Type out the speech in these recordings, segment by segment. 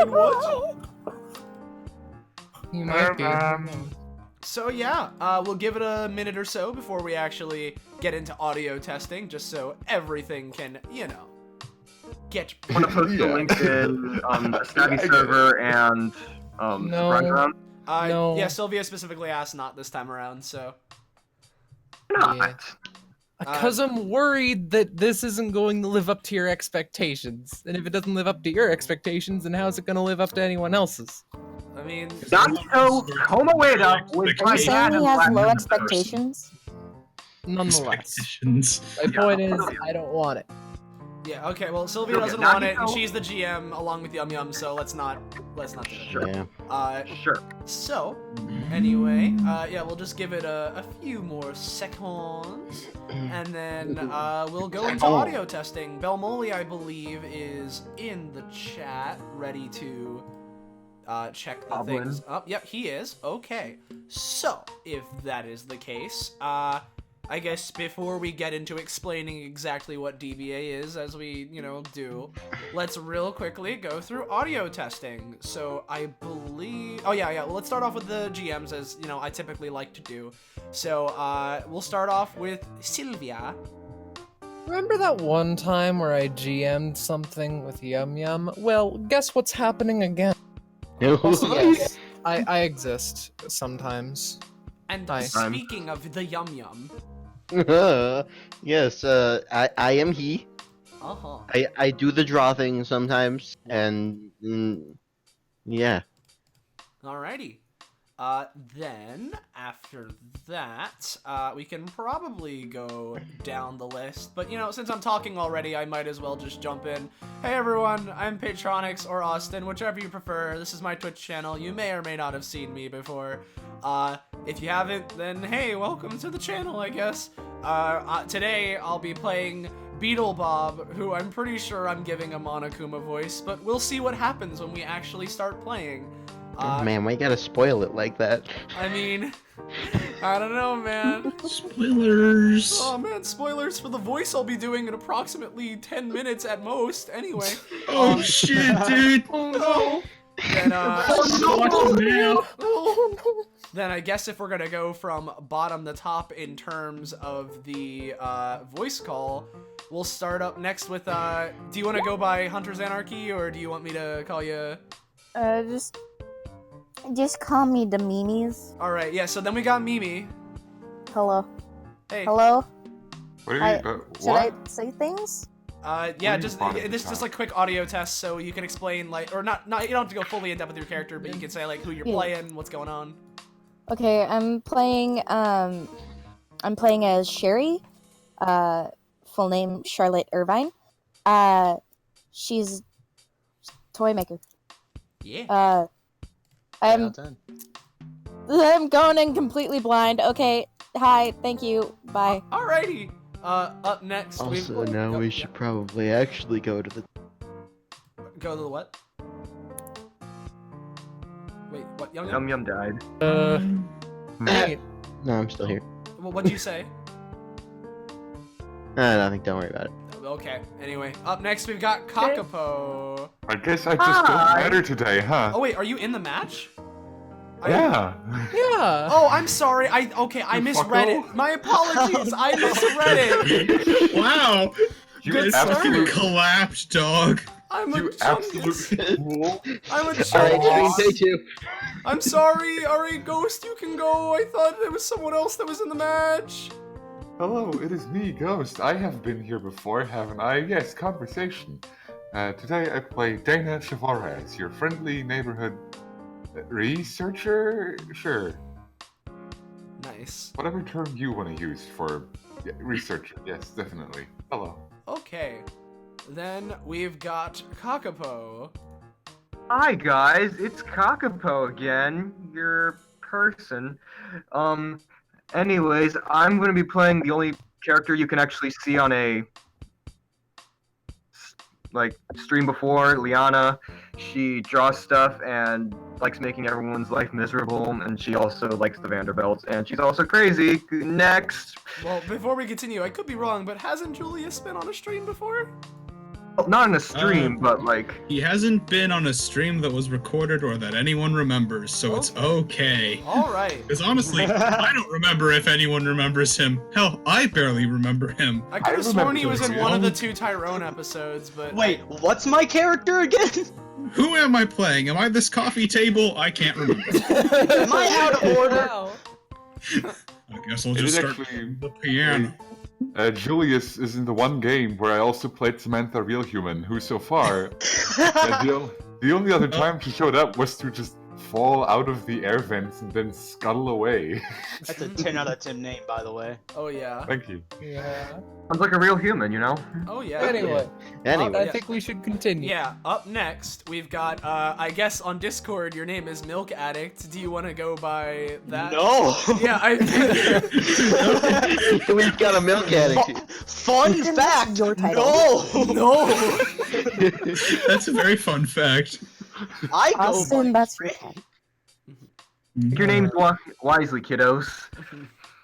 mean, what? You might be. So yeah, we'll give it a minute or so before we actually get into audio testing, just so everything can, you know, get. I'm gonna post the link in the Stabby server and No. Rundown. No. Yeah, Sylvia specifically asked not this time around, so. Not. Because I'm worried that this isn't going to live up to your expectations. And if it doesn't live up to your expectations, then how's it going to live up to anyone else's? I mean, Nacho Komaweda was Are my you dad saying he in has Black low Panther. expectations? Nonetheless. Expectations. My point is, I don't want it. yeah, okay, well, Sylvia Okay, doesn't now want you it, and know- she's the GM along with Yum Yum, so let's not do it. Sure. Yeah. Sure. So, anyway, yeah, we'll just give it a few more seconds, and then we'll go into audio testing. Belmoli, I believe, is in the chat, ready to check the Goblin. things up. Yep, he is. Okay, so if that is the case, I guess before we get into explaining exactly what DBA is, as we, you know, do, let's real quickly go through audio testing. So I believe... Oh, yeah, well, let's start off with the GMs, as, you know, I typically like to do. So, we'll start off with Sylvia. Remember that one time where I GM'd something with Yum Yum? Well, guess what's happening again? Also, yes, I exist sometimes. And Hi. speaking of the Yum Yum... Yes, I am he. Uh-huh. I do the draw thing sometimes, and yeah. Alrighty. Then, after that, we can probably go down the list. But, you know, since I'm talking already, I might as well just jump in. Hey everyone, I'm Patronix or Austin, whichever you prefer. This is my Twitch channel. You may or may not have seen me before. If you haven't, then hey, welcome to the channel, I guess. Today, I'll be playing Beetle Bob, who I'm pretty sure I'm giving a Monokuma voice, but we'll see what happens when we actually start playing. Oh, man, why you gotta spoil it like that? I mean, I don't know, man. Spoilers. Oh man, spoilers for the voice I'll be doing in approximately 10 minutes at most. Anyway. Oh shit, dude. Oh no. Then, then I guess if we're gonna go from bottom to top in terms of the voice call, we'll start up next with, do you want to go by Hunter's Anarchy, or do you want me to call you... Just call me the memes. Alright, yeah, so then we got Mimi. Hello. Hey. Hello. What are you? Should I say things? Yeah, What just do you want this to just like quick audio test, so you can explain like, or not you don't have to go fully in depth with your character, but you can say like who you're Yeah. playing, what's going on. Okay, I'm playing as Sherry. Full name Charlotte Irvine. She's toy maker. Yeah. I'm going in completely blind. Okay. Hi. Thank you. Bye. Alrighty. Up next Also, now we should probably actually go to the... go to the what? Wait, what? Yum Yum? Yum Yum died. Wait. No, I'm still here. Well, what'd you say? Nothing, don't worry about it. Okay. Anyway, up next we've got Kakapo. I guess I just don't matter today, huh? Oh wait, are you in the match? Yeah. Yeah. Oh, I'm sorry. I misread fucko. it. My apologies. I misread it. Wow. You Good absolute, Collapsed, dog. I'm a you chungus. absolute fool. I'm a Alright, chungus. Stream, take two. I'm sorry. Alright, Ghost, you can go. I thought it was someone else that was in the match. Hello, it is me, Ghost. I have been here before, haven't I? Yes, conversation. Today I play Dana Chavarez, your friendly neighborhood researcher? Sure. Nice. Whatever term you want to use for researcher. Yes, definitely. Hello. Okay. Then we've got Kakapo. Hi guys, it's Kakapo again, your person. Anyways, I'm gonna be playing the only character you can actually see on a stream before, Liana. She draws stuff and likes making everyone's life miserable, and she also likes the Vanderbilts, and she's also crazy. Next. Well, before we continue, I could be wrong, but hasn't Julius been on a stream before? Not in a stream, but like. He hasn't been on a stream that was recorded or that anyone remembers, so it's okay. All right. Because honestly, I don't remember if anyone remembers him. Hell, I barely remember him. I could have sworn remember he was in those, one of yeah. the 2 Tyrone episodes, but Wait, what's my character again? Who am I playing? Am I this coffee table? I can't remember. Am I out of order? Wow. I guess I'll It just is start actually- the piano. Julius is in the one game where I also played Samantha Real Human, who so far, the only other time she showed up was to just fall out of the air vents and then scuttle away. That's a 10 out of 10 name, by the way. oh yeah. Thank you. Yeah. Sounds like a real human, you know? Oh yeah. Anyway, Anyway. I think we should continue. Yeah, up next, we've got, I guess on Discord, your name is Milk Addict. Do you want to go by that? No! Yeah, We've got a milk addict. Fun Ethan, fact! that's your title. No! No! That's a very fun fact. I go Austin, by that's your Drake. title. Your name's wisely, kiddos.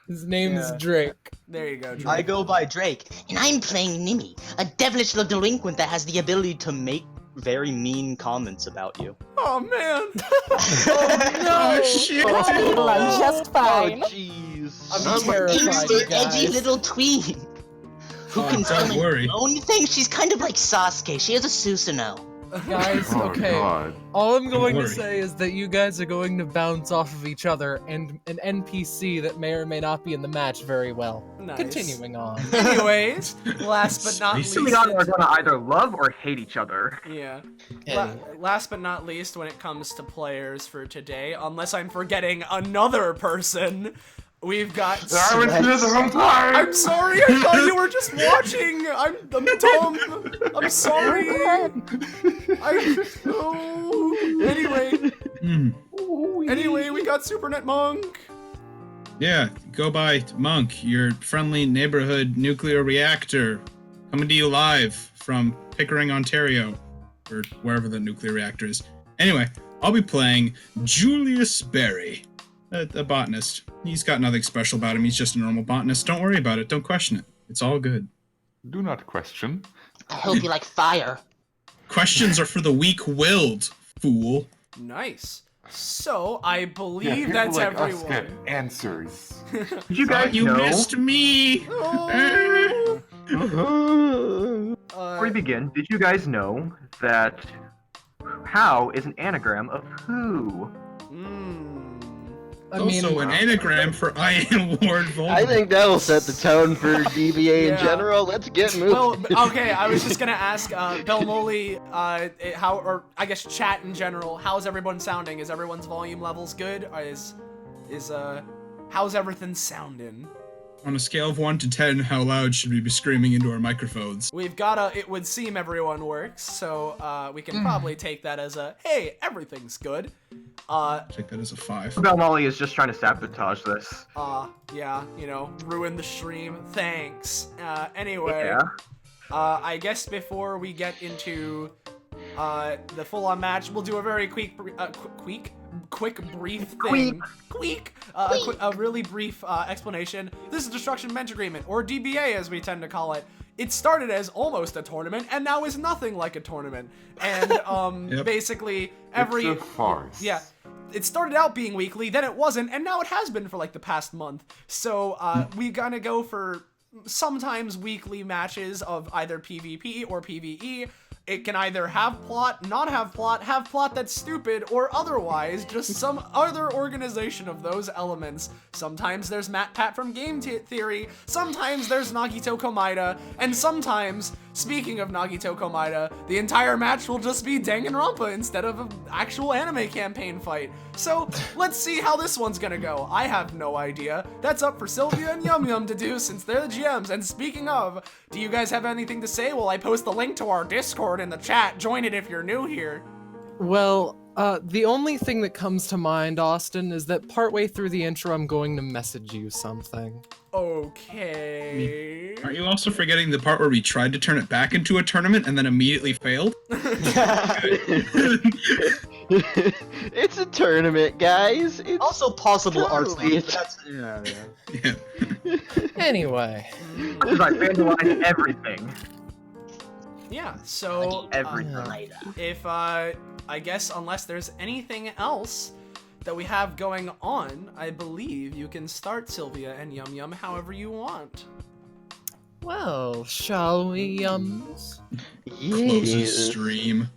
His name's Yeah. Drake. There you go, Drew. I go by Drake, and I'm playing Nimi, a devilish little delinquent that has the ability to make very mean comments about you. Oh, man! Oh shit! Well, I'm just Oh, fine. jeez. I'm She's an terrified, angsty, you edgy guys. little tween who Oh, can don't tell worry. her own thing. She's kind of like Sasuke. She has a Susanoo. Guys, Oh okay. god. All I'm going to worry. say is that you guys are going to bounce off of each other and an NPC that may or may not be in the match very well. Nice. Continuing on. Anyways, last but not Spicy. We least... are gonna either love or hate each other. Yeah. Anyway. Last but not least, when it comes to players for today, unless I'm forgetting another person, we've got... I was here the whole time! I'm sorry, I thought you were just watching! I'm dumb! I'm sorry! Anyway, Hmm. we got Supernet Monk! Yeah, go by Monk, your friendly neighborhood nuclear reactor, coming to you live from Pickering, Ontario, or wherever the nuclear reactor is. Anyway, I'll be playing Julius Berry, a botanist. He's got nothing special about him. He's just a normal botanist. Don't worry about it. Don't question it. It's all good. Do not question. I hope you like fire. Questions are for the weak-willed, fool. Nice. So, I believe People that's like us everyone. get answers. Did you guys You know? missed me! Oh. Before we begin, did you guys know that how is an anagram of who? I mean, Also, an anagram for I am Lord Voldemort. I think that'll set the tone for DBA in Yeah. general. Let's get moving. Well, okay, I was just gonna ask, Belmoli, how, or I guess chat in general, how's everyone sounding? Is everyone's volume levels good? Or how's everything sounding? On a scale of 1 to 10, how loud should we be screaming into our microphones? We've got it would seem everyone works, so, we can probably take that as a, hey, everything's good. Take that as a 5. Belmolly is just trying to sabotage this. Yeah, ruin the stream. Thanks. Anyway. Yeah. I guess before we get into the full-on match, we'll do a very quick brief thing. A really brief explanation. This is Destruction Bench Agreement, or DBA as we tend to call it. It started as almost a tournament, and now is nothing like a tournament. And Yep. basically every It's a farce. yeah. It started out being weekly, then it wasn't, and now it has been for like the past month. So we gonna go for sometimes weekly matches of either PvP or PvE. It can either have plot, not have plot that's stupid, or otherwise just some other organization of those elements. Sometimes there's Matt Pat from Game Theory, sometimes there's Nagito Komaeda, and sometimes, speaking of Nagito Komaeda, the entire match will just be Danganronpa instead of an actual anime campaign fight. So, let's see how this one's gonna go. I have no idea. That's up for Sylvia and Yum Yum to do since they're the GMs. And speaking of, do you guys have anything to say? Well, I post the link to our Discord in the chat. Join it if you're new here. well, the only thing that comes to mind, Austin, is that partway through the intro, I'm going to message you something. Okay. Aren't you also forgetting the part where we tried to turn it back into a tournament and then immediately failed? It's a tournament, guys. It's Also possible arts. Totally. Yeah. Anyway, Because I vandalized everything. Yeah, so Every if I guess unless there's anything else that we have going on, I believe you can start Sylvia and Yum Yum however you want. Well, shall we, Yes. Closest stream.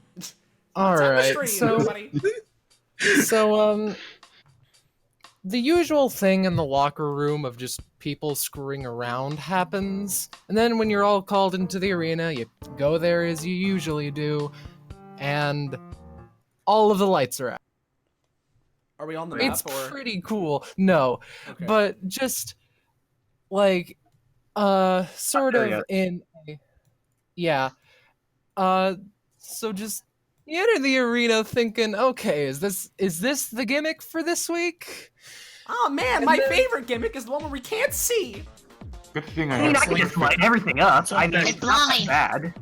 Alright, Stream, so, everybody. the usual thing in the locker room of just people screwing around happens, and then when you're all called into the arena, you go there as you usually do, and all of the lights are out. Are we on the It's map or? pretty cool. No, Okay. but just like sort Not there of yet. in yeah. So just you enter the arena thinking, okay, is this the gimmick for this week? Oh man, my favorite gimmick is the one where we can't see. Good thing I mean, I can just light everything up. I mean, it's not blind. bad.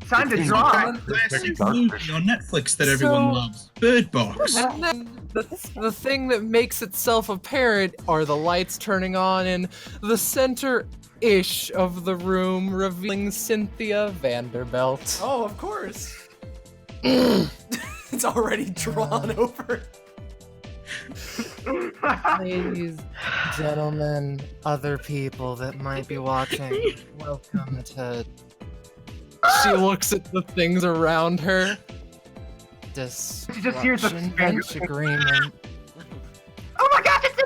Time to It's draw. Classic movie on Netflix that everyone So- loves. Bird Box. And then the thing that makes itself apparent are the lights turning on in the center-ish of the room, revealing Cynthia Vanderbilt. Oh, of course. It's already drawn over. Ladies, gentlemen, other people that might be watching, welcome to... She looks at the things around her. She just hears the Disruption bang. bench agreement. Oh my gosh, it's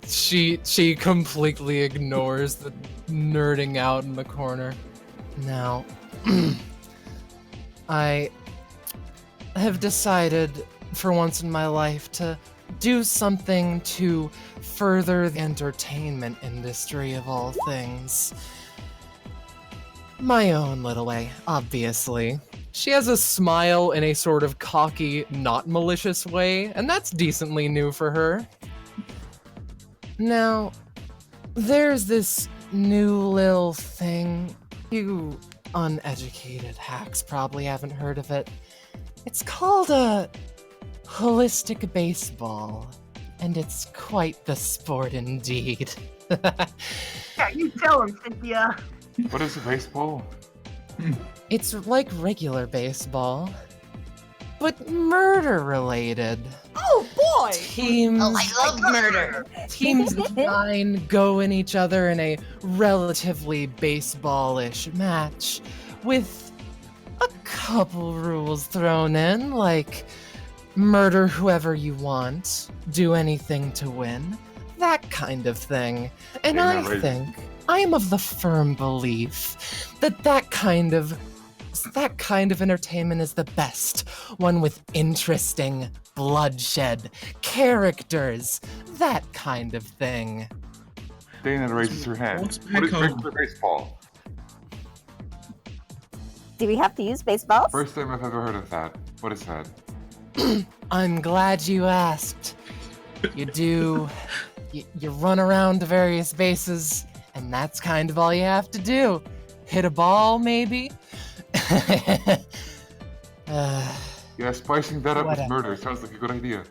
Cynthia! She completely ignores the nerding out in the corner. Now, I have decided for once in my life to do something to further the entertainment industry of all things. My own little way, obviously. She has a smile in a sort of cocky, not malicious way, and that's decently new for her. Now, there's this new little thing. You uneducated hacks probably haven't heard of it. It's called a holistic baseball, and it's quite the sport indeed. Yeah, you tell him, Cynthia. What is a baseball? It's like regular baseball, but murder related. Oh boy! Teams, Oh, I love murder. teams of 9 go in each other in a relatively baseball-ish match, with a couple rules thrown in, like murder whoever you want, do anything to win, that kind of thing. And Yeah, I right. think I am of the firm belief that that kind of entertainment is the best, one with interesting bloodshed, characters, that kind of thing. Dana raises her hand. What's What is back home? regular baseball? Do we have to use baseballs? First time I've ever heard of that. What is that? I'm glad you asked. You do, you run around to various bases, and that's kind of all you have to do. Hit a ball, maybe? Yeah, spicing that up with Whatever. murder sounds like a good idea.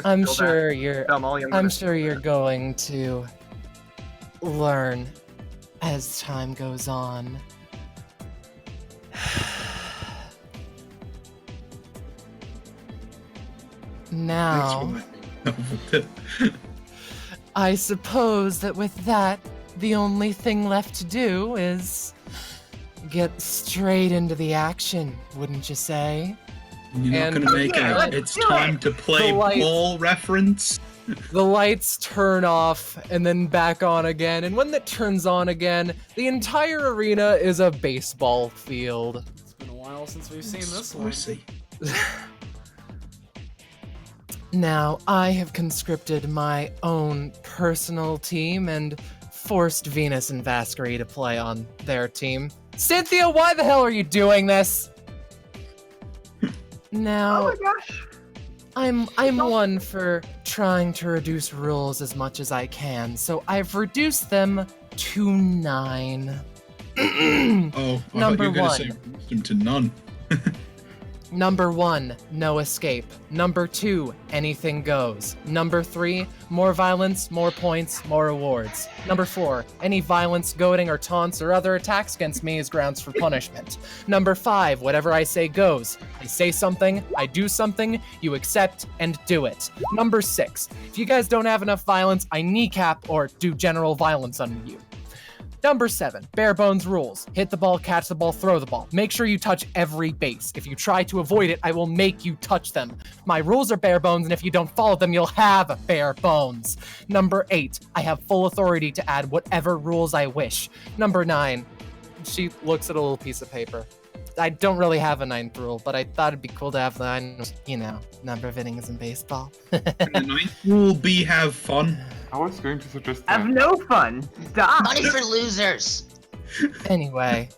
I'm sure you're I'm I'm sure you're going to learn as time goes on. Now, I suppose that with that, the only thing left to do is get straight into the action, wouldn't you say? You're not And- gonna make Yeah, a let's it's do time it. to play The lights- ball reference. The lights turn off and then back on again, and when that turns on again, the entire arena is a baseball field. It's been a while since we've seen this one. Spicy. Now, I have conscripted my own personal team and forced Venus and Vasquerie to play on their team. Cynthia, why the hell are you doing this? Now, Oh my gosh. I'm one for trying to reduce rules as much as I can, so I've reduced them to 9. Oh, I thought Number you were gonna one. say reduced him to none. Number 1, no escape. Number 2, anything goes. Number 3, more violence, more points, more rewards. Number 4, any violence, goading, or taunts or other attacks against me is grounds for punishment. Number 5, whatever I say goes. I say something, I do something, you accept and do it. Number 6, if you guys don't have enough violence, I kneecap or do general violence on you. Number 7, bare bones rules. Hit the ball, catch the ball, throw the ball. Make sure you touch every base. If you try to avoid it, I will make you touch them. My rules are bare bones, and if you don't follow them, you'll have bare bones. Number 8, I have full authority to add whatever rules I wish. Number 9, she looks at a little piece of paper. I don't really have a 9th rule, but I thought it'd be cool to have the 9, number of innings in baseball. And the 9th rule be have fun. I was going to suggest that. Have no fun. Stop. Money for losers. Anyway,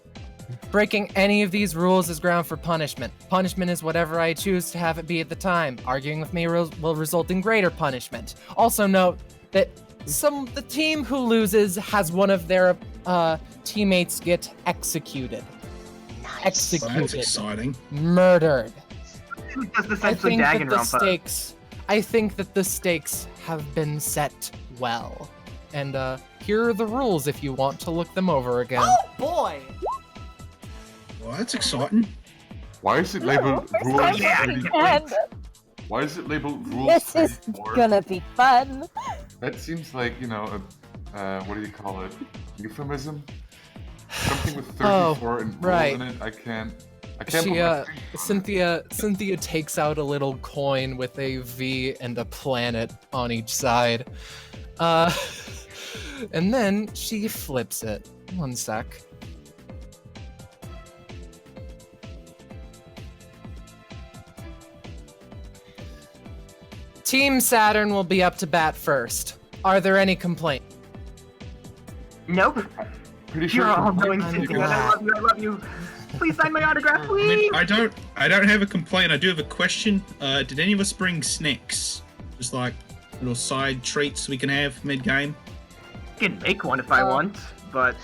breaking any of these rules is ground for punishment. Punishment is whatever I choose to have it be at the time. Arguing with me will result in greater punishment. Also note that the team who loses has one of their teammates get executed. Nice. Executed. Well, that's exciting. Murdered. Just I essentially think that the Danganronpa. stakes. I think that the stakes have been set well. And here are the rules if you want to look them over again. Oh boy! Well, that's exciting. Why is it labeled rules? And Why is it labeled rules? this is 34? gonna be fun. That seems like, what do you call it? Euphemism? Something with 34 and rule right. in it. I can't She, put my finger on it. Cynthia takes out a little coin with a V and a planet on each side. And then she flips it. One sec. Team Saturn will be up to bat first. Are there any complaints? Nope. Pretty sure. You're all it's- knowing I'm Cynthia. glad. I love you. I love you. Please sign my autograph, I please. mean, I don't have a complaint. I do have a question. Did any of us bring snacks? Just like little side treats we can have mid-game? I can make one if I want, but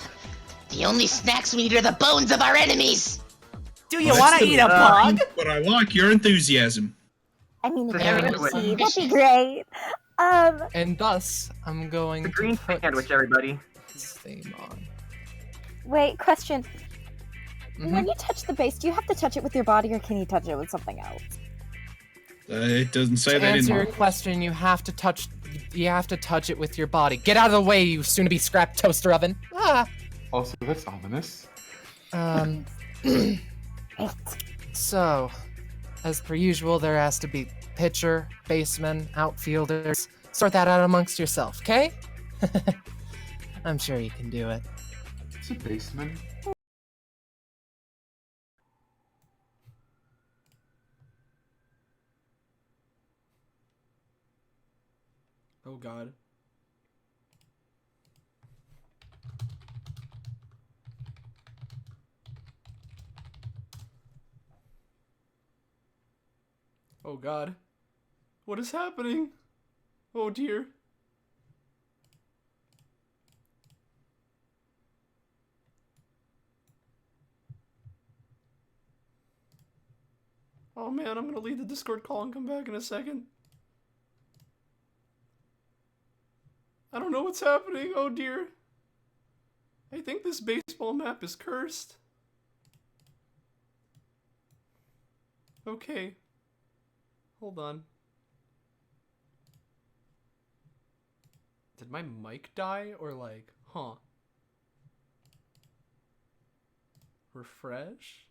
The only snacks we need are the bones of our enemies. Do you Well, want that's to eat a the- bug? But I like your enthusiasm. I mean, The if sandwich. that'd be great. And thus, I'm going the to green put sandwich, everybody. this theme on. Wait, question. Mhm. When you touch the base, do you have to touch it with your body, or can you touch it with something else? It doesn't say To that in answer my... your question, you have to touch it with your body. Get out of the way, you soon-to-be scrap toaster oven. Ah. Also, that's ominous. Wait. So, as per usual, there has to be pitcher, baseman, outfielders. Sort that out amongst yourself, okay? I'm sure you can do it. It's a basement. Oh god. Oh god. What is happening? Oh dear. Oh man, I'm gonna leave the Discord call and come back in a second. I don't know what's happening. Oh dear. I think this baseball map is cursed. Okay. Hold on. Did my mic die or like, huh? Refresh?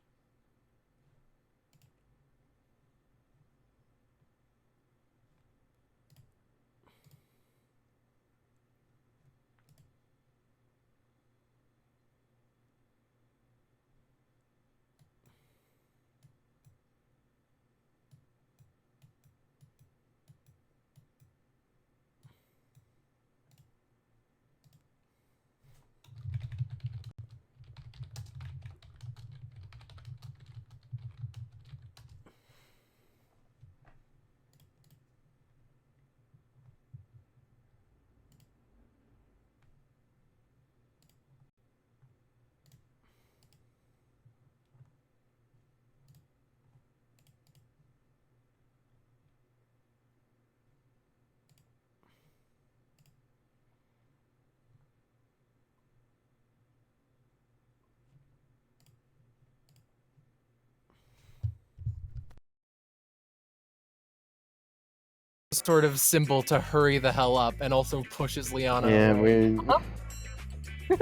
sort of symbol to hurry the hell up, and also pushes Liana. Yeah, away.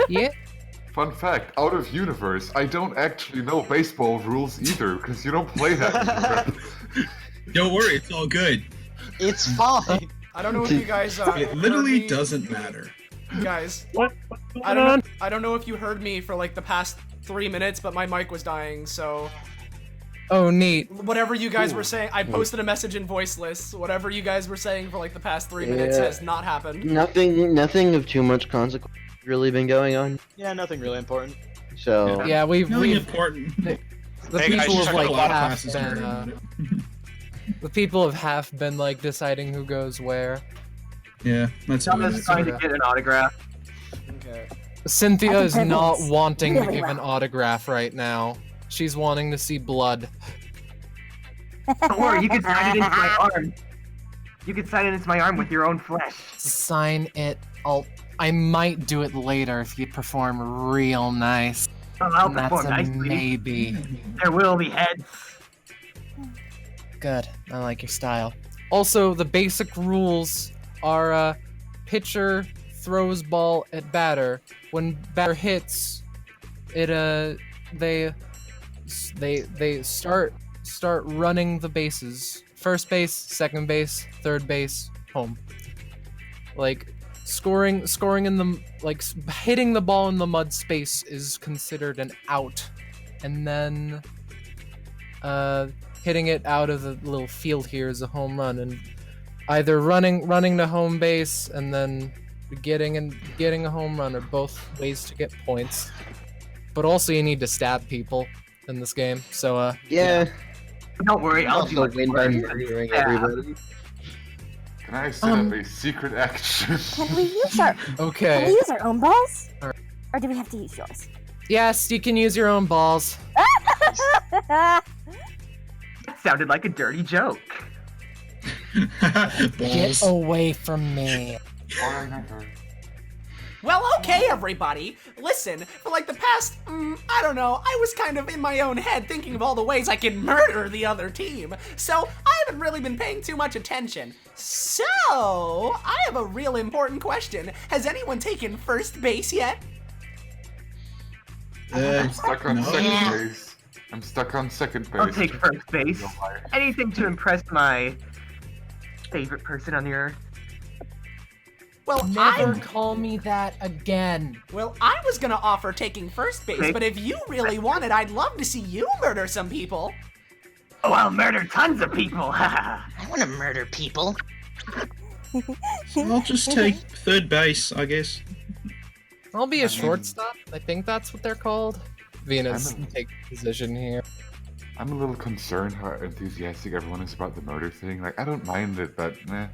Yeah. Fun fact, out of universe, I don't actually know baseball rules either, because you don't play that anymore. Don't worry, it's all good. It's fine. I don't know if you guys. It heard literally me. doesn't matter. Guys, What's I going on? don't know if you heard me for like the past 3 minutes, but my mic was dying. So Oh, neat. whatever you guys were saying, I posted a message in voice lists. Whatever you guys were saying for like the past 3 minutes Yeah. has not happened. Nothing of too much consequence really been going on. Yeah, nothing really important. So Yeah, Nothing we've important. the Hey, guys, people just have check like out a lot of half classes been during the people have half been like deciding who goes where. Yeah, that's I'm what it just is. trying to get an autograph. Okay. Cynthia I can is play not this wanting to really give an well. autograph right now. She's wanting to see blood. Don't worry, you can sign it into my arm. You can sign it into my arm with your own flesh. Sign it. I might do it later if you perform real nice. Oh, I'll And that's perform a nicely. maybe. There will be heads. Good. I like your style. Also, the basic rules are pitcher throws ball at batter. When batter hits, it they start running the bases. First base, second base, third base, home. Like scoring in the hitting the ball in the mud space is considered an out, and then hitting it out of the little field here is a home run, and either running to home base and then getting a home run are both ways to get points. But also you need to stab people in this game. So yeah, Don't worry, I'll do also it. win by murdering everybody. Can I set up a secret action? Can we use can we okay. use our own balls? Alright. Or do we have to use yours? Yes, you can use your own balls. That sounded like a dirty joke. Get Balls. away from me. Well, okay, everybody. Listen, for like the past, I don't know, I was kind of in my own head thinking of all the ways I can murder the other team. So I haven't really been paying too much attention. So I have a real important question. Has anyone taken first base yet? I'm stuck on no. second base. I'm stuck on second base. I'll take first base. No lie. Anything to impress my favorite person on the earth. Well, Never call me that again. I was gonna offer taking first base, Okay. but if you really want it, I'd love to see you murder some people. Oh, I'll murder tons of people. I want to murder people. I'll just take third base, I guess. I'll be a I mean- shortstop. I think that's what they're called. Venus, I'm a- take position here. I'm a little concerned how enthusiastic everyone is about the murder thing. Like, I don't mind it, but meh.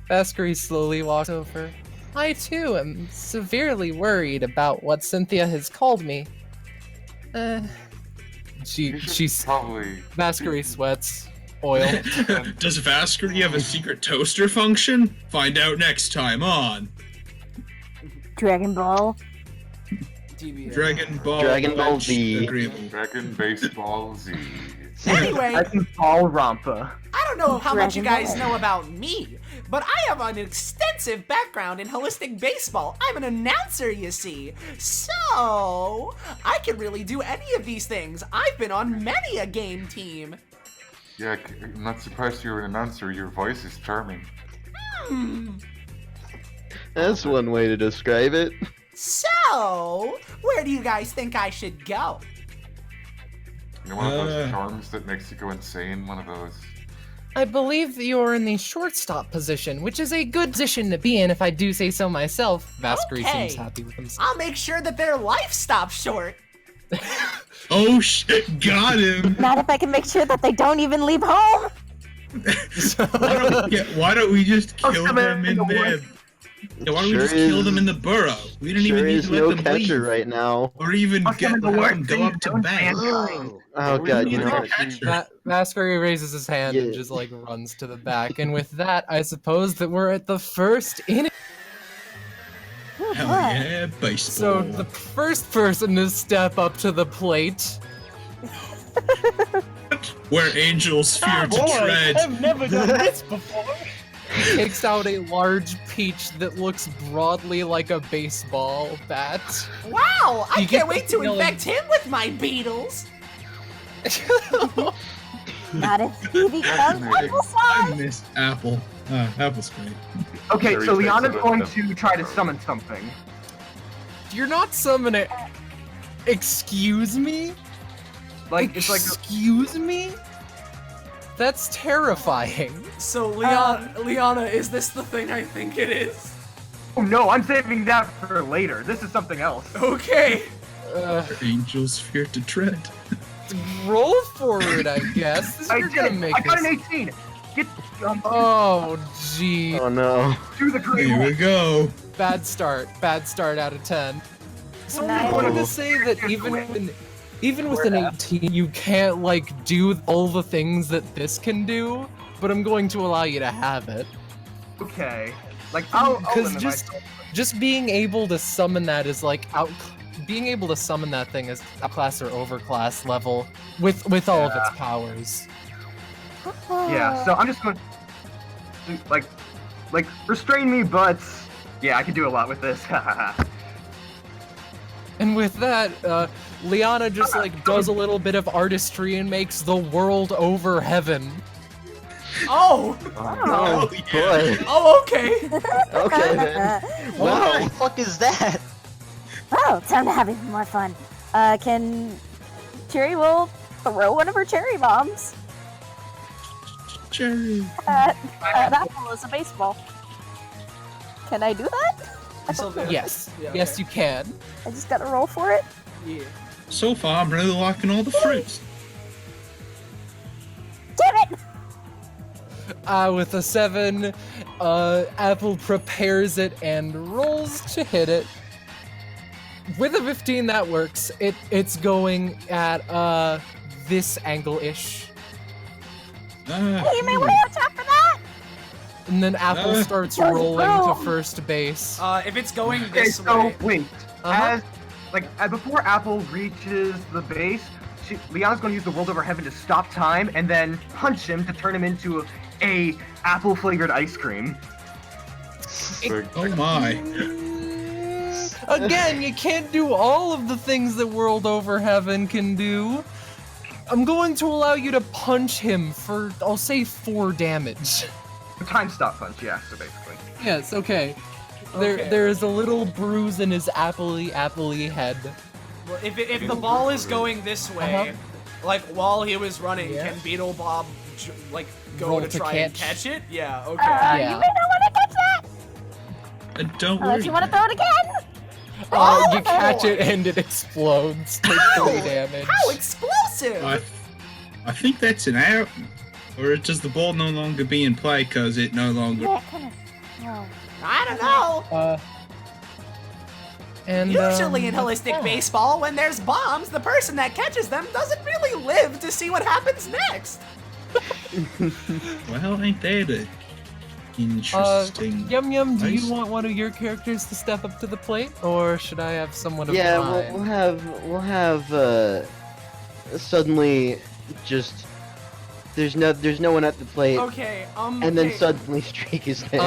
Vasquez slowly walks over. I too am severely worried about what Cynthia has called me. You should She's probably. Vasquez sweats. Oil. Does Vasquez have a secret toaster function? Find out next time on Dragon Ball. TBA. Dragon Ball Z. Agreeable. Dragon Baseball Z. Anyway, I can ball Rampa. I don't know how much you Dragon guys Ball. know about me, but I have an extensive background in holistic baseball. I'm an announcer, you see. So, I can really do any of these things. I've been on many a game team. Yeah, I'm not surprised you're an announcer. Your voice is charming. That's one way to describe it. So, where do you guys think I should go? You know, one of those charms that makes you go insane. One of those. I believe that you're in the shortstop position, which is a good position to be in if I do say so myself. Vasquez Okay. seems happy with himself. I'll make sure that their life stops short. Oh shit! Got him. Not if I can make sure that they don't even leave home. Why don't we just Oh, kill come them in in, the? Yeah, why don't we Sure just kill is- them in the burrow? We don't Sure even need is to let no them catcher leave, right now. or even I'll get summon the have worst them go thing up to known to bank. mankind. Oh we god, need you know a what? catcher. Vasquez raises his hand and Yeah. just like runs to the back, and with that, I suppose that we're at the first inning. Oh, Hell boy. yeah, baseball. So the first person to step up to the plate where angels fear to tread. I've never done this before. He takes out a large peach that looks broadly like a baseball bat. Wow! I You get can't wait the to feeling- infect him with my beetles. Not if he becomes apple I size. miss Apple. Apple's great. Okay, Very so Liana's sensitive. going to try to summon something. You're not summoning. Excuse me? Like it's like Excuse me? That's terrifying. So, Liana, is this the thing I think it is? oh no, I'm saving that for later. This is something else. Okay. Uh, Where angels fear to tread. roll for it, I guess. You're gonna make I got an this. 18. Get Oh, gee. Oh no. do the great Here we one. go. Bad start. Bad start out of 10. So Nice. I'm going to say that even with an 18, you can't like do all the things that this can do, but I'm going to allow you to have it. Okay. Like I'll Because limit myself. just being able to summon that is like being able to summon that thing is outclass or overclass level with all of its powers. Yeah, so I'm just going to like restrain me, but yeah, I can do a lot with this. And with that, Liana just like does a little bit of artistry and makes the world over heaven. Oh! Oh yeah. boy. Oh, okay. Okay then. What the Wow. fuck is that? Oh, time to have even more fun. Can Cherry will throw one of her cherry bombs Cherry. at Apple as a baseball. Can I do that? Yes, Yeah, yes, okay. you can. I just gotta roll for it. Yeah. So far, I'm really liking all the fruits. Damn it! With a 7, Apple prepares it and rolls to hit it. With a 15, that works. It's going at this angle-ish. You may way on top of that! And then Apple starts Just rolling roll. to first base. If it's going Okay, this so way... wait. Uh-huh. Before Apple reaches the base, Liana's going to use the world over heaven to stop time and then punch him to turn him into a apple flavored ice cream. Oh my. Again, you can't do all of the things that World Over Heaven can do. I'm going to allow you to punch him for, I'll say, 4 damage. A time stop punch, yeah. So basically, Yes, okay. Okay. There is a little bruise in his appley head. Well, if the ball is going this way, like while he was running, Yeah. can Beetle Bob go Roll to to try and catch. catch it? Yeah. Okay. Yeah. You may not want to catch that! Don't Unless worry. you want to throw it again! You catch it and it explodes. Take 3 damage. How explosive! I think that's an out. Or does the ball no longer be in play because it no longer... Yeah, kind of. No. I don't know. And Usually in holistic yeah. baseball, when there's bombs, the person that catches them doesn't really live to see what happens next. Well, ain't that a interesting... Yum Yum, do Nice. you want one of your characters to step up to the plate, or should I have someone of Yeah, mine? we'll have suddenly just there's no one at the plate, Okay. and then okay. suddenly Streak is there.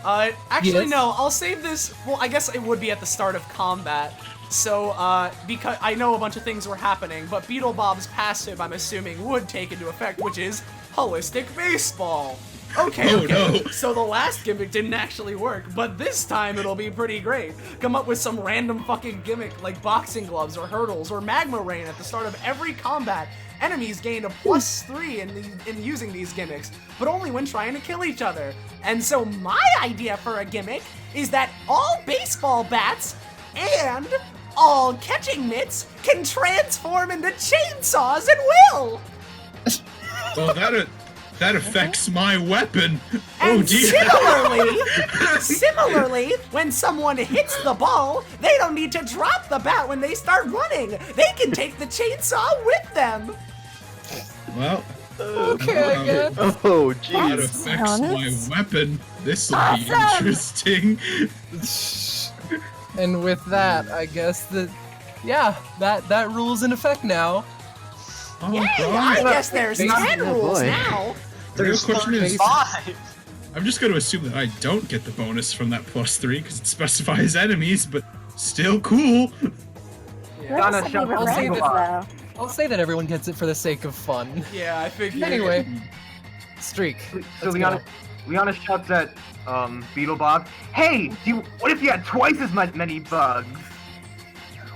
Actually, Yes. no. I'll save this. Well, I guess it would be at the start of combat. So, because I know a bunch of things were happening, but Beetle Bob's passive, I'm assuming, would take into effect, which is holistic baseball. Okay, Oh, okay. no. So the last gimmick didn't actually work, but this time it'll be pretty great. Come up with some random fucking gimmick like boxing gloves or hurdles or magma rain at the start of every combat. Enemies gain a +3 in using these gimmicks, but only when trying to kill each other. And so my idea for a gimmick is that all baseball bats and all catching mitts can transform into chainsaws at will. Well, that affects my weapon. And Oh dear. similarly, when someone hits the ball, they don't need to drop the bat when they start running. They can take the chainsaw with them. Well, Okay, I guess. Oh, that jeez. affects my Sounds weapon. This'll be awesome. interesting. And with that, I guess that, yeah, that rule's in effect now. Oh, Yeah, God. I guess there's Baseball 10 rules boy. now. There's The real question is- 35. I'm just going to assume that I don't get the bonus from that +3 because it specifies enemies, but still cool. Donna, Relatively shut the reflective, fuck though. I'll say that everyone gets it for the sake of fun. Yeah, I figured. Anyway, streak. So Let's Liana shouts at Beetle Bob, "Hey, what if you had twice as many bugs?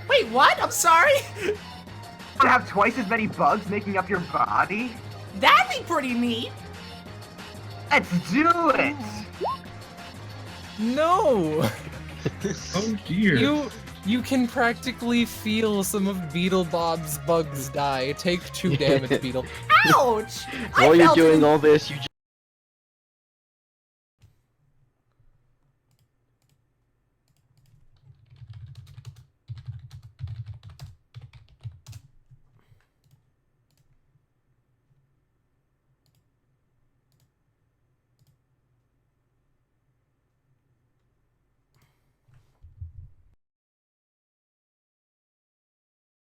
Wait, what? I'm sorry? You want to have twice as many bugs making up your body? That'd be pretty neat. Let's do it!" No! Oh, dear. You can practically feel some of Beetle Bob's bugs die. Take 2 damage, Beetle. Ouch! I While you're felt doing it- all this, you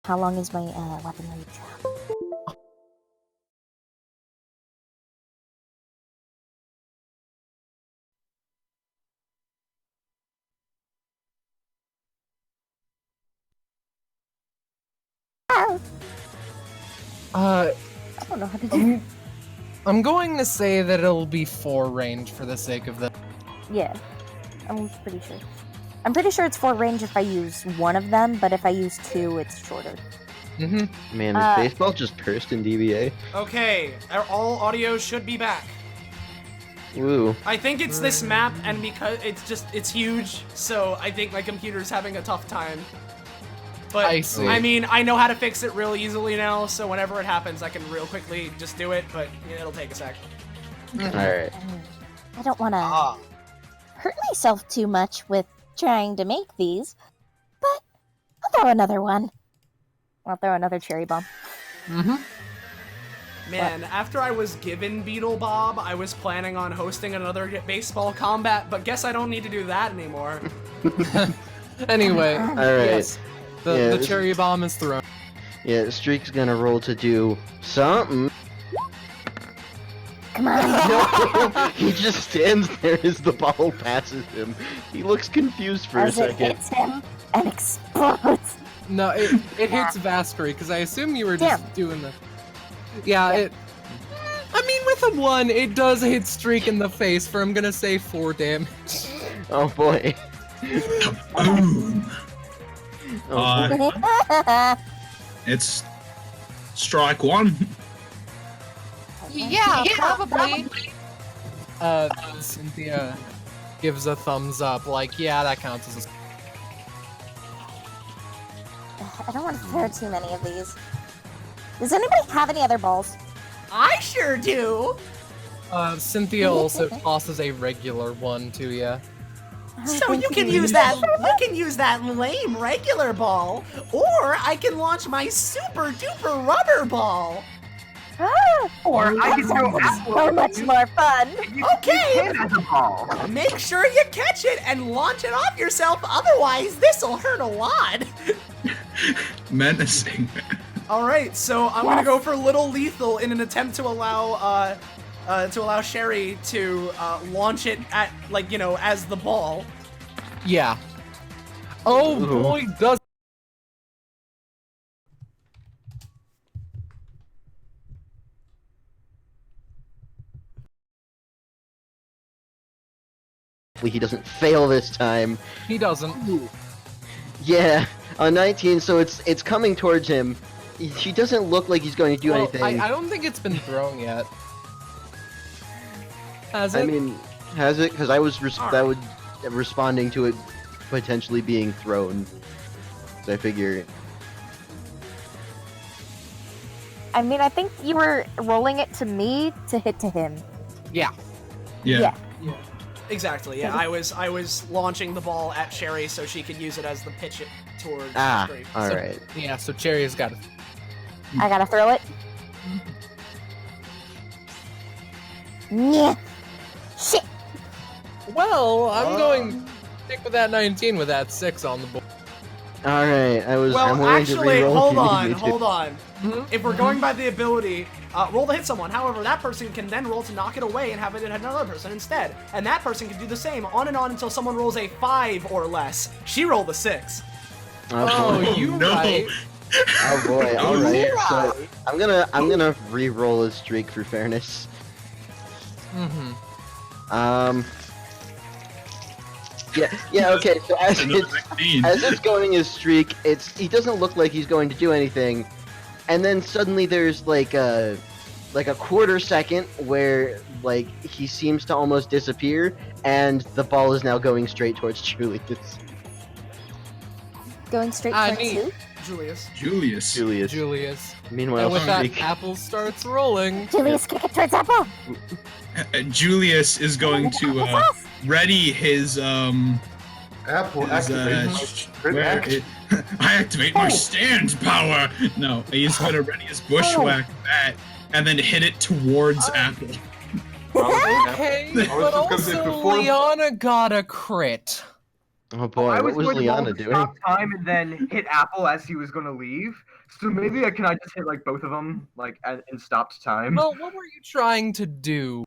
How long is my weapon range? Uh, I don't know how to do. I'm going to say that it'll be 4 range for the sake of the. Yeah, I'm pretty sure. I'm pretty sure it's 4 range if I use one of them, but if I use 2, it's shorter. Mm-hmm. man, is baseball just cursed in DBA? Okay, all audio should be back. Woo. I think it's this map, and because it's huge, so I think my computer's having a tough time. But I see. I mean, I know how to fix it real easily now, so whenever it happens, I can real quickly just do it. But it'll take a sec. Alright. I don't want to hurt myself too much with trying to make these, but I'll throw another one. I'll throw another cherry bomb. Mm-hmm. Man, after I was given Beetle Bob, I was planning on hosting another baseball combat, but guess I don't need to do that anymore. Anyway, Alright. yes, Yeah, the this- cherry bomb is thrown. Yeah, Streak's gonna roll to do something. Come on. No, he just stands there as the ball passes him. He looks confused for As a it second. hits him and explodes. No, it hits Vasquez because I assume you were just doing the. Yeah, it. I mean, with a 1, it does hit Streak in the face for I'm gonna say 4 damage. Oh boy. Boom. Oh, boy. It's strike 1. Yeah, probably. Cynthia gives a thumbs up, like, yeah, that counts as a. I don't want to throw too many of these. Does anybody have any other balls? I sure do. Cynthia also tosses a regular one to you. So you can use that. You can use that lame regular ball, or I can launch my super duper rubber ball. Or I can throw So apple. much more fun. Okay. Hit as a ball. Make sure you catch it and launch it off yourself. Otherwise, this'll hurt a lot. Menacing. All right, so I'm gonna go for Little Lethal in an attempt to allow Sherry to launch it at, like, you know, as the ball. Yeah. Oh Ooh. boy, does. He doesn't fail this time. He doesn't. Yeah, on 19, so it's coming towards him. He doesn't look like he's going to do Well, anything. I don't think it's been thrown yet. Has it? I mean, has it? Because I was Alright. responding to it potentially being thrown. So I figure. I mean, I think you were rolling it to me to hit to him. yeah. Yeah. Exactly. Yeah, I was launching the ball at Sherry so she could use it as the pitch it towards Ah, the street. all So- right. Yeah, so Cherry's got it. I gotta throw it. Yeah. Shit. Well, I'm going to stick with that 19 with that 6 on the board. All right. I'm Well, willing to actually, reroll if hold you need on, me to. hold on. If we're going by the ability, roll to hit someone. However, that person can then roll to knock it away and have it hit another person instead. And that person can do the same on and on until someone rolls a 5 or less. She rolled a 6. Oh, you no. right. Oh boy, alright. So I'm gonna re-roll his streak for fairness. Yeah, okay, so as it's going his streak, he doesn't look like he's going to do anything, and then suddenly there's like a quarter second where like he seems to almost disappear, and the ball is now going straight towards Julius. Going straight Ah, towards neat. who? Julius. Meanwhile, And with that, Streak. Apple starts rolling. Julius, kick it towards Apple. Julius is going to ready his Apple his, activate. I activate my stand power. No, he's gonna ready his bushwhack bat and then hit it towards Apple. Okay, I was but just gonna say, also before- Liana got a crit. Oh boy, I what was going to roll Liana to doing? Stop time and then hit Apple as he was going to leave. So maybe I just hit like both of them like and stopped time. Well, what were you trying to do?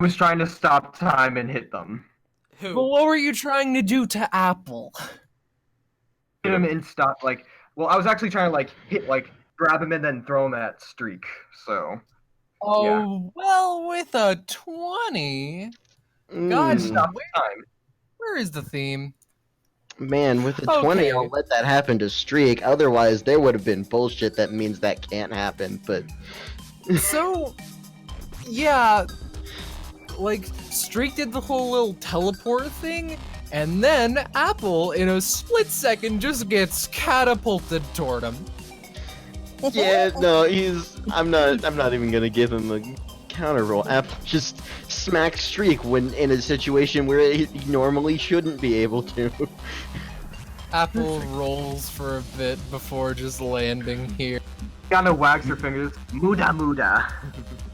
I was trying to stop time and hit them. But what were you trying to do to Apple? Hit him and stop like. Well, I was actually trying to like hit like grab him and then throw him at Streak. So. Oh, well, with a 20. God, Stop time. where is the theme? Man, with a 20, Okay. I'll let that happen to Streak. Otherwise, there would have been bullshit that means that can't happen. But So, yeah, like, Streak did the whole little teleport thing, and then Apple, in a split second, just gets catapulted toward him. yeah, no, I'm not even gonna give him a counter roll. Apple just smacks Streak when in a situation where he normally shouldn't be able to. Apple rolls for a bit before just landing here. Liana wags her fingers. Muda muda.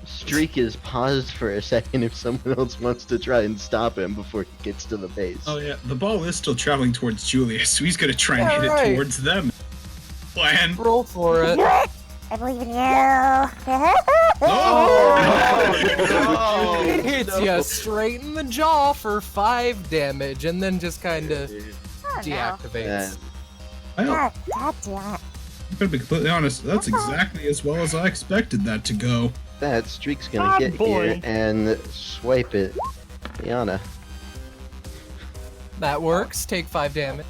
Streak is paused for a second if someone else wants to try and stop him before he gets to the base. Oh yeah, the ball is still traveling towards Julius, so he's gonna try and hit Alright. it towards them. Plan. Roll for it. I believe in you. Oh! It hits you straight in the jaw for 5 damage, and then just kind of deactivates. Well, God damn it. I'm gonna be completely honest, that's exactly as well as I expected that to go. That Streak's gonna get here and swipe it. Liana. That works. Take 5 damage.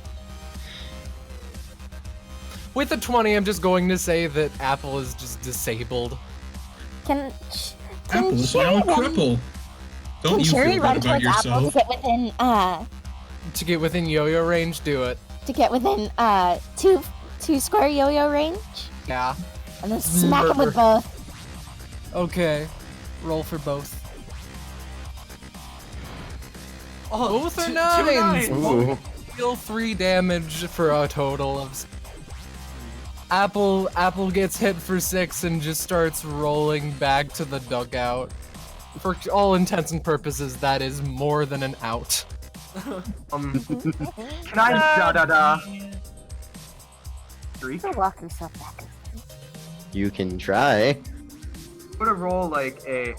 With a 20, I'm just going to say that Apple is just disabled. Can Apple is now a cripple. Don't you Cherry feel run bad about towards Apple yourself? To get within yo-yo range, do it. to get within two square yo-yo range? Yeah. And then smack him with both. Okay. Roll for both. Oh, Both are two nines! Ooh. Deal 3 damage for a total of... Apple gets hit for 6 and just starts rolling back to the dugout. For all intents and purposes, that is more than an out. Can I da? Three. So walk yourself back. You can try. I'm gonna roll like I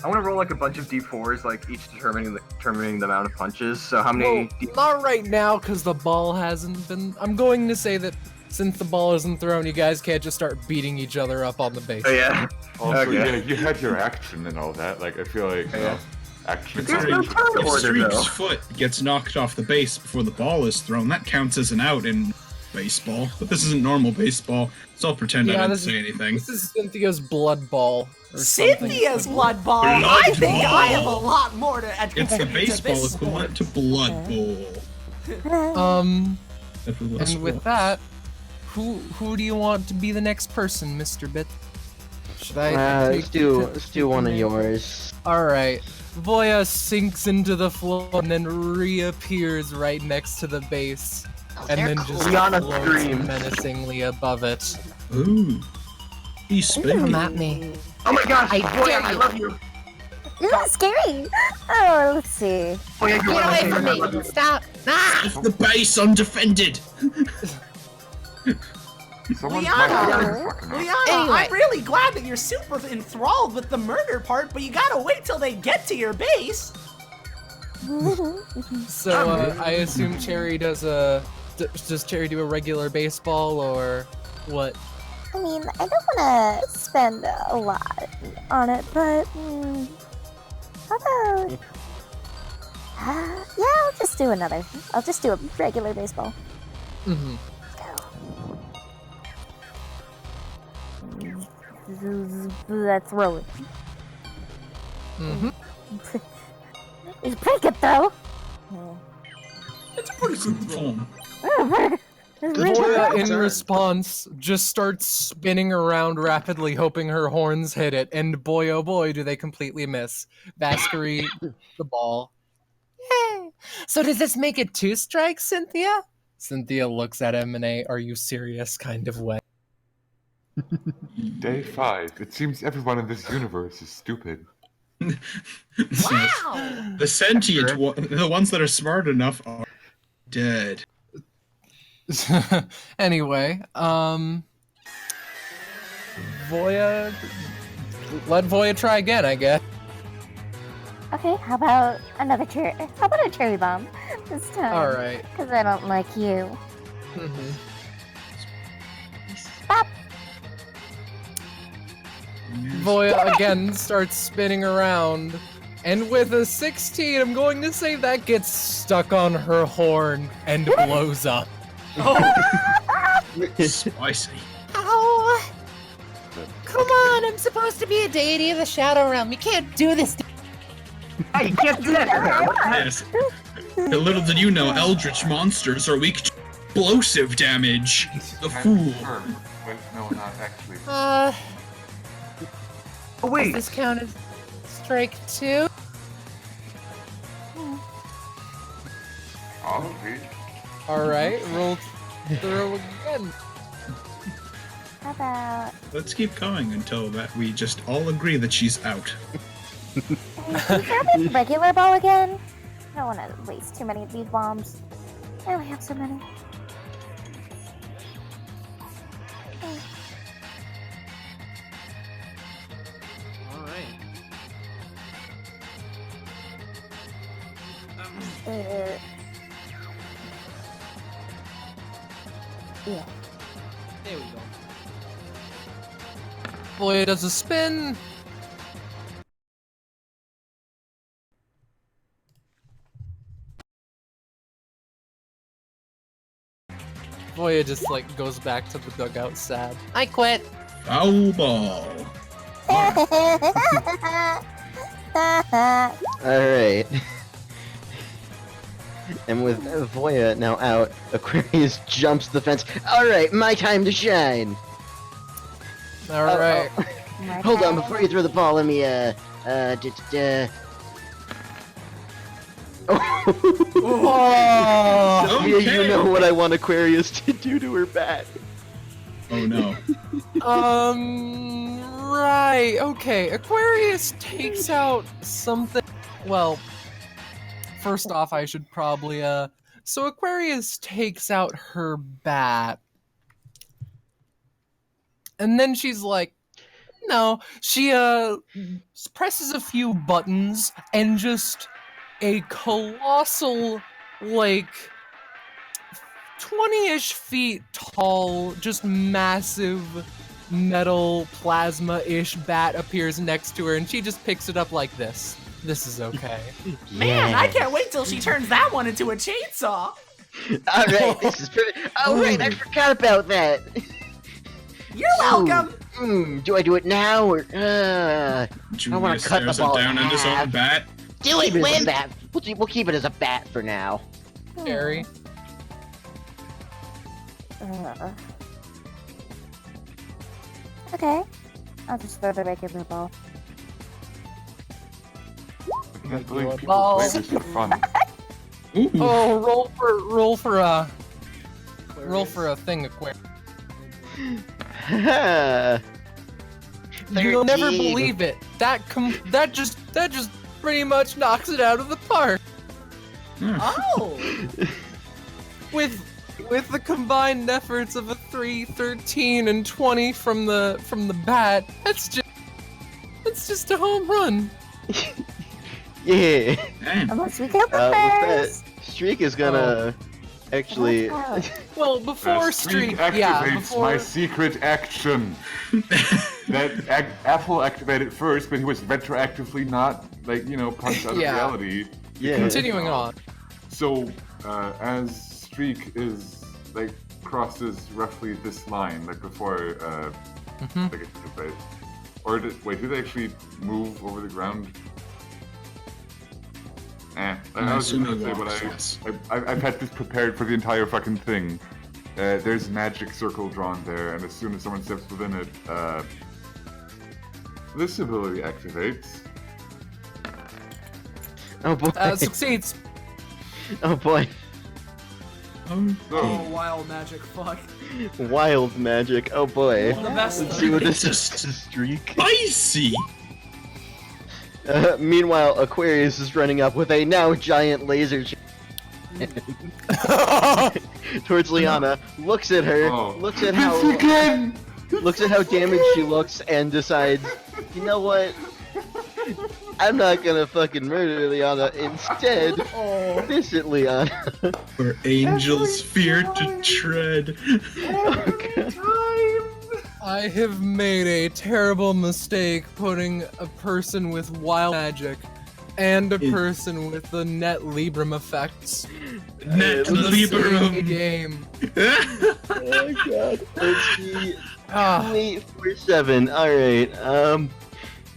want to roll like a bunch of d4s, like each determining the amount of punches. So how many? Well, not right now, because the ball hasn't been... I'm going to say that since the ball isn't thrown, you guys can't just start beating each other up on the base. Oh yeah. Also, Okay. yeah, you had your action and all that. Like, I feel like, action. There's no turn If order Streak's though. foot gets knocked off the base before the ball is thrown, that counts as an out in baseball. But this isn't normal baseball, so I'll pretend I didn't say anything. This is Cynthia's blood ball. Or something. Cynthia's blood ball. Blood I think ball. I have a lot more to add. It's the to baseball this equivalent to Blood Bowl. Except with less And with rules. that, who do you want to be the next person, Mr. Bit? Should I Let's do one of yours. Alright. Voya sinks into the floor and then reappears right next to the base. And then just Liana floats screams. menacingly above it. Ooh. He's spinning. at me. Oh my gosh! I Boy, dare I you. love you. Ooh, scary. Oh, let's see. Oh, yeah, Get away from me! Stop! Ah! The base undefended! Someone's Liana, fucking up. Liana, Anyway. I'm really glad that you're super enthralled with the murder part, but you gotta wait till they get to your base. So I assume Cherry does does Cherry do a regular baseball or what? I mean, I don't want to spend a lot on it, but how about? Yeah, I'll just do another. I'll just do a regular baseball. Mm-hmm. Let's roll it. Mm-hmm. It's a pretty good throw. It's a pretty good throw. Voya, in response, just starts spinning around rapidly, hoping her horns hit it, and boy oh boy, do they completely miss. Vasquery, the ball. Yay! So does this make it 2 strikes, Cynthia? Cynthia looks at him in a "are you serious" kind of way. Day 5. It seems everyone in this universe is stupid. Wow! The sentient, the ones that are smart enough are dead. Anyway, Voya, let Voya try again, I guess. Okay, how about another cherry? How about a cherry bomb this time? All right. Because I don't like you. Mm-hmm. Bop. Voya again starts spinning around, and with a 16, I'm going to say that gets stuck on her horn and blows up. Spicy. Oh, come on! I'm supposed to be a deity of the Shadow Realm. You can't do this. Hey, you can't do that! Yes. Little did you know, eldritch monsters are weak to explosive damage. The fool. But no, not actually. Oh, Oh, does wait! this count as strike 2? Probably. All right, roll throw again. How about? Let's keep going until that we just all agree that she's out. Hey, can you grab me regular ball again? I don't want to waste too many of these bombs. I only have so many. All right. Yeah. There we go. Voya does a spin. Voya just like goes back to the dugout sad. I quit. Foul ball. Alright. And with Voya now out, Aquarius jumps the fence. Alright, my time to shine! All right. Hold on, before you throw the ball, let me, Oh! Sylvia, Okay. you know what I want Aquarius to do to her bat. Oh no. Right. Okay. Aquarius takes out something. Well, first off, I should probably, so Aquarius takes out her bat. And then she's like, no. She, presses a few buttons and just a colossal, like, 20-ish feet tall, just massive metal plasma-ish bat appears next to her, and she just picks it up like this. This is okay. Man, I can't wait till she turns that one into a chainsaw. Alright, this is perfect. Oh, right, I forgot about that. You're welcome. Do I do it now, or, I Julius wanna cut the stares ball down in into half. some bat. Do it, Keep it as a Wimp! bat. We'll keep it as a bat for now. Harry. Okay. I'll just throw the regular ball. I can't believe people Ball. play this for fun. Ooh. Oh, roll for a thing, Aquarius. You'll never 13. believe it. That just pretty much knocks it out of the park. Oh. With with the combined efforts of a 3, 13, and 20 from the bat, that's just a home run. Yeah. Unless we kill the With that, first. Streak is gonna actually. Well, before Streak Streak, activates yeah, before. my secret action. That Apple activated first, but he was retroactively not, punched out of Yeah. reality. Yeah. Continuing on. So, as Streak is, crosses roughly this line, before, it activates. Or, do they actually move over the ground? I was just gonna say, but I've had this prepared for the entire fucking thing. There's a magic circle drawn there, and as soon as someone steps within it, this ability activates. Oh boy. Succeeds. Oh boy. Oh, wild magic, fuck. Wild magic. Oh boy. The best. Let's see what this is. Streak. Spicy! Meanwhile, Aquarius is running up with a now giant laser towards Liana, looks at her, looks at how damaged she looks, and decides, you know what? I'm not gonna fucking murder Liana. Instead, visit Liana. Where angels fear to tread. I have made a terrible mistake putting a person with wild magic and a person with the net Libram effects. Net in the Libram same game. Oh god. Let's see. 847.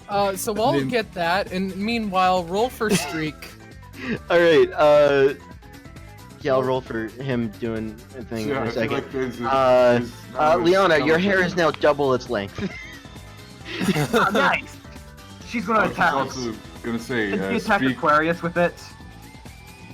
Alright, so I'll get that, and meanwhile, roll for Streak. Alright, yeah, I'll roll for him doing a thing in a second. Liana, your hair is now double its length. Nice. She's gonna attack. I was also gonna say, Can she attack Streak, Aquarius with it?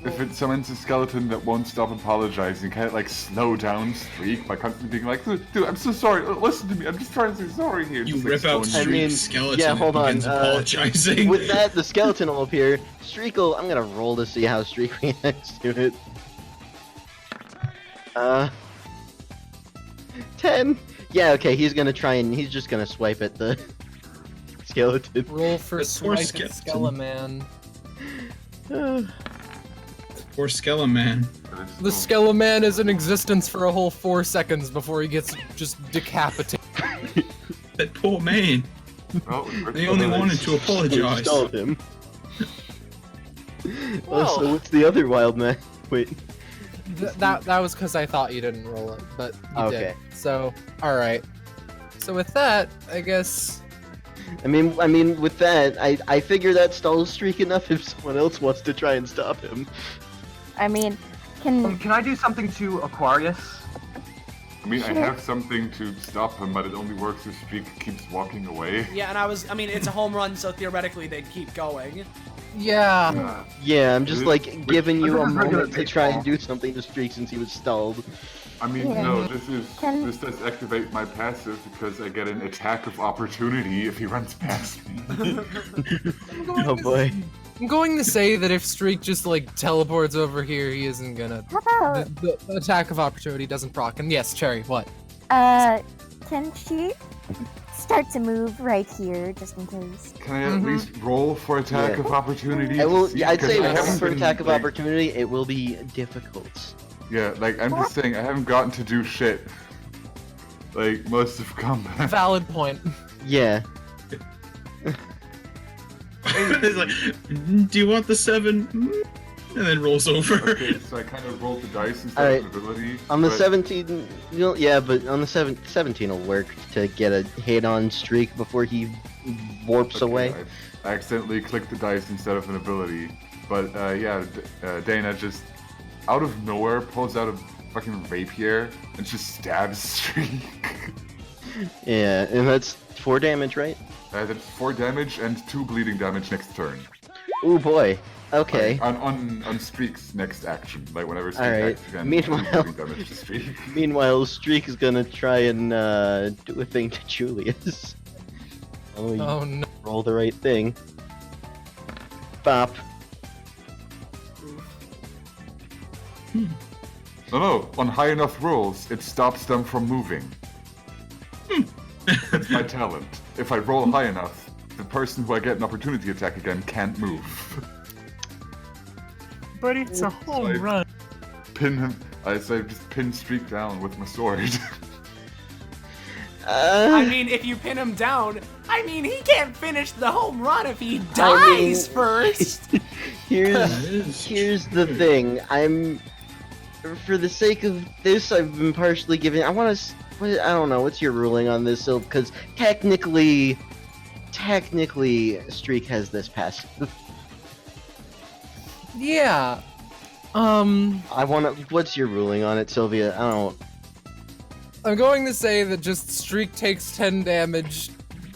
if it summons a skeleton that won't stop apologizing, can it slow down Streak by constantly being like, dude, I'm so sorry, listen to me, I'm just trying to say sorry here. You Just, rip out Streak's skeleton yeah, hold and on. begins apologizing. With that, the skeleton will appear. Streak'll, I'm gonna roll to see how Streak reacts to it. 10. Yeah, okay, he's just gonna swipe at the skeleton. Roll for poor Swipe skeleton. Skeleman. Poor Skeleman. The Skeleman is in existence for a whole 4 seconds before he gets just decapitated. That poor man. They only wanted to apologize. Installed him. Well. So what's the other wild man? Wait. That was because I thought you didn't roll it, but you Okay. did. So, alright. So with that, I guess... I mean, with that, I figure that stalls Streak enough if someone else wants to try and stop him. I mean, can I do something to Aquarius? I mean, I have something to stop him, but it only works if Streak keeps walking away. Yeah, and it's a home run, so theoretically they'd keep going. Yeah. Yeah, I'm just giving you a moment to try and do something to Streak since he was stalled. I mean, no, this does activate my passive because I get an attack of opportunity if he runs past me. Oh boy. I'm going to say that if Streak just teleports over here, he isn't gonna. how about The attack of opportunity doesn't proc. And yes, Cherry, what? can she start to move right here just in case? Can I at least roll for attack of opportunity? I will. to see? Yeah, I'd say Because I roll haven't for been, attack of opportunity. It will be difficult. Yeah, I'm just saying, I haven't gotten to do shit. Most of combat. Valid point. Yeah. It's like, do you want the 7? And then rolls over. Okay, so I kind of rolled the dice instead Alright. of ability. On the but- 17, yeah, but on the 17 will work to get a hit on Streak before he warps Okay, away. I accidentally clicked the dice instead of an ability. But Dana just out of nowhere pulls out a fucking rapier and just stabs Streak. Yeah, and that's 4 damage, right? That's 4 damage and 2 bleeding damage next turn. Ooh boy. Okay. On Streak's next action, whenever Streak Alright. acts again, Meanwhile- 2 bleeding damage to Streak. Meanwhile, Streak is gonna try and do a thing to Julius. Oh, you Oh no. roll the right thing. Bop. No, on high enough rolls, it stops them from moving. That's my talent. If I roll high enough, the person who I get an opportunity attack again can't move. But it's a home run. Pin him. I just pin Streak down with my sword. I mean, if you pin him down, I mean, he can't finish the home run if he dies first. Here's the thing. For the sake of this, I've been partially giving. I don't know. What's your ruling on this? So, because technically, Streak has this pass. Yeah. What's your ruling on it, Sylvia? I don't. I'm going to say that just Streak takes 10 damage.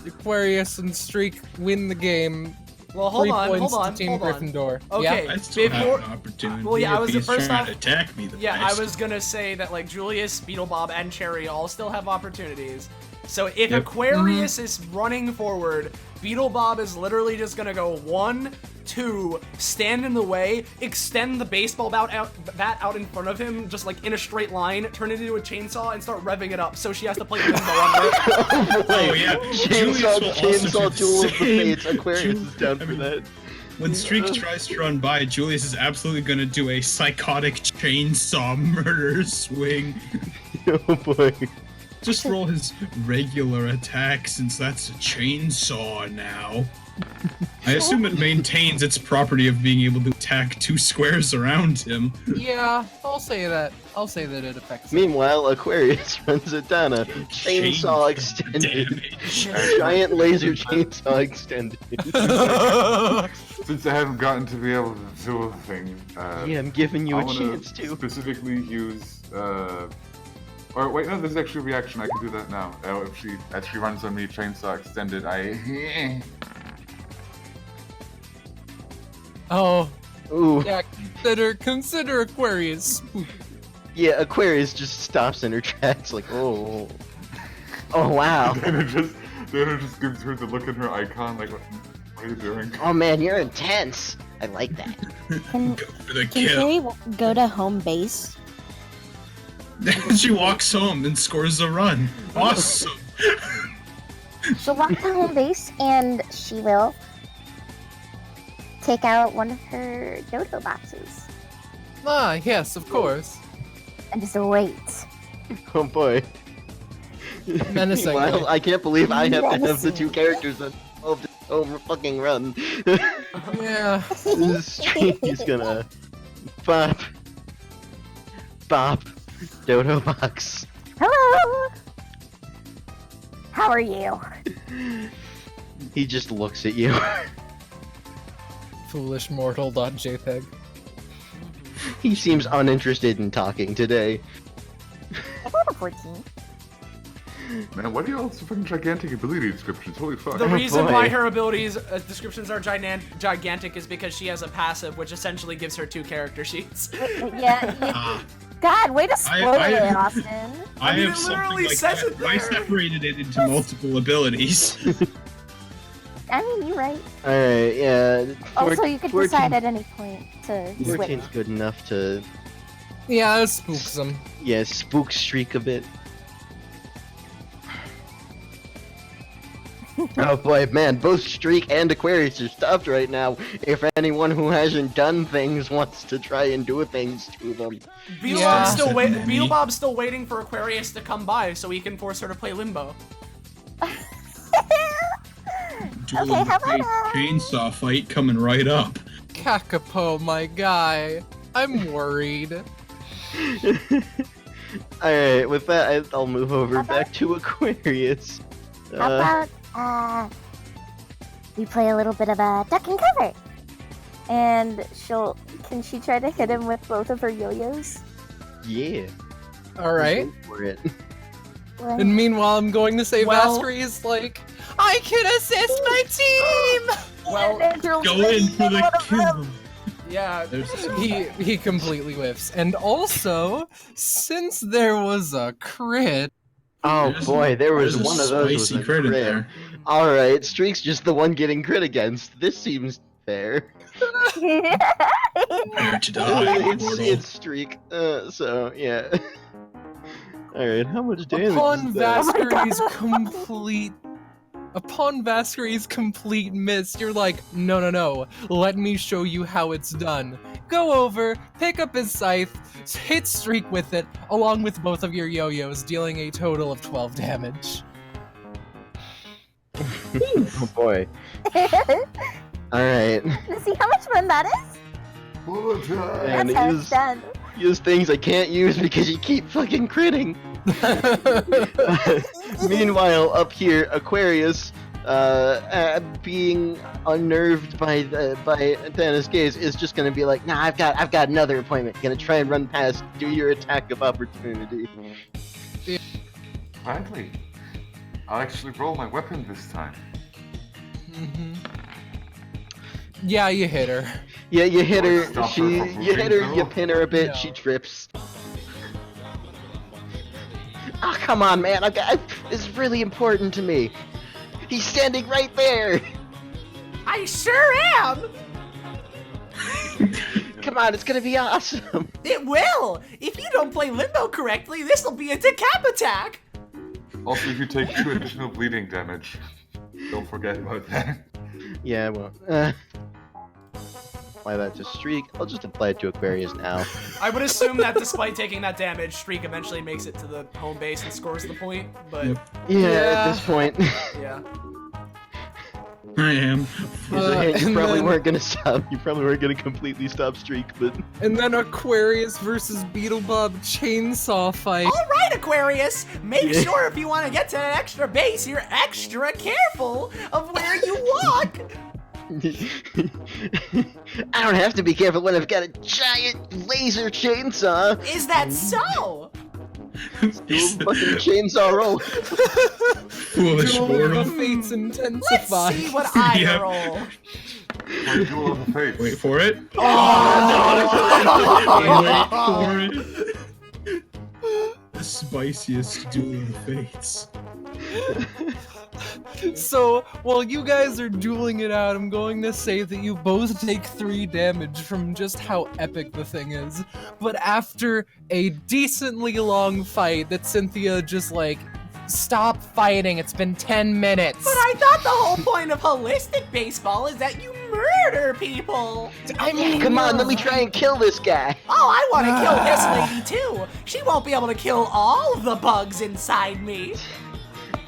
Aquarius and Streak win the game. Well, hold 3 on, points hold on, to Team hold on. Gryffindor. Okay, Yeah? I still have an opportunity. Well, yeah, I was if the he's first trying off. to attack me. Yeah, I was gonna say that like Julius, Beetlebob, and Cherry all still have opportunities. So if Aquarius is running forward, Beetlebob is literally just gonna go 1, 2, stand in the way, extend the baseball bat out in front of him, just like in a straight line, turn it into a chainsaw, and start revving it up. So she has to play limbo under it. Oh yeah, Chainsaw Duel of the Fates. Aquarius is down for that. When Streak tries to run by, Julius is absolutely gonna do a psychotic chainsaw murder swing. Oh boy. Just roll his regular attack since that's a chainsaw now. I assume it maintains its property of being able to attack 2 squares around him. Yeah, I'll say that. I'll say that it affects. Meanwhile, Aquarius runs it down a chainsaw extended. Giant laser chainsaw extended. Since I haven't gotten to be able to do a thing, yeah, I'm giving you I a wanna chance to. specifically use, or wait, no, there's actually a reaction. I can do that now. As she runs on me, chainsaw extended, Oh. Ooh. Yeah, consider Aquarius. Yeah, Aquarius just stops in her tracks like, oh. Oh, wow. Then it just gives her the look in her icon, like, what are you doing? Oh man, you're intense. I like that. Can For the Cherry kill. go to home base? She walks home and scores a run. Awesome. She'll walk to home base and she will take out one of her dodo boxes Ah, yes, of course. and just wait. Oh boy. Menacing. Meanwhile, I can't believe I have to have the 2 characters that involved this whole fucking run. Yeah. He's gonna bop, dodo box. Hello! How are you? He just looks at you. Foolishmortal.jpg. He seems uninterested in talking today. I got a 14. Man, what are y'all so fucking gigantic ability descriptions? Holy fuck. The reason boy. why her abilities descriptions are gigantic is because she has a passive, which essentially gives her 2 character sheets. Yeah. God, way to spoil it, Austin. I mean, have it something literally like says that. it there. I separated it into multiple abilities. I mean, you're right. Alright, yeah. Also, you could 14 decide at any point to switch. 14's good enough to, Yeah, it spooks him. yeah, spook Streak a bit. Oh boy, man, both Streak and Aquarius are stopped right now. If anyone who hasn't done things wants to try and do things to them. Beetlebob's still waiting for Aquarius to come by so he can force her to play limbo. Duel Okay, of the how about, Fates chainsaw fight coming right up. Kakapo, my guy. I'm worried. Alright, with that, I'll move over back to Aquarius. How about, we play a little bit of a duck and cover? And can she try to hit him with both of her yo-yos? Yeah. Alright. Go for it. And meanwhile, I'm going to say Well- Vasquez is like, I can assist my team! Well, Go in for the kill. yeah. He completely whiffs. And also, since there was a crit, Oh boy, there was There's one a of those spicy with a crit in crit. there. Alright, Streak's just the one getting crit against. This seems fair. Prepare to die, it's mortal. streak. So yeah. All right, how much damage? Upon is that? Vascary's complete miss, you're like, no, let me show you how it's done. Go over, pick up his scythe, hit Streak with it, along with both of your yo-yos, dealing a total of 12 damage. Oh boy. All right. See how much fun that is? And That's how it's done. use things I can't use because you keep fucking critting. Meanwhile, up here, Aquarius, being unnerved by Thanos' gaze, is just gonna be like, nah, I've got another appointment. Gonna try and run past, do your attack of opportunity. Finally, I'll actually roll my weapon this time. Yeah, you hit her. Yeah, you hit her. Stop her from You hit her. moving, You though? pin her a bit. No. She trips. Ah, come on, man! This is really important to me. He's standing right there. I sure am! Come on, it's gonna be awesome. It will! If you don't play Limbo correctly, this'll be a decap attack! Also, you take 2 additional bleeding damage. Don't forget about that. Yeah, well, apply that to Streak. I'll just apply it to Aquarius now. I would assume that despite taking that damage, Streak eventually makes it to the home base and scores the point, but Yeah, at this point. yeah. I am. You and probably then- weren't gonna stop. You probably weren't gonna completely stop Streak, but And then Aquarius versus Beetlebob chainsaw fight. Alright, Aquarius! Make sure if you want to get to that extra base, you're extra careful of where you walk! I don't have to be careful when I've got a giant laser chainsaw. Is that so? Do a fucking chainsaw roll. Foolish Duel of mortal. the Fates Let's intensify. see what I Yeah. roll. My duel of the fates. Wait for it. Oh, Wait for it. The spiciest duel of the fates. So, while you guys are dueling it out, I'm going to say that you both take 3 damage from just how epic the thing is. But after a decently long fight that Cynthia just like, stop fighting, it's been 10 minutes. But I thought the whole point of holistic baseball is that you murder people! I mean, Come on, let me try and kill this guy. Oh, I want to kill this lady too! She won't be able to kill all the bugs inside me!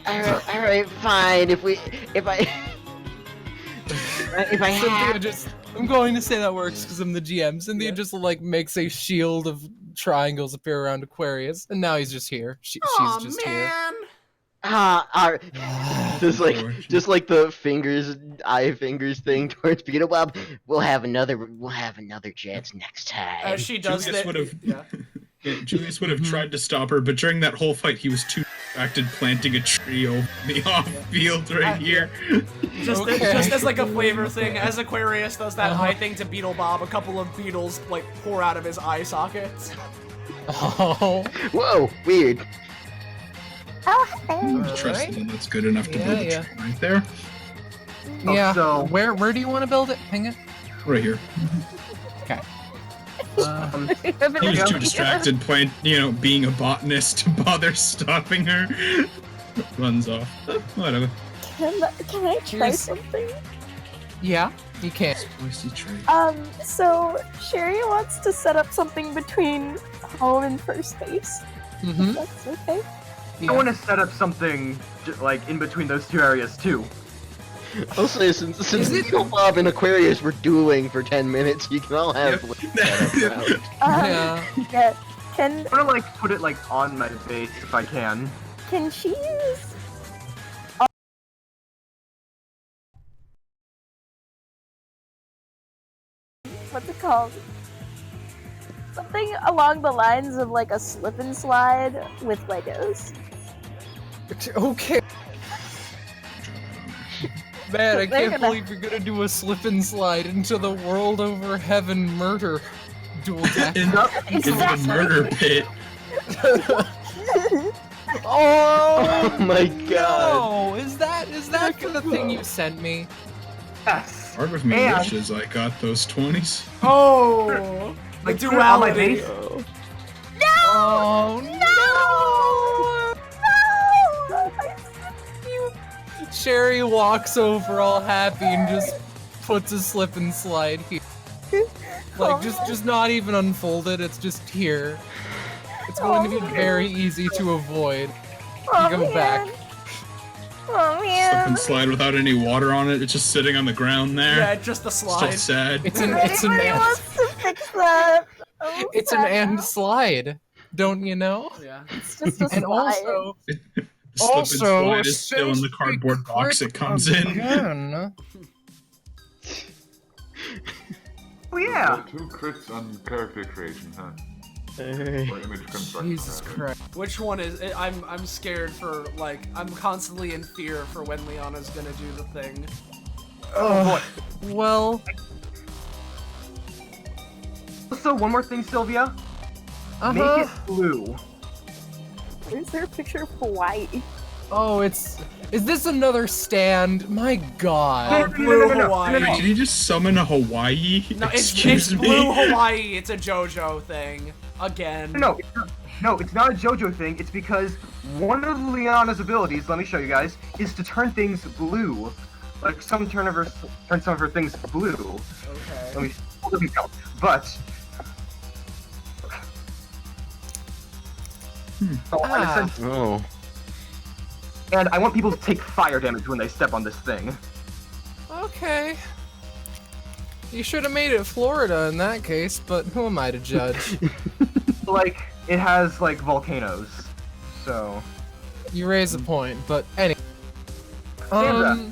Alright, fine. If I Cynthia have... just, I'm going to say that works because I'm the GM. Cynthia just like makes a shield of triangles appear around Aquarius, and now he's just here. She's Aw, just here. man! just like the eye fingers thing towards Beetlebob. We'll have another chance next time. She does Julius that. would have. Yeah. Yeah, Julius would have tried to stop her, but during that whole fight, he was too distracted planting a tree over the off-field right here. Just, Okay. just as like a flavor thing, as Aquarius does that high thing to Beetlebob, a couple of beetles like pour out of his eye sockets. Oh. Whoa, weird. Oh, hey. Trust Alright. them, that's good enough to Yeah, build a yeah. tree right there. Yeah. so- Where do you want to build it? Hang it. Right here. Okay. He was too distracted being a botanist to bother stopping her. Runs off. Whatever. Can I try Here's- something? Yeah, you can. Spicy tree. So Sherry wants to set up something between home and first base. Mm-hmm. That's okay. I want to set up something like in between those 2 areas too. Also, since Beetlebob and Aquarius were dueling for 10 minutes, you can all have. Yeah. Yeah. Can I want to like put it like on my base if I can. she use? What's it called? Something along the lines of like a slip and slide with Legos. Okay. Man, I They're can't gonna- believe you're gonna do a slip and slide into the world over heaven murder duel deck. Into the murder pit. Oh Oh my god. no! Is that the thing you sent me? Yes. Part of me And- wishes I got those 20s. Oh, the Like, put it on my duality. base. Oh No! Sherry walks over all happy and just puts a slip and slide here. Like, just not even unfolded, it's just here. It's going to be very easy to avoid. You go back. Oh Slip man. and slide without any water on it. It's just sitting on the ground there. Yeah, just the Still slide. sad. It's an Anybody wants to fix that? it's an and slide, don't you know? Yeah. It's just a And slide. also, The slip and slide is still in the since cardboard we box it comes in. again, Oh yeah. 2 crits on character creation, huh? Or image construction. Jesus rather. Christ. Which one is? I'm scared for like I'm constantly in fear for when Liana's gonna do the thing. Oh boy. Well, Also, one more thing, Sylvia. Make it blue. Where's their picture of Hawaii? oh, is this another stand? My God. Blue Hawaii. Wait, did he just summon a Hawaii? No, it's Excuse me. Blue Hawaii. It's a JoJo thing again. No, it's not a JoJo thing. It's because one of Liana's abilities, let me show you guys, is to turn things blue. Like turn some of her things blue. Okay. Let me go. But so in a sense, Oh. and I want people to take fire damage when they step on this thing. Okay. You should have made it Florida in that case, but who am I to judge? Like it has like volcanoes, so. You raise a point, but anyway. Sandra.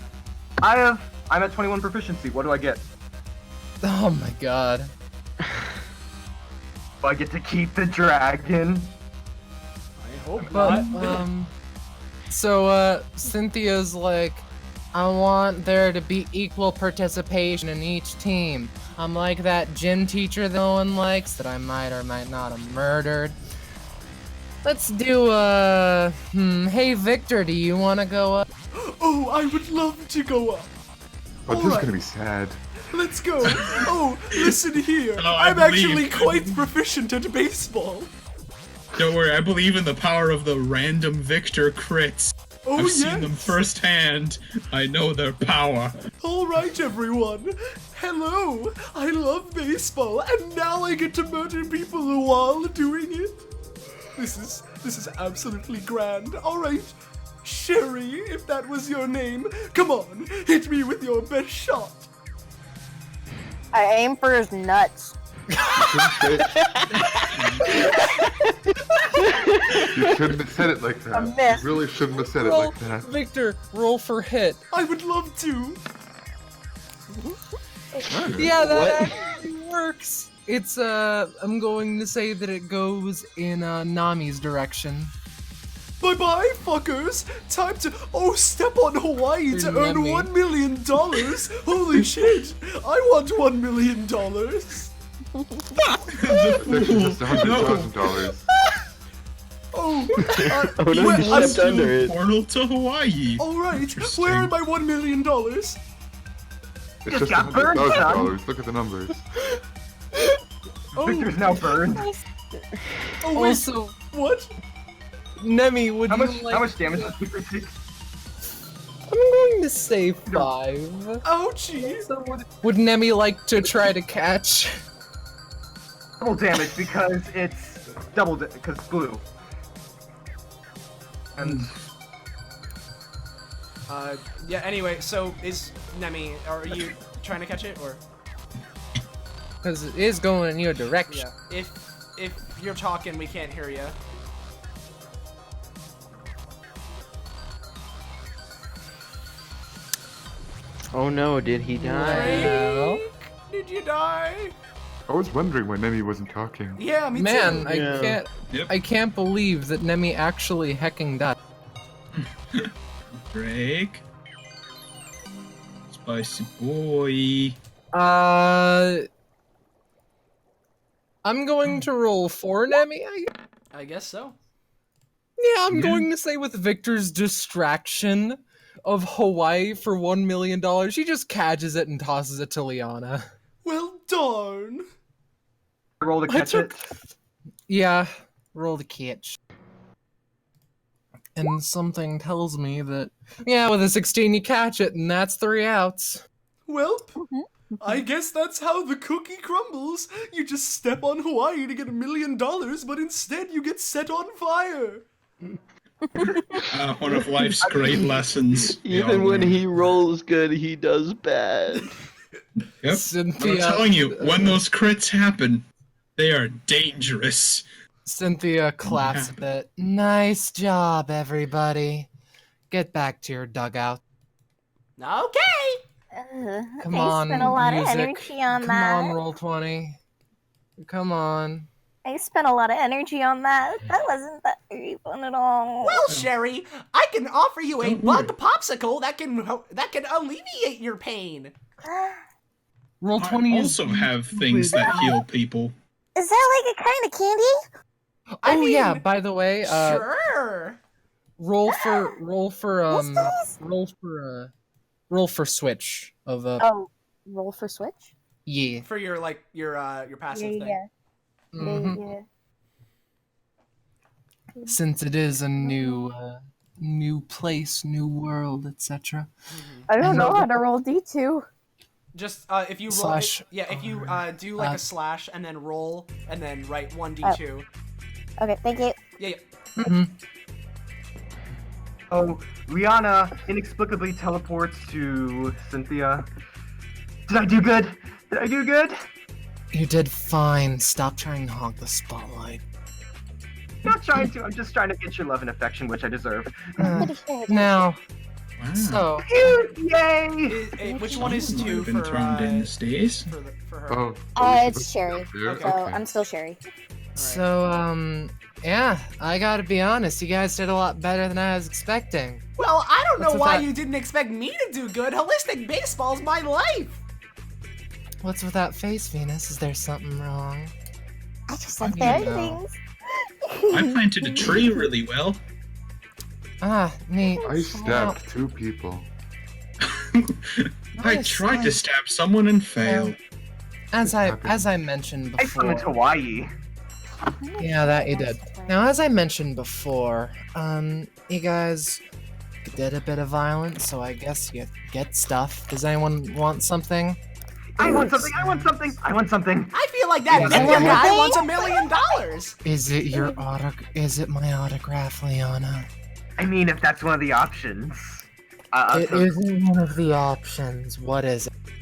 I'm at 21 proficiency. What do I get? Oh my God. Do I get to keep the dragon? I hope But, not. so, Cynthia's like, I want there to be equal participation in each team. I'm like that gym teacher that no one likes, that I might or might not have murdered. Let's do, hey Victor, do you want to go up? Oh, I would love to go up. But this is gonna be sad. Let's go. Oh, listen here. Oh, I I'm actually believe. quite proficient at baseball. Don't worry, I believe in the power of the random Victor crits. Oh, I've yes. seen them firsthand. I know their power. All right, everyone. Hello. I love baseball, and now I get to murder people while doing it. This is absolutely grand. All right, Sherry, if that was your name, come on, hit me with your best shot. I aim for his nuts. You shouldn't have said it like A that. miss. You really shouldn't have said it Roll, like that. Victor, roll for hit. I would love to. Yeah, that actually works. It's, I'm going to say that it goes in, Nami's direction. Bye-bye, fuckers. Time to step on Hawaii to earn Yummy. $1 million. Holy shit! I want $1 million. This is just $100,000. Oh, Oh no, where- you I'm- stepped under it. Portal to Hawaii. all right. Interesting. Where are my $1 million? It's just got burned, son. $100,000. Look at the numbers. Oh, Victor's now burned. oh wait, Also, what? Nemi, would How you much? like... How much damage does Victor take? I'm going to say 5. Ouchie. So would Nemi like to try to catch? Double damage because it's because blue. And Yeah. Anyway, so is Nemi? Are you trying to catch it or? Because it is going in your direction. Yeah. If you're talking, we can't hear you. Oh no, did he die? Well, Did you die? I was wondering why Nemi wasn't talking. Yeah, me man, too. Yeah. Yep. I can't believe that Nemi actually hecking died. Drake. Spicy boy. I'm going to roll for Nemi. I guess so. Yeah, I'm going to say with Victor's distraction, of Hawaii for $1 million. She just catches it and tosses it to Liana. Well, darn. Roll to catch it. Yeah, roll to catch. And something tells me that, yeah, with a 16 you catch it, and that's 3 outs. Welp, I guess that's how the cookie crumbles. You just step on Hawaii to get $1 million, but instead you get set on fire. One of life's great lessons. Even when he rolls good, he does bad. Yep. Cynthia, I'm telling you, when those crits happen, they are dangerous. Cynthia claps a bit. Nice job, everybody. Get back to your dugout. Okay. Come I on, spent a lot music. of energy on Come that. on, roll 20. Come on. I spent a lot of energy on that. That wasn't that very fun at all. Well, Sherry, I can offer you a Don't bug worry. popsicle that can alleviate your pain. Roll I 20 is... also have things that heal people. Is that like a kind of candy? Oh, mean, yeah, by the way, Sure. roll for Yes, roll for switch of Oh, roll for Switch? yeah. For your passive thing. Mhm. Yeah. Since it is a new place, new world, etc. I don't know how to roll D2. Just if you roll, Slash if you do like a slash and then roll and then write 1d2. Okay, thank you. Yeah. Mhm. Oh, Rihanna inexplicably teleports to Cynthia. Did I do good? Did I do good? You did fine. Stop trying to hog the spotlight. Not trying to. I'm just trying to get your love and affection, which I deserve. Pretty sure I did. Now, Wow. so Cute! Yay! Which one is Might 2 have been for turned in these days. for her? Oh. It's Sherry. Okay. So I'm still Sherry. yeah, I gotta be honest. You guys did a lot better than I was expecting. Well, I don't know What's with why that? you didn't expect me to do good. Holistic baseball's my life. What's with that face, Venus? Is there something wrong? I just like You fairy know. things. I planted a tree really well. Ah, neat. I stabbed 2 people. I Nice, tried to nice. stab someone and failed. As I mentioned I flew into before. Hawaii. Yeah, that you did. Now, as I mentioned before, you guys did a bit of violence, so I guess you get stuff. Does anyone want something? I want something. I want something. I want something. I feel like that Yeah, Ninja I want guy nothing. wants $1 million. Is it your Is it my autograph, Liana? I mean, if that's one of the options. It isn't one of the options. What is it? Well,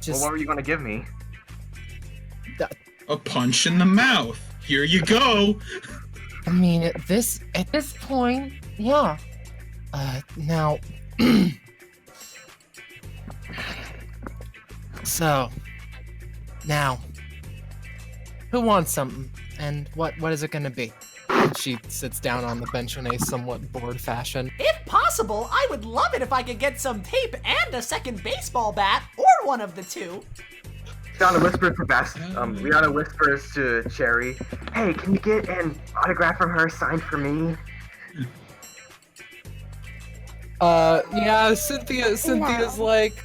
Just what were you gonna give me? A punch in the mouth. Here you go. I mean, at this point, yeah. Now, so, now, who wants something, and what is it gonna be? And she sits down on the bench in a somewhat bored fashion. If possible, I would love it if I could get some tape and a second baseball bat, or one of the two. Rihanna whispers to Best. Rihanna whispers to Cherry, "Hey, can you get an autograph from her signed for me?" Yeah, Cynthia's like,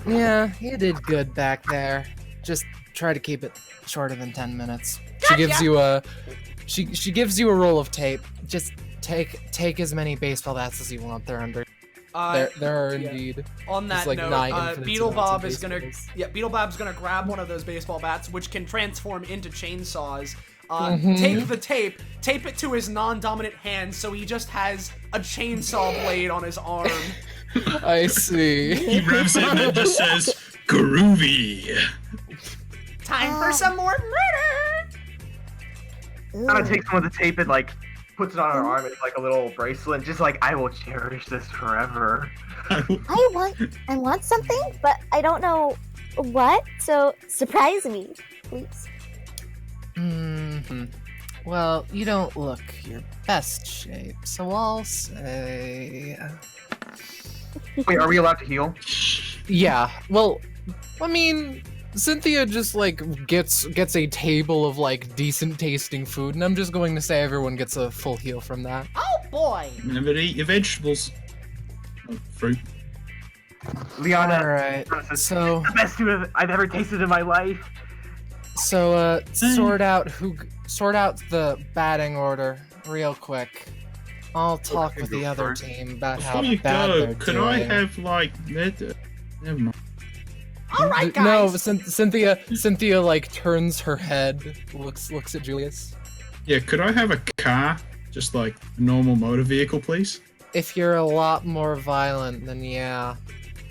yeah, you did good back there. Just try to keep it shorter than 10 minutes. She gives you a, she gives you a roll of tape. Just take as many baseball bats as you want. They're under. There are indeed. On that It's like note, 9 infinite Beetle amounts of Bob is gonna baseballs. Beetle Bob's gonna grab one of those baseball bats, which can transform into chainsaws. Mhm. Take the tape it to his non-dominant hand, so he just has a chainsaw blade on his arm. I see. He revs it and it just says, groovy. Time for some more murder. Rihanna takes one of the tape and like puts it on her arm. It's like a little bracelet. Just like, I will cherish this forever. I want something, but I don't know what. So surprise me, please. Well, you don't look your best shape, so I'll say. Wait, are we allowed to heal? Yeah. Well, I mean, Cynthia just like gets a table of like decent tasting food, and I'm just going to say everyone gets a full heal from that. Oh boy! Never eat your vegetables. Oh, fruit. Liana, Alright, so the best food I've ever tasted in my life. So sort out the batting order real quick. I'll talk with the other team about how Before you bad go, they're could doing. I have like never mind. All right, guys. No, Cynthia like turns her head, looks at Julius. Yeah, could I have a car? Just like a normal motor vehicle, please? If you're a lot more violent, then yeah.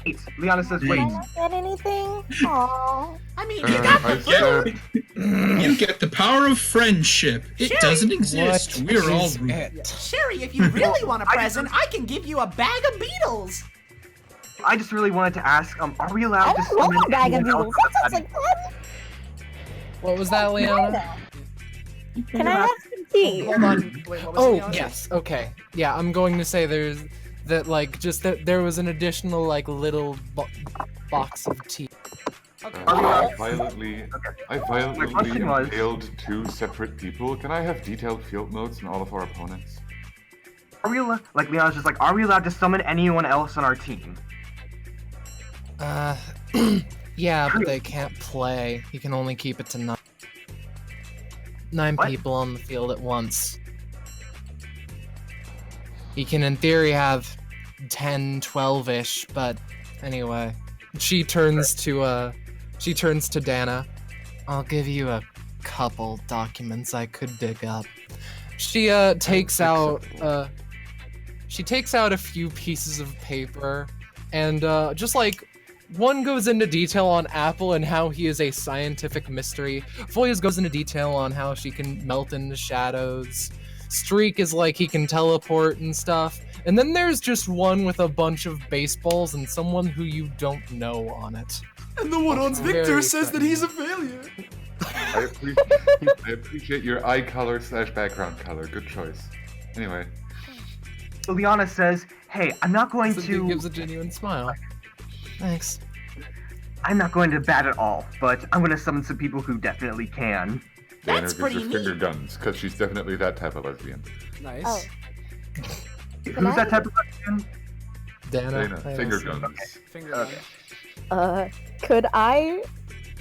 Wait, Liana says, Did wait. Can I get anything? Aww. I mean, you got the food. You get the power of friendship. It Sherry, doesn't exist. what We're all is it? Sherry, if you really want a present, I can give you a bag of beetles. I just really wanted to ask, are we allowed I to don't want summon a bag of anyone noodles. else That sounds on the like fun. What was that, Liana? Can I have some tea? Hold on. Wait, what was Oh, Liana? yes. Okay. Yeah, I'm going to say there was an additional like little box of tea. Okay. I violently My question was- impaled 2 separate people. Can I have detailed field notes on all of our opponents? Are we allowed, like Liana's just like, are we allowed to summon anyone else on our team? Yeah, but they can't play. You can only keep it to 9. 9 What? people on the field at once. You can, in theory, have 10, 12-ish, but anyway. She turns to Dana. I'll give you a couple documents I could dig up. She takes out a few pieces of paper, and just like one goes into detail on Apple and how he is a scientific mystery. Foyas goes into detail on how she can melt into shadows. Streak is like he can teleport and stuff. And then there's just one with a bunch of baseballs and someone who you don't know on it. And the one on Victor Very says that he's a failure. I appreciate your eye color / background color. Good choice. Anyway, So Liana says, hey, I'm not going Cynthia to... gives a genuine smile. Thanks. I'm not going to bat at all, but I'm going to summon some people who definitely can. Dana That's gives pretty her finger neat. guns because she's definitely that type of lesbian. Nice. Oh. Who's that type of person? Dana. Dana, I finger assume. guns. Finger gun. Okay. Could I?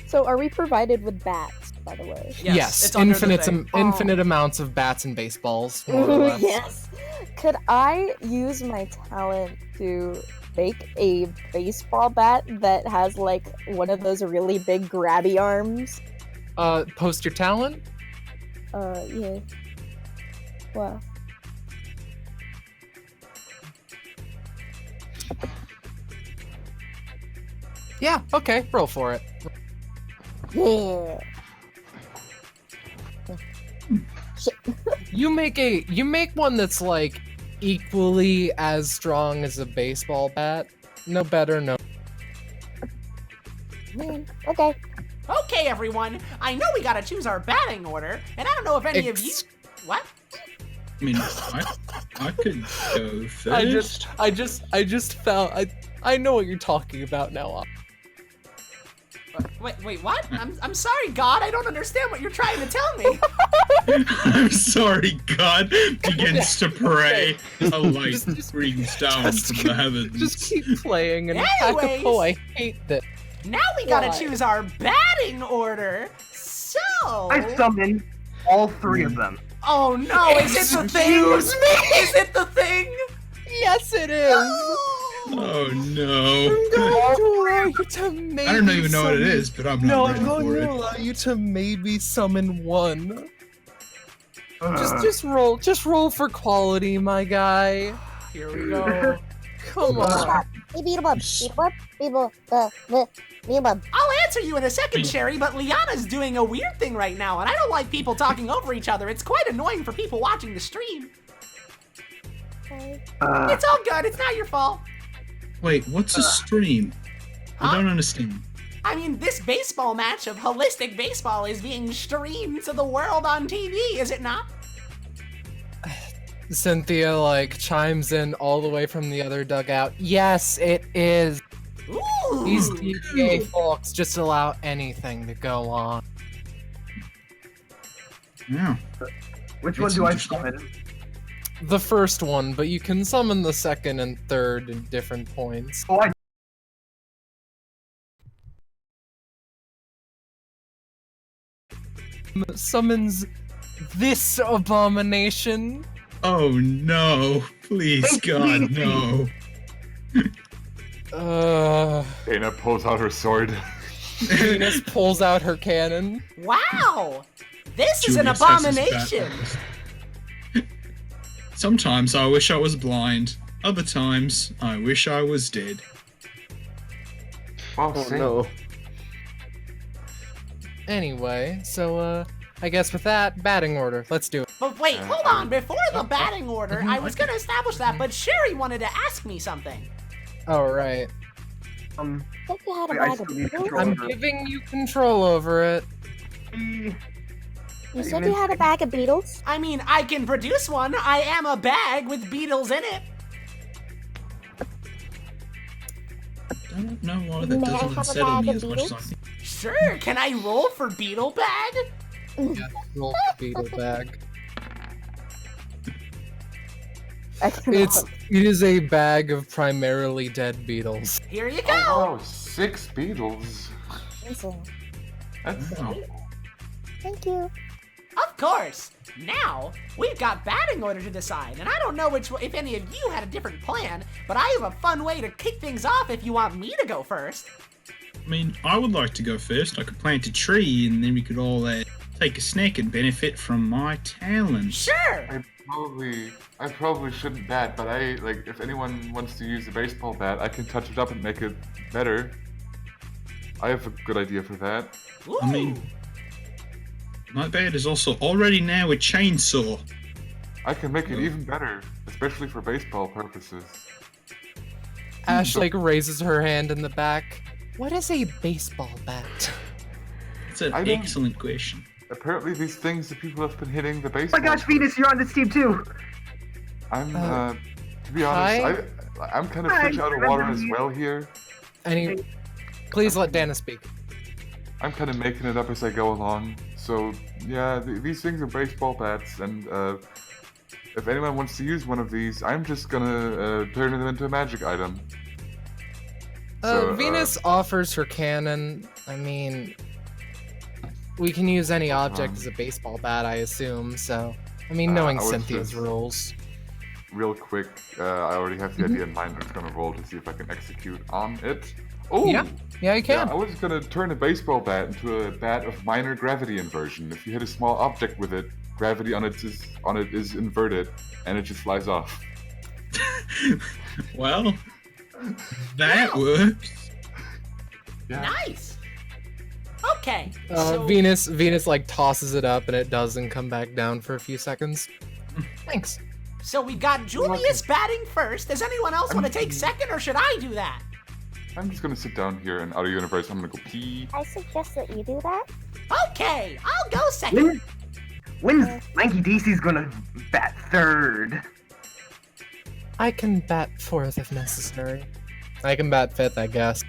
So are we provided with bats, by the way? Yes, it's under the infinite, thing. infinite amounts of bats and baseballs. More or Ooh, less. yes. Could I use my talent to make a baseball bat that has like one of those really big grabby arms? Post your talent? Yeah. Wow. Yeah, okay, roll for it. Yeah. You make one that's like equally as strong as a baseball bat. No better, no. Okay. Okay, everyone. I know we gotta choose our batting order, and I don't know if any of you. What? I mean, I could go first. I just found I know what you're talking about now. Wait, what? I'm sorry, God. I don't understand what you're trying to tell me. I'm sorry, God begins to pray. A light streams down from the heavens. Just keep playing and Anyways. Hakapo, I hate this. Now we gotta What? choose our batting order. So. I summon all 3 of them. Oh no! Is it the thing? Excuse me? Is it the thing? Yes, it is. Oh no. I'm going to allow you to maybe I don't even know what it summon- is, but I'm No, not I'm ready going for to it. allow you to maybe summon one. Just roll for quality, my guy. Here we go. Come on. I'll answer you in a second, Sherry, but Liana's doing a weird thing right now, and I don't like people talking over each other. It's quite annoying for people watching the stream. It's all good. It's not your fault. Wait, what's a stream? Huh? I don't understand. I mean, this baseball match of holistic baseball is being streamed to the world on TV, is it not? Cynthia like chimes in all the way from the other dugout. Yes, it is. Ooh, These DPA folks just allow anything to go on. Yeah. Which one It's do I interesting. summon? The first one, but you can summon the second and third in different points. Oh, I Summons this abomination. Oh no! Please, God, no! Dana pulls out her sword. Venus pulls out her cannon. Wow! This is an Julius has his abomination! Batman. Sometimes I wish I was blind. Other times, I wish I was dead. Oh, Oh same. no. Anyway, so I guess with that, batting order. Let's do it. But wait, hold on. Before the batting order, I was gonna establish that, but Sherry wanted to ask me something. All right. I think you had a wait, I bag still of need beetles. control I'm over it. giving you control over it. You said you had a bag of beetles? I mean, I can produce one. I am a bag with beetles in it. I don't know why May that I doesn't have a unsettle bag me of as much as I beetles? think. Sure, can I roll for beetle bag? Yeah, roll the beetle bag. It is a bag of primarily dead beetles. Here you go. Oh, wow, 6 beetles. Listen, That's thank you. Of course. Now, we've got batting order to decide, and I don't know if any of you had a different plan, but I have a fun way to kick things off if you want me to go first. I mean, I would like to go first. I could plant a tree, and then we could all take a snack and benefit from my talents. Sure. I probably shouldn't bat, but if anyone wants to use the baseball bat, I can touch it up and make it better. I have a good idea for that. Ooh. I mean, my bat is also already now a chainsaw. I can make it even better, especially for baseball purposes. Ash raises her hand in the back. What is a baseball bat? It's an I don't- excellent question. Apparently, these things that people have been hitting the Oh baseball. my gosh, Venus, you're on this team too. I'm to be honest, I'm kind of fish out of water as well here. Please let Dana speak. I'm kind of making it up as I go along. So yeah, these things are baseball bats, and if anyone wants to use one of these, I'm just gonna turn them into a magic item. Venus offers her cannon. I mean, we can use any object as a baseball bat, I assume, so... I mean, knowing I was Cynthia's just- rules. Real quick, I already have the idea in mind. I'm just gonna roll to see if I can execute on it. Oh! Yeah, you can. Yeah, I was gonna turn a baseball bat into a bat of minor gravity inversion. If you hit a small object with it, gravity on it is inverted, and it just flies off. Well, that works. Yeah. Nice. Okay. So, Venus tosses it up and it doesn't come back down for a few seconds. Thanks. so we got Julius batting first. Does anyone else want to take second, or should I do that? I'm just gonna sit down here in outer universe. I'm gonna go pee. I suggest that you do that. Okay, I'll go second. When's Lanky DC's gonna bat third? I can bat fourth if necessary. I can bat fifth, I guess.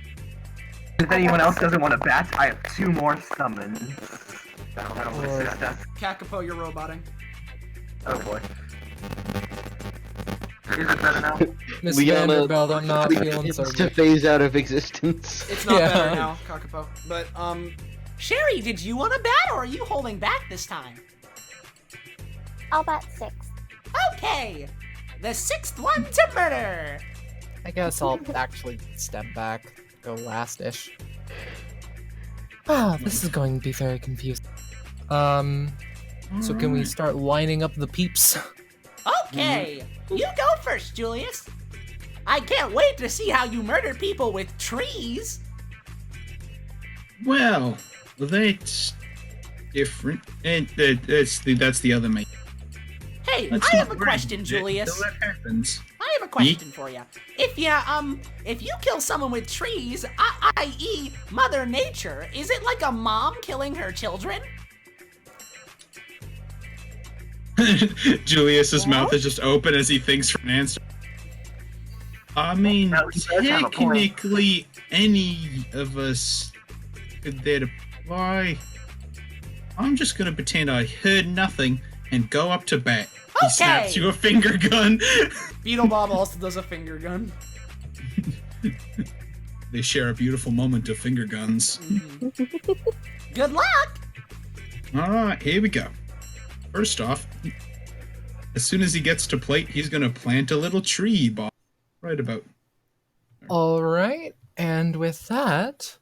If anyone else doesn't want to bat, I have 2 more summons. That'll assist us. Kakapo, you're roboting. Oh boy. Is it better now? Miss Liana Vanderbilt, I'm not feeling so to good. phase out of existence. It's not Yeah. better now, Kakapo. But, Sherry, did you want to bat, or are you holding back this time? I'll bat 6. Okay. The 6th one to murder. I guess I'll actually step back, go last-ish. Ah, this is going to be very confusing. So can we start lining up the peeps? Okay. You go first, Julius. I can't wait to see how you murder people with trees. Well, that's different. And that's the other mate. Hey, That's I have not a right. question, Julius. So that happens. I have a question for you. If you kill someone with trees, i.e. Mother Nature, is it like a mom killing her children? Julius's mouth is just open as he thinks for an answer. I mean, That does have a point. technically, any of us could there apply. I'm just gonna pretend I heard nothing and go up to bat. He snaps you a finger gun. Beetle Bob also does a finger gun. They share a beautiful moment of finger guns. Good luck! Alright, here we go. First off, as soon as he gets to plate, he's gonna plant a little tree, Bob. Right about. All right, and with that,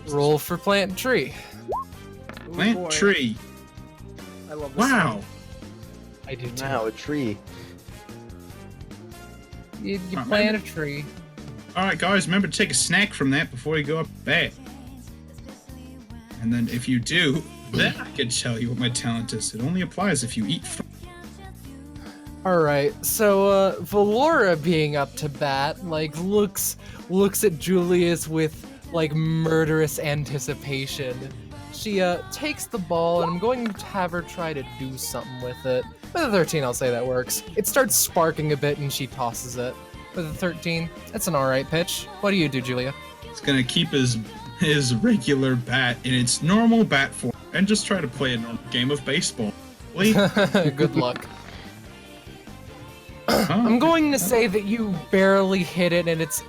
roll for plant tree. Plant tree. I love this. Wow. I do too. Wow, a tree. You plant a tree. Alright, guys, remember to take a snack from that before you go up bat. And then if you do, then I can tell you what my talent is. It only applies if you eat. All right, so Valora being up to bat, like looks at Julius with like murderous anticipation. She takes the ball, and I'm going to have her try to do something with it. With a 13, I'll say that works. It starts sparking a bit, and she tosses it. With a 13, that's an all right pitch. What do you do, Julia? It's gonna keep his regular bat in its normal bat form and just try to play a normal game of baseball. Good luck. I'm going to say that you barely hit it, and it's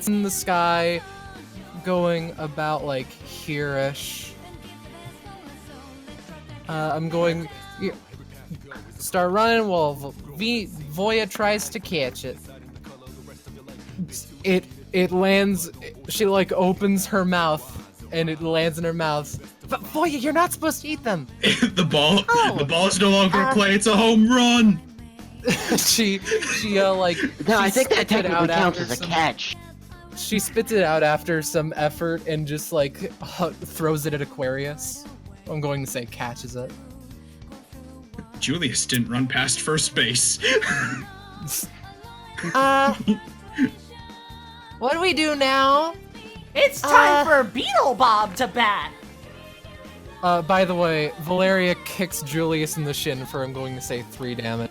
in the sky, going about like here-ish. I'm going start running while Voya tries to catch it. It lands. She like opens her mouth, and it lands in her mouth. But Voya, you're not supposed to eat them. The ball is no longer a play. It's a home run. she like. No, I think that spits it out technically counts after as a catch. She spits it out after some effort and just like throws it at Aquarius. I'm going to say catches it. Julius didn't run past first base. What do we do now? It's time for Beetle Bob to bat. By the way, Valeria kicks Julius in the shin for, I'm going to say, 3 damage.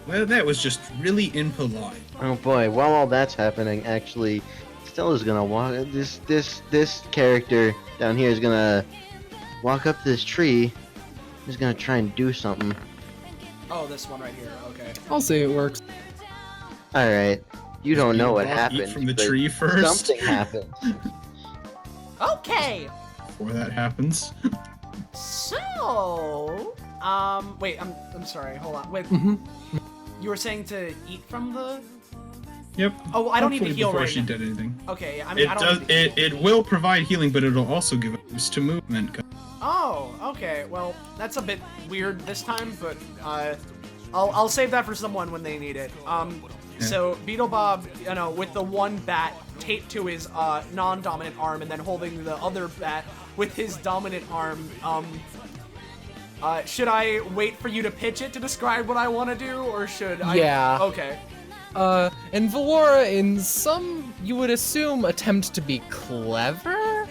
Well, that was just really impolite. Oh boy, while all that's happening, actually, Stella's gonna walk. This character down here is gonna walk up this tree. He's gonna try and do something. Oh, this one right here. Okay. I'll say it works. All right, you don't know what Eat happened. from the but tree first. Something happened. Okay. Before that happens. So, Wait, I'm sorry. Hold on. Wait. Mm-hmm. You were saying to eat from the. Yep. Oh, I don't need to Hopefully heal before right she now. did anything. Okay, I mean, It I don't. does. Need to... It will provide healing, but it'll also give a boost to movement. Oh, okay. Well, that's a bit weird this time, but I'll save that for someone when they need it. So Beetle Bob, you know, with the one bat taped to his non-dominant arm, and then holding the other bat with his dominant arm. Should I wait for you to pitch it to describe what I want to do, or should I? Yeah. Okay. And Valora, in some, you would assume, attempt to be clever,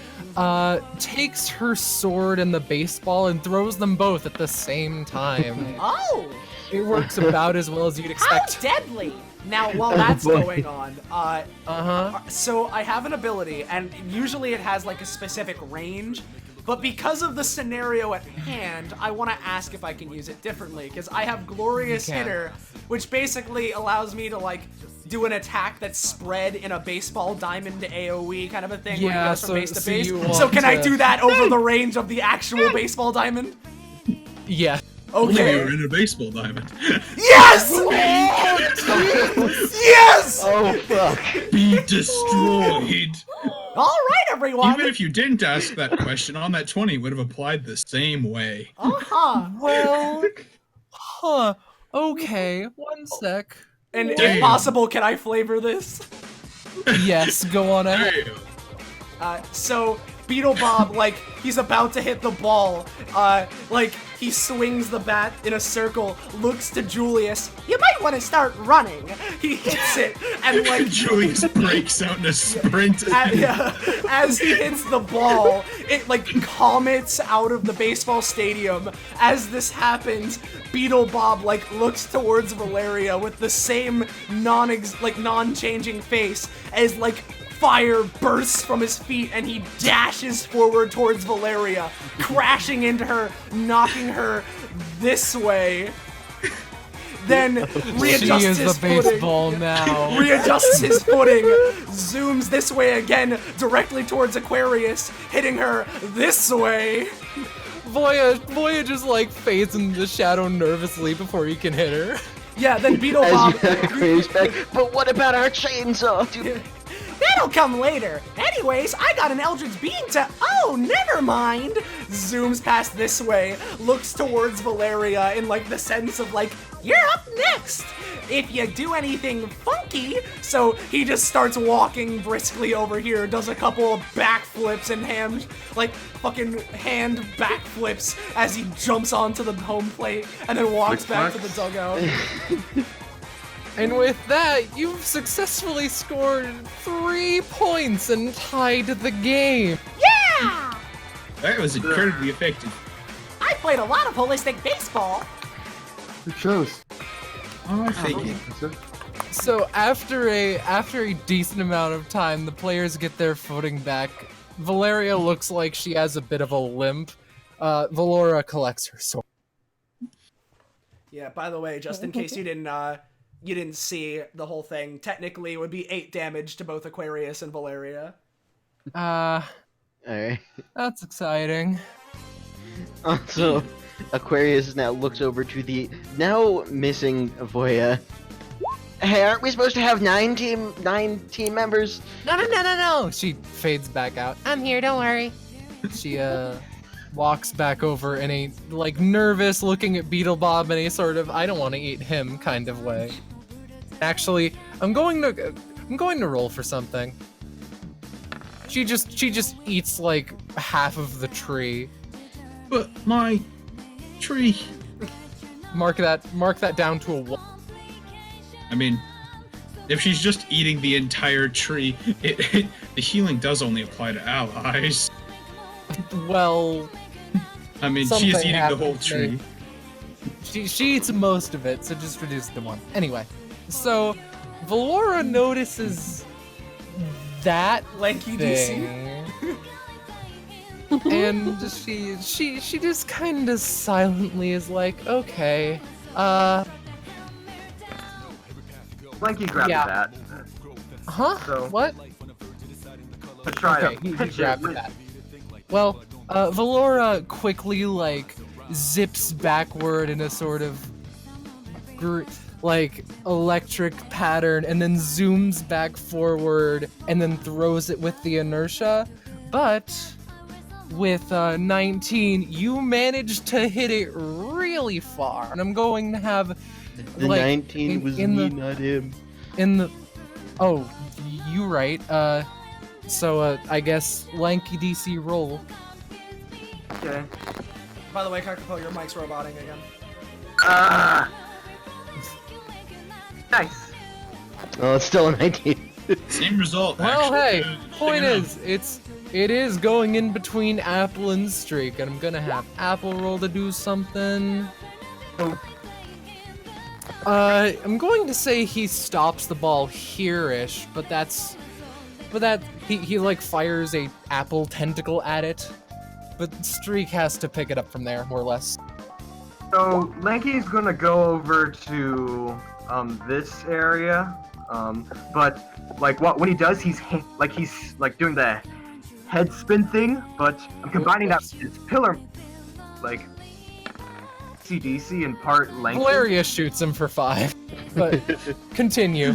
takes her sword and the baseball and throws them both at the same time. oh, It works about as well as you'd expect. how deadly! Now, while that's going on, Uh-huh. so I have an ability, and usually it has like a specific range, but because of the scenario at hand, I want to ask if I can use it differently, because I have Glorious You can. Hitter, which basically allows me to like do an attack that's spread in a baseball diamond AoE kind of a thing, where Yeah, it goes from so- base to so base. you So want can I to- do that over the range of the actual baseball diamond? Yeah. Only you're Okay. in a baseball diamond. Yes! Yes! Oh fuck! Be destroyed. All right, everyone. Even if you didn't ask that question, on that 20 it would have applied the same way. Uh-huh. Well, okay, one sec. And if Damn. possible, can I flavor this? Yes, go on ahead. Damn. So Beetle Bob, like, he's about to hit the ball. Like, he swings the bat in a circle, looks to Julius. You might want to start running. He hits it, and like Julius breaks out in a sprint. As he hits the ball, it like comets out of the baseball stadium. As this happens, Beetle Bob like looks towards Valeria with the same non-changing face as like fire bursts from his feet and he dashes forward towards Valeria, crashing into her, knocking her this way. Then readjusts his footing. Now. Readjusts his footing, zooms this way again, directly towards Aquarius, hitting her this way. Voya just like fades into the shadow nervously before he can hit her. Yeah, then Beetle Bob. But what about our chainsaw? Dude? That'll come later. Anyways, I got an Eldritch Beam to... Oh, never mind. Zooms past this way, looks towards Valeria in like the sense of like, you're up next if you do anything funky. So he just starts walking briskly over here, does a couple of backflips and hand backflips as he jumps onto the home plate and then walks back to the dugout. And with that, you've successfully scored 3 points and tied the game. Yeah! That was incredibly effective. I played a lot of holistic baseball. It shows. Oh, I figured. So after a decent amount of time, the players get their footing back. Valeria looks like she has a bit of a limp. Valora collects her sword. Yeah, by the way, just in case you didn't see the whole thing, technically it would be 8 damage to both Aquarius and Valeria. Alright. That's exciting. Also, Aquarius now looks over to the now missing Voya. Hey, aren't we supposed to have 9 team members? No. She fades back out. I'm here, don't worry. She walks back over in a like nervous looking at Beetle Bob in a sort of I don't want to eat him kind of way. Actually, I'm going to roll for something. She just eats like half of the tree. But my tree. Mark that down to a 1. I mean, if she's just eating the entire tree, the healing does only apply to allies. Well, I mean, she is eating the whole tree. She eats most of it, so just reduce it to 1. Anyway, so Valora notices that lanky thing, and she just kind of silently is like, okay, Lanky grabbed that. Huh? So, what? To try Okay, he grabbed that. Well, Valora quickly, like, zips backward in a sort of, electric pattern, and then zooms back forward, and then throws it with the inertia. But, with 19, you managed to hit it really far, and I'm going to have... The 19 was me, not him. Oh, you right. So, I guess lanky DC roll. Okay. By the way, Kakapo, your mic's roboting again. Nice. Oh, it's still a 19. Same result. Well, actually. hey, point is, it is going in between Apple and Streak, and I'm gonna have Apple roll to do something. Oh. I'm going to say he stops the ball here-ish, but he like fires a apple tentacle at it, but Streak has to pick it up from there, more or less. So Lanky's gonna go over to this area, but like when he does, he's doing the head spin thing, but I'm combining that with his pillar, like ACDC and part Lanky. Valeria shoots him for 5, but continue.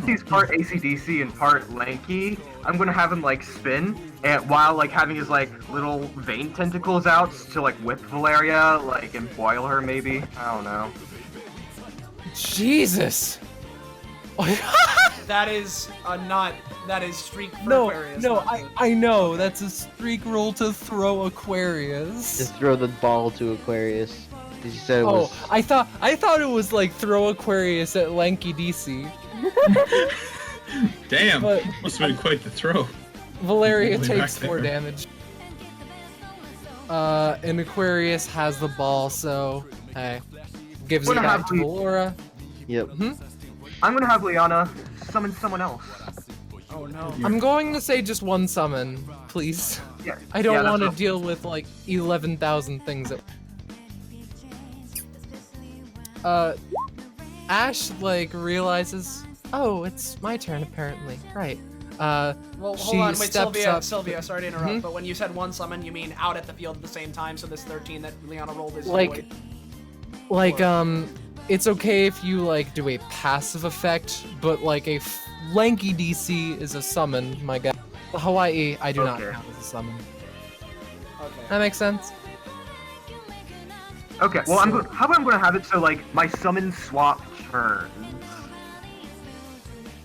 He's part ACDC and part Lanky. I'm gonna have him like spin, and while like having his like little vein tentacles out to like whip Valeria, like and boil her maybe. I don't know. Jesus. That is that is streak for No, Aquarius. no, not good. I know that's a streak roll to throw Aquarius. Just throw the ball to Aquarius. Because you said it was. Oh, I thought it was like throw Aquarius at lanky DC. Damn, But- must have been quite the throw. Valeria All the way takes back 4 there. damage. And Aquarius has the ball, so hey, gives it Wanna back have to the- Valora. Yep. I'm gonna have Liana summon someone else. Oh no. I'm going to say just one summon, please. Yeah. I don't that's want to what- deal with like 11,000 things at. Ash like realizes, oh, it's my turn apparently. Right. Well, she hold on, wait, steps Sylvia, up- Sylvia, sorry to interrupt, Mhm. but when you said one summon, you mean out at the field at the same time, so this 13 that Liana rolled is Like- void. Like it's okay if you like do a passive effect, but like a lanky DC is a summon, my guy. Hawaii, I do not Okay. count as a summon. Okay. That makes sense. Okay, well, how about I'm gonna have it so, like, my summon swap turns.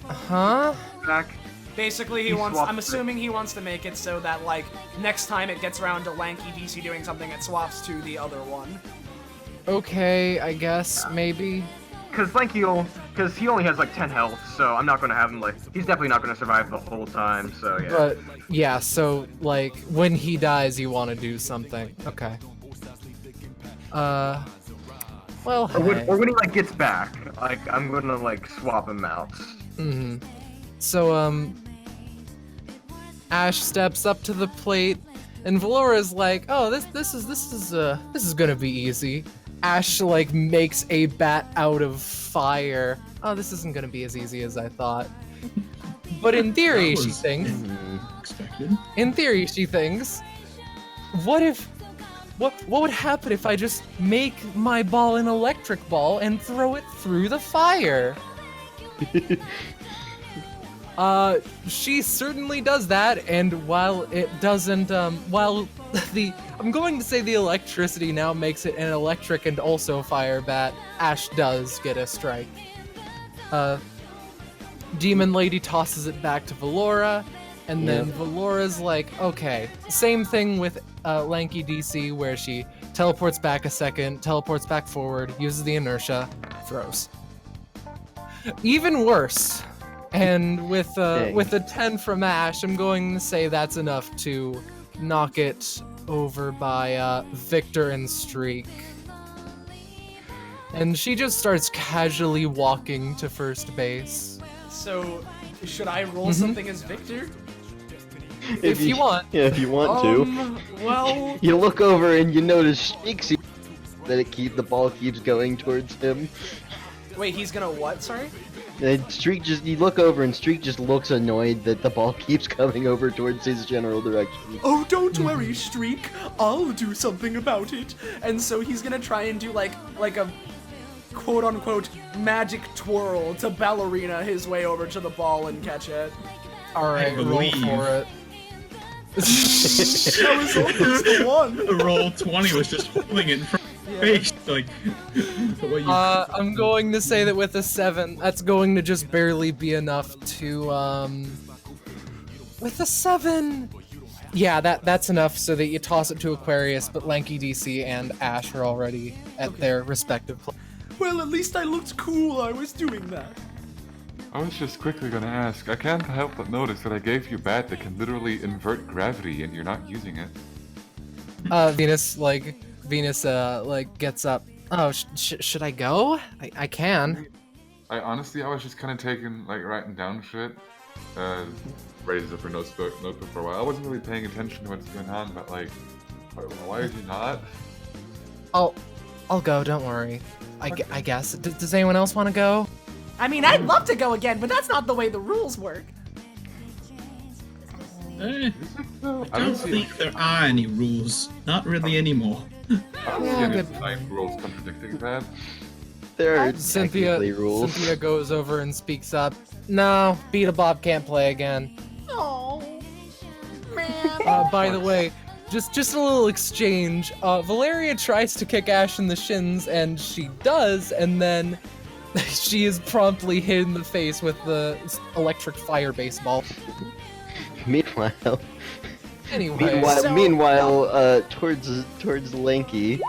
Huh? Back. Basically, He I'm swapped assuming he wants to make it so that, like, next time it gets around to Lanky DC doing something, it swaps to the other one. Okay, I guess maybe. Because because he only has, like, 10 health, so I'm not gonna have him, like, he's definitely not gonna survive the whole time, so yeah. But yeah, so like when he dies, you want to do something. Okay. Well, hey. Or when he, like, gets back, like, I'm gonna, like, swap him out. Mm-hmm. So, Ash steps up to the plate, and Valora's like, "Oh, this is gonna be easy." Ash like makes a bat out of fire. Oh, this isn't gonna be as easy as I thought. But in theory, That she was- thinks. Expected. In theory, she thinks, what would happen if I just make my ball an electric ball and throw it through the fire? She certainly does that, and while it doesn't, I'm going to say the electricity now makes it an electric and also fire bat, Ash does get a strike. Demon Lady tosses it back to Valora, and then Valora's like, okay, same thing with Lanky DC, where she teleports back a second, teleports back forward, uses the inertia, throws. Even worse. And with a 10 from Ash, I'm going to say that's enough to knock it over by Victor and Streak. And she just starts casually walking to first base. So, should I roll something as Victor? If you want. Yeah, if you want to. Well, You look over and you notice Streak sees that the ball keeps going towards him. wait, he's gonna what? Sorry. And you look over and Streak just looks annoyed that the ball keeps coming over towards his general direction. Oh, don't worry, Streak. I'll do something about it. And so he's gonna try and do like a quote-unquote magic twirl to ballerina his way over to the ball and catch it. Alright, roll believe. for it. That was almost the one. The roll 20 was just holding it in front of your face. Like, what you I'm going to say that with a 7, that's going to just barely be enough to, with a 7, yeah, that's enough so that you toss it to Aquarius, but Lanky DC and Ash are already at their respective places. Well, at least I looked cool. I was doing that. I was just quickly gonna ask, I can't help but notice that I gave you a bat that can literally invert gravity and you're not using it. Venus gets up. Oh, should I go? I can. I honestly, I was just kind of writing down shit. Raises up her notebook for a while. I wasn't really paying attention to what's going on, but like, why is he not? I'll go, don't worry. I guess. Does anyone else want to go? I mean, I'd love to go again, but that's not the way the rules work. I don't think there are any rules. Not really anymore. I don't see any rules contradicting that. There are Cynthia technically rules. Cynthia goes over and speaks up. No, Beat Bob can't play again. Oh, man. By the way, just a little exchange. Valeria tries to kick Ash in the shins, and she does, and then she is promptly hit in the face with the electric fire baseball. Meanwhile, Anyway, towards Lanky,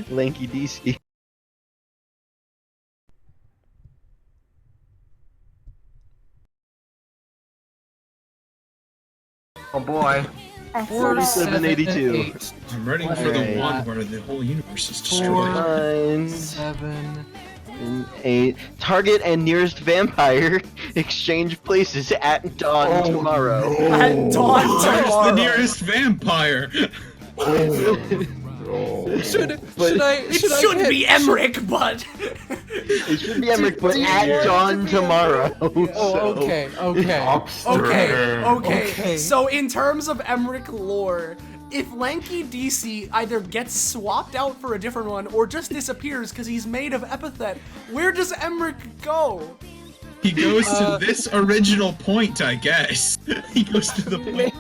Lanky DC. Oh boy. 782. I'm ready for the one where the whole universe is destroyed. 9, 7. and 8. Target and nearest vampire exchange places at dawn tomorrow. At dawn Where's tomorrow. the nearest vampire? Should I? It should be Emmerich, but It should be Emmerich, but at dawn tomorrow. Oh, okay. Okay. So in terms of Emmerich lore, if Lanky DC either gets swapped out for a different one or just disappears because he's made of epithet, where does Emmerich go? He goes to this original point, I guess. He goes to the point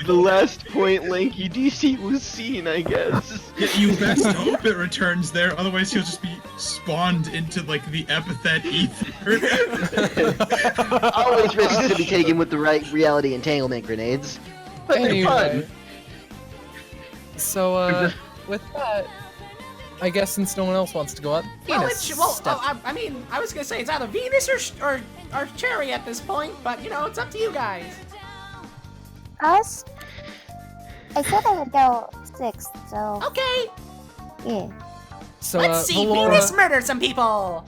The last point Lanky DC was seen, I guess. Yeah, you best hope it returns there, otherwise he'll just be spawned into, like, the epithet ether. Always risks to be taken with the right reality entanglement grenades. But they're fun. So, with that, I guess since no one else wants to go up, Venus. I mean, I was gonna say it's either Venus or Cherry at this point, but you know, it's up to you guys. Us? I said I would go 6th, so. Okay. Yeah. So, Let's see Valora, Venus murder some people.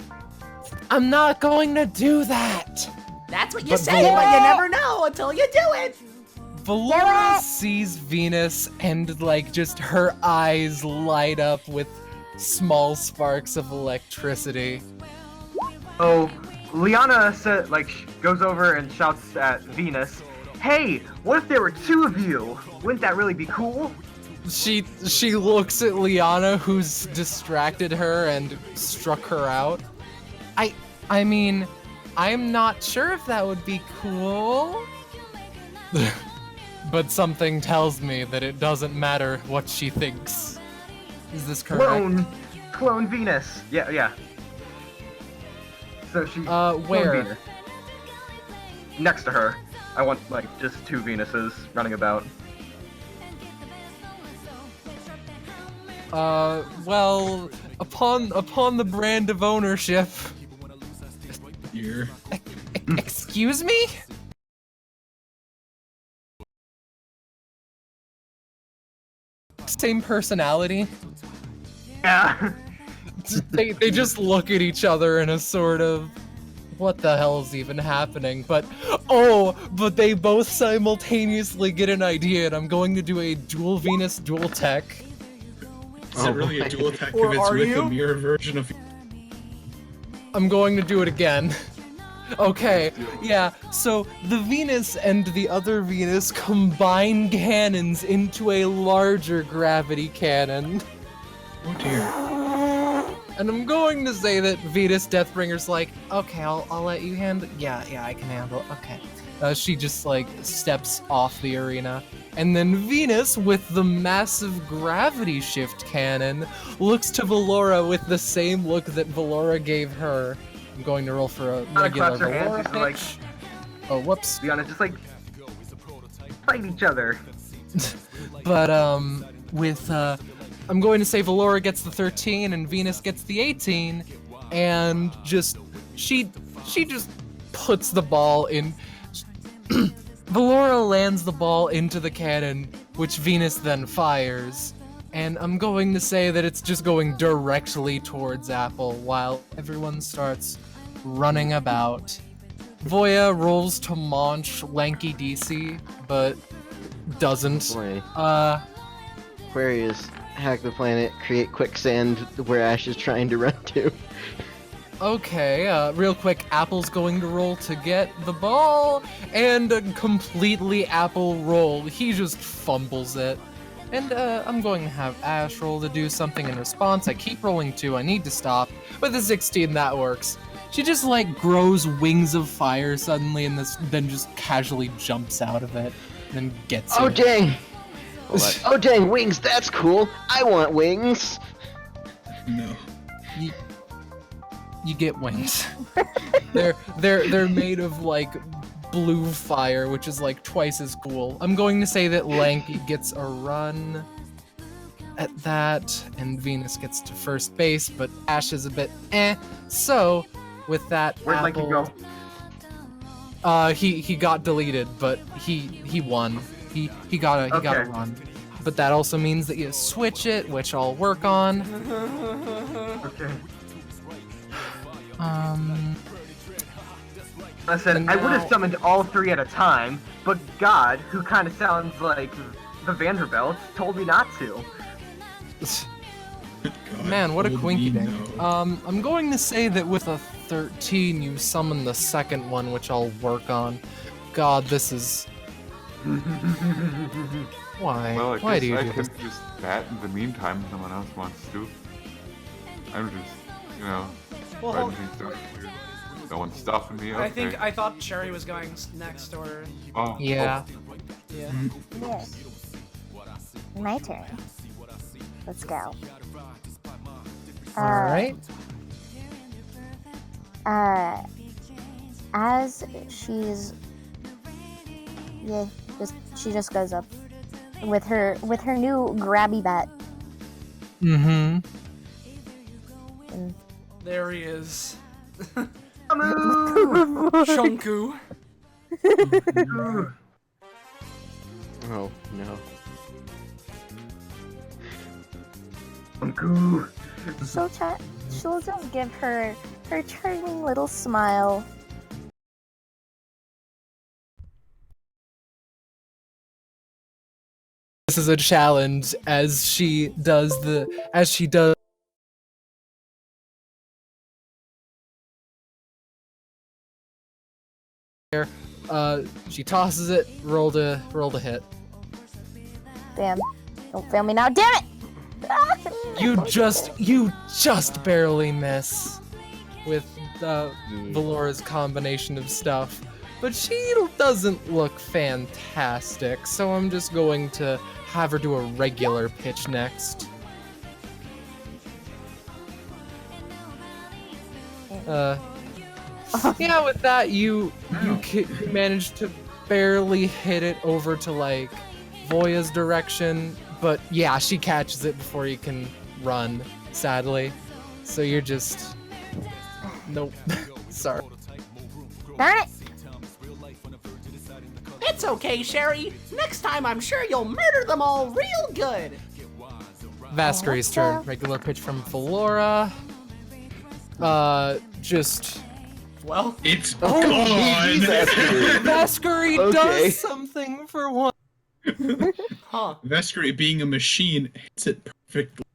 I'm not going to do that. That's what you But say, but you never know until you do it. Valora sees Venus and, like, just her eyes light up with small sparks of electricity. Oh, Liana goes over and shouts at Venus, "Hey, what if there were 2 of you? Wouldn't that really be cool?" She looks at Liana, who's distracted her and struck her out. I mean, I'm not sure if that would be cool. But something tells me that it doesn't matter what she thinks. Is this correct? Clone Venus. Yeah. So she. Where? Venus. Next to her. I want just 2 Venuses running about. Well, upon the brand of ownership. Here. Excuse me? Same personality. Yeah. They just look at each other in a sort of, what the hell's even happening? But they both simultaneously get an idea, and I'm going to do a dual Venus, dual tech. Is it really a dual tech Or if it's are with you? a mirror version of... I'm going to do it again. Okay, yeah, so the Venus and the other Venus combine cannons into a larger gravity cannon. Oh dear. And I'm going to say that Venus Deathbringer's like, okay, I'll let you handle. Yeah, I can handle it. Okay. She just steps off the arena, and then Venus, with the massive gravity shift cannon, looks to Valora with the same look that Valora gave her. I'm going to roll for a regular claps her hands, Valora she's pitch. Oh, whoops. Liana just fight each other. But I'm going to say Valora gets the 13 and Venus gets the 18, and she just puts the ball in. Valora lands the ball into the cannon, which Venus then fires, and I'm going to say that it's just going directly towards Apple while everyone starts running about. Voya rolls to launch Lanky DC, but doesn't. Boy. Aquarius, hack the planet, create quicksand where Ash is trying to run to. Okay, real quick, Apple's going to roll to get the ball, and a completely Apple roll. He just fumbles it. And I'm going to have Ash roll to do something in response. I keep rolling 2, I need to stop. With a 16, that works. She just grows wings of fire suddenly, and then just casually jumps out of it, and then gets Oh it. dang! Oh dang, wings, that's cool! I want wings! No. you get wings. they're made of like blue fire, which is like twice as cool. I'm going to say that Lanky gets a run at that, and Venus gets to first base, but Ash is a bit eh. So with that, Where'd Lanky go? He got deleted, but he won. He got a run. But that also means that you switch it, which I'll work on. Okay. I said I would have summoned all 3 at a time, but God, who kind of sounds like the Vanderbilts, told me not to. Man, what a quinky dink. I'm going to say that with a 13, you summon the second one, which I'll work on. God, this is... Why? Well, Why do you I do can this? just that in the meantime if someone else wants to. I'm just, Well, writing things down here. No one's stopping me. Okay. I thought Cherry was going next, or... Oh. Yeah. Yeah. Yes. My turn. Let's go. Alright. As she's... Yeah, she just goes up with her new grabby bat. Mm-hmm. There he is. Shunku. Oh no. She'll just give her charming little smile. This is a challenge as she does she tosses it, roll to hit. Damn. Don't fail me now, damn it! You just barely miss with Valora's combination of stuff. But she doesn't look fantastic, so I'm just going to have her do a regular pitch next. Yeah, with that, you managed to barely hit it over to, like, Voya's direction, but yeah, she catches it before you can run, sadly. So you're just... Nope. Sorry. Darn it! It's okay, Sherry. Next time I'm sure you'll murder them all real good. Vascary's turn. Regular pitch from Valora. Just... Well... It's gone! Vascary Okay. does something for once. Huh. Vascary, being a machine, hits it perfectly.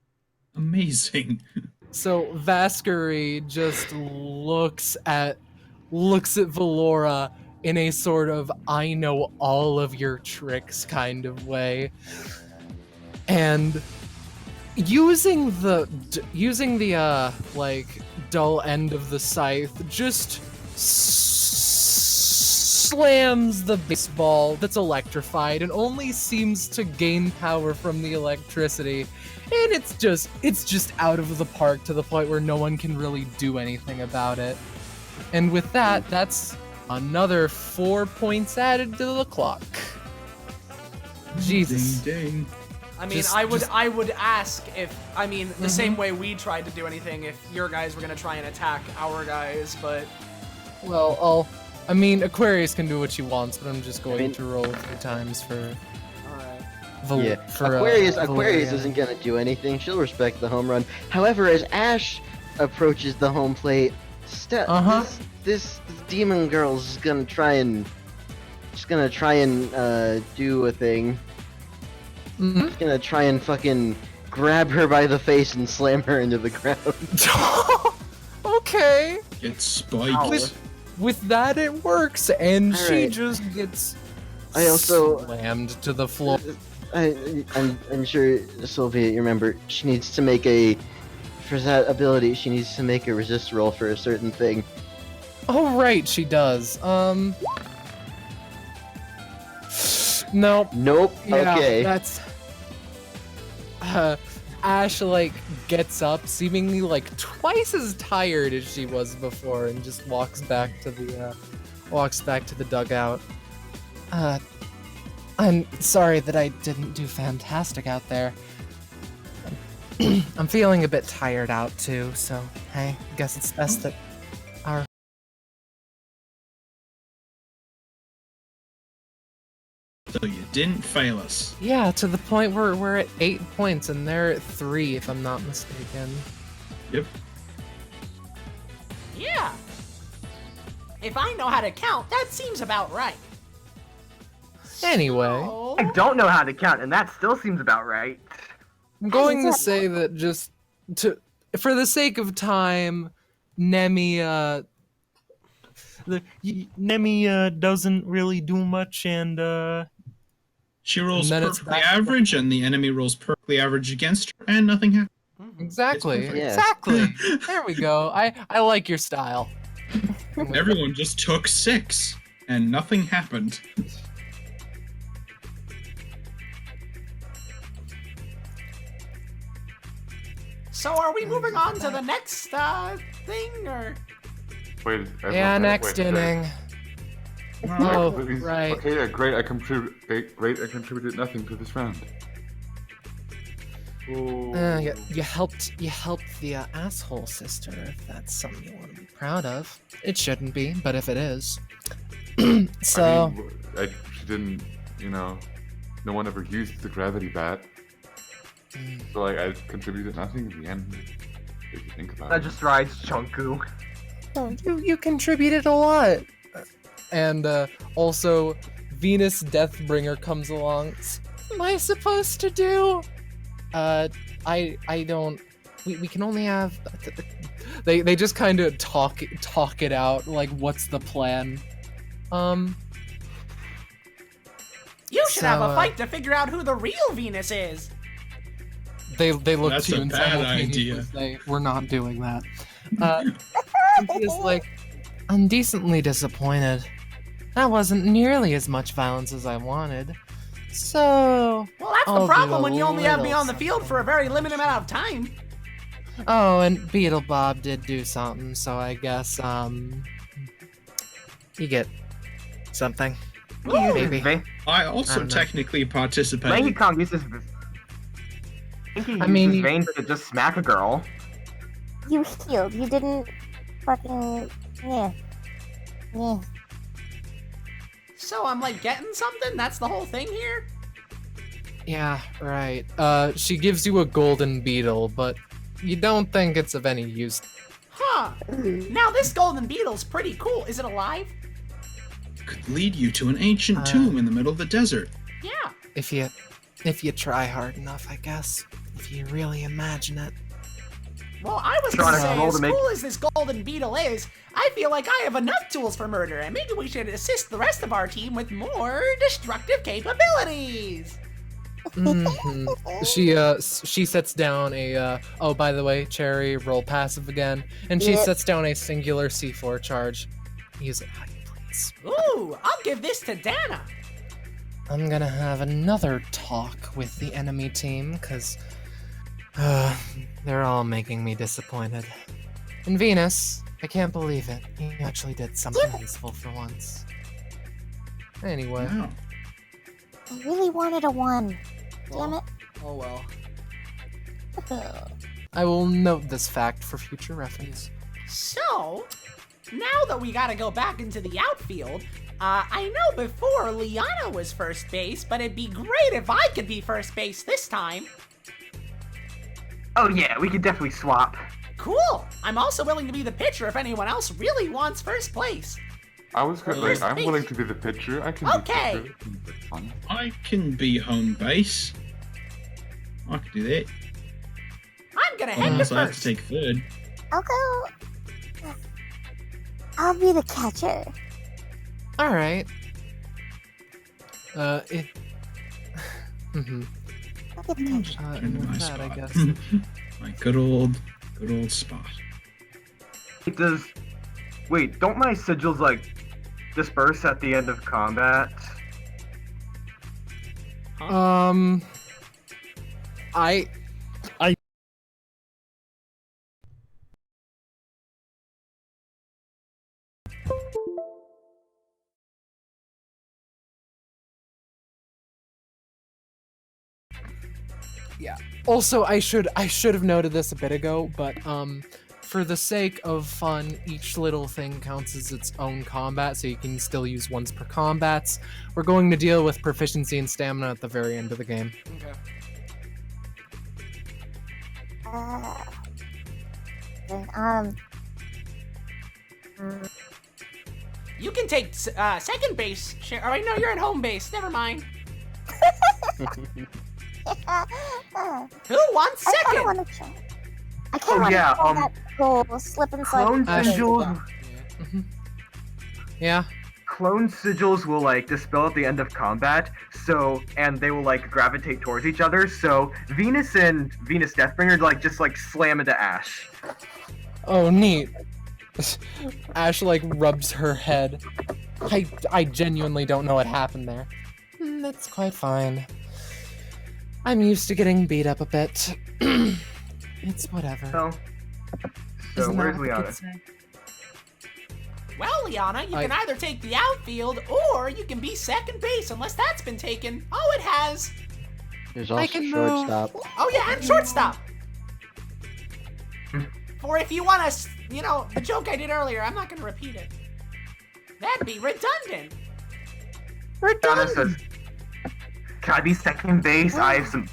Amazing. So Vascary just looks at Valora in a sort of I know all of your tricks kind of way, and using the like dull end of the scythe just slams the baseball that's electrified and only seems to gain power from the electricity, and it's just out of the park to the point where no one can really do anything about it. And with that, that's another 4 points added to the clock. Jesus. Ding, ding. I mean, I would ask if, the same way we tried to do anything, if your guys were gonna try and attack our guys, but... Well, Aquarius can do what she wants, but I'm just going to roll 3 times for... Aquarius isn't gonna do anything. She'll respect the home run. However, as Ash approaches the home plate, this demon girl's gonna try and do a thing. Mm-hmm. She's gonna try and fucking grab her by the face and slam her into the ground. Okay. Get spiked. With that, it works, and All she right. just gets I also slammed to the floor. I'm sure Sylvia, you remember, she needs to make for that ability, she needs to make a resist roll for a certain thing. Oh, right, she does. Nope. Nope. Yeah, Okay. That's... Ash like gets up, seemingly like twice as tired as she was before, and just walks back to the dugout. I'm sorry that I didn't do fantastic out there. I'm feeling a bit tired out too, so I guess it's best that our... So you didn't fail us. Yeah, to the point where we're at 8 points and they're at 3, if I'm not mistaken. Yep. Yeah. If I know how to count, that seems about right. Anyway, I don't know how to count, and that still seems about right. I'm going to say that just for the sake of time, Nemi doesn't really do much, and she rolls and then it's perfectly back- average, and the enemy rolls perfectly average against her, and nothing happens. Exactly. Yeah. Exactly. There we go. I like your style. Everyone just took 6, and nothing happened. So are we moving on to the next thing, or? Wait. Yeah, next inning. Oh, Please. right. Okay, yeah, great. I contributed nothing to this round. You helped the asshole sister, if that's something you want to be proud of. It shouldn't be, but if it is. So... She didn't, no one ever used the gravity bat. So, I contributed nothing in the end, if you think about That it. just rides Chunku. You contributed a lot. And also, Venus Deathbringer comes along. What am I supposed to do? I don't. We can only have. They just kind of talk it out. Like, what's the plan? You should have a So, fight to figure out who the real Venus is. They look That's to you a and bad simultaneously idea. say, "We're not doing that." Cynthia's like, "I'm decently disappointed. That wasn't nearly as much violence as I wanted. So." Well, that's I'll the do problem a when you only have me little on the field for a very limited amount of time. Oh, and Beetle Bob did do something, so I guess you get something. Maybe. I also don't know. technically participated. Lanky Kong uses. I think he uses veins to just smack a girl. You healed. You didn't fucking. Yeah. Yeah. So I'm like getting something? That's the whole thing here? Yeah, right. She gives you a golden beetle, but you don't think it's of any use. Huh. Now this golden beetle's pretty cool. Is it alive? Could lead you to an ancient tomb in the middle of the desert. Yeah. If you try hard enough, I guess. If you really imagine it. Well, I was Trying gonna to say, roll as to make- cool as this golden beetle is, I feel like I have enough tools for murder, and maybe we should assist the rest of our team with more destructive capabilities. She sets down a oh, by the way, Cherry, roll passive again, and she Yeah. sets down a singular C4 charge. Use it how you please. Ooh, I'll give this to Dana. I'm gonna have another talk with the enemy team, cause they're all making me disappointed. And Venus, I can't believe it. You actually did something useful for once. Anyway. Wow. I really wanted a 1. Damn it. Oh well. I will note this fact for future reference. So, now that we gotta go back into the outfield, I know before Liana was first base, but it'd be great if I could be first base this time. Oh yeah, we could definitely swap. Cool! I'm also willing to be the pitcher if anyone else really wants first place. I'm willing to be the pitcher. I can Okay. be pitcher. It's fun. I can be home base. I can do that. I'm gonna head to Unless I have to first. take third. I'll go. I'll be the catcher. All right. It. Mhm. I'll be the catcher. Turn to my That, spot. I guess. My good old spot. Wait, don't my sigils like disperse at the end of combat? I Yeah. Also, I should have noted this a bit ago, but for the sake of fun, each little thing counts as its own combat, so you can still use once per combats. We're going to deal with proficiency and stamina at the very end of the game. Okay. You can take second base. Or wait, no, you're at home base. Never mind. Who wants second? I kind of want to try that whole slip and slide. Clone sigils. Yeah. Clone sigils will like dispel at the end of combat, and they will like gravitate towards each other. So Venus and Venus Deathbringer like just like slam into Ash. Oh, neat. Ash like rubs her head. I genuinely don't know what happened there. That's quite fine. I'm used to getting beat up a bit. It's whatever. So Isn't where's that what the Liana? kids say? Well, Liana, you can either take the outfield or you can be second base, unless that's been taken. Oh, it has. There's also shortstop. Oh yeah, and shortstop. For if you want to, the joke I did earlier, I'm not going to repeat it. That'd be redundant. Liana says, "Can I be second base? I have some."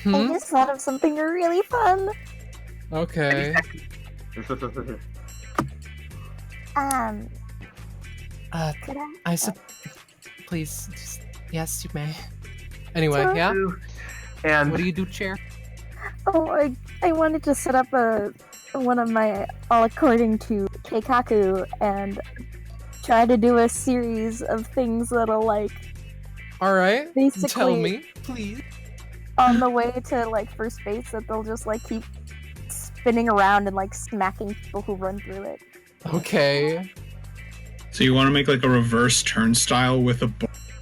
I just thought of something really fun. Okay. Could Please, just, yes, you may. Anyway, yeah? And what do you do, Chair? Oh, I wanted to set up one of my all according to Keikaku and try to do a series of things that'll like. Alright, basically tell me, please. On the way to like first base, that they'll just like keep spinning around and like smacking people who run through it. Okay. So you want to make like a reverse turnstile with a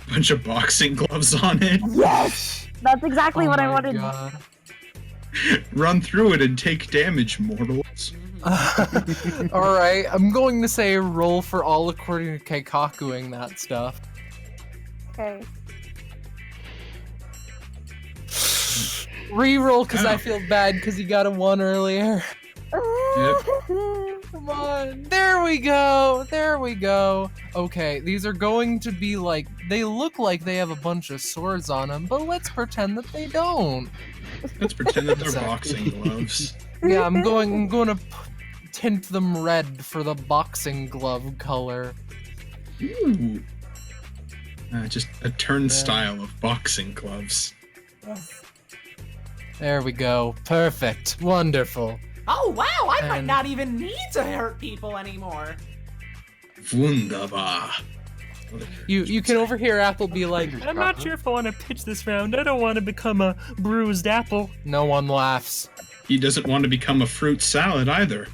bunch of boxing gloves on it? Yes! That's exactly what I wanted. God. Run through it and take damage, mortals. Alright, I'm going to say roll for all according to Keikakuing that stuff. Okay. Reroll because I feel bad because you got a 1 earlier. Come on. There we go. There we go. Okay, these are going to be like, they look like they have a bunch of swords on them, but let's pretend that they don't. Let's pretend that they're boxing gloves. Yeah, I'm going to tint them red for the boxing glove color. Ooh. Just a turnstile of boxing gloves. Yes. There we go. Perfect. Wonderful. Oh wow, I might not even need to hurt people anymore. Wunderbar. You can overhear Apple be like, I'm not sure if I want to pitch this round. I don't want to become a bruised apple. No one laughs. He doesn't want to become a fruit salad either.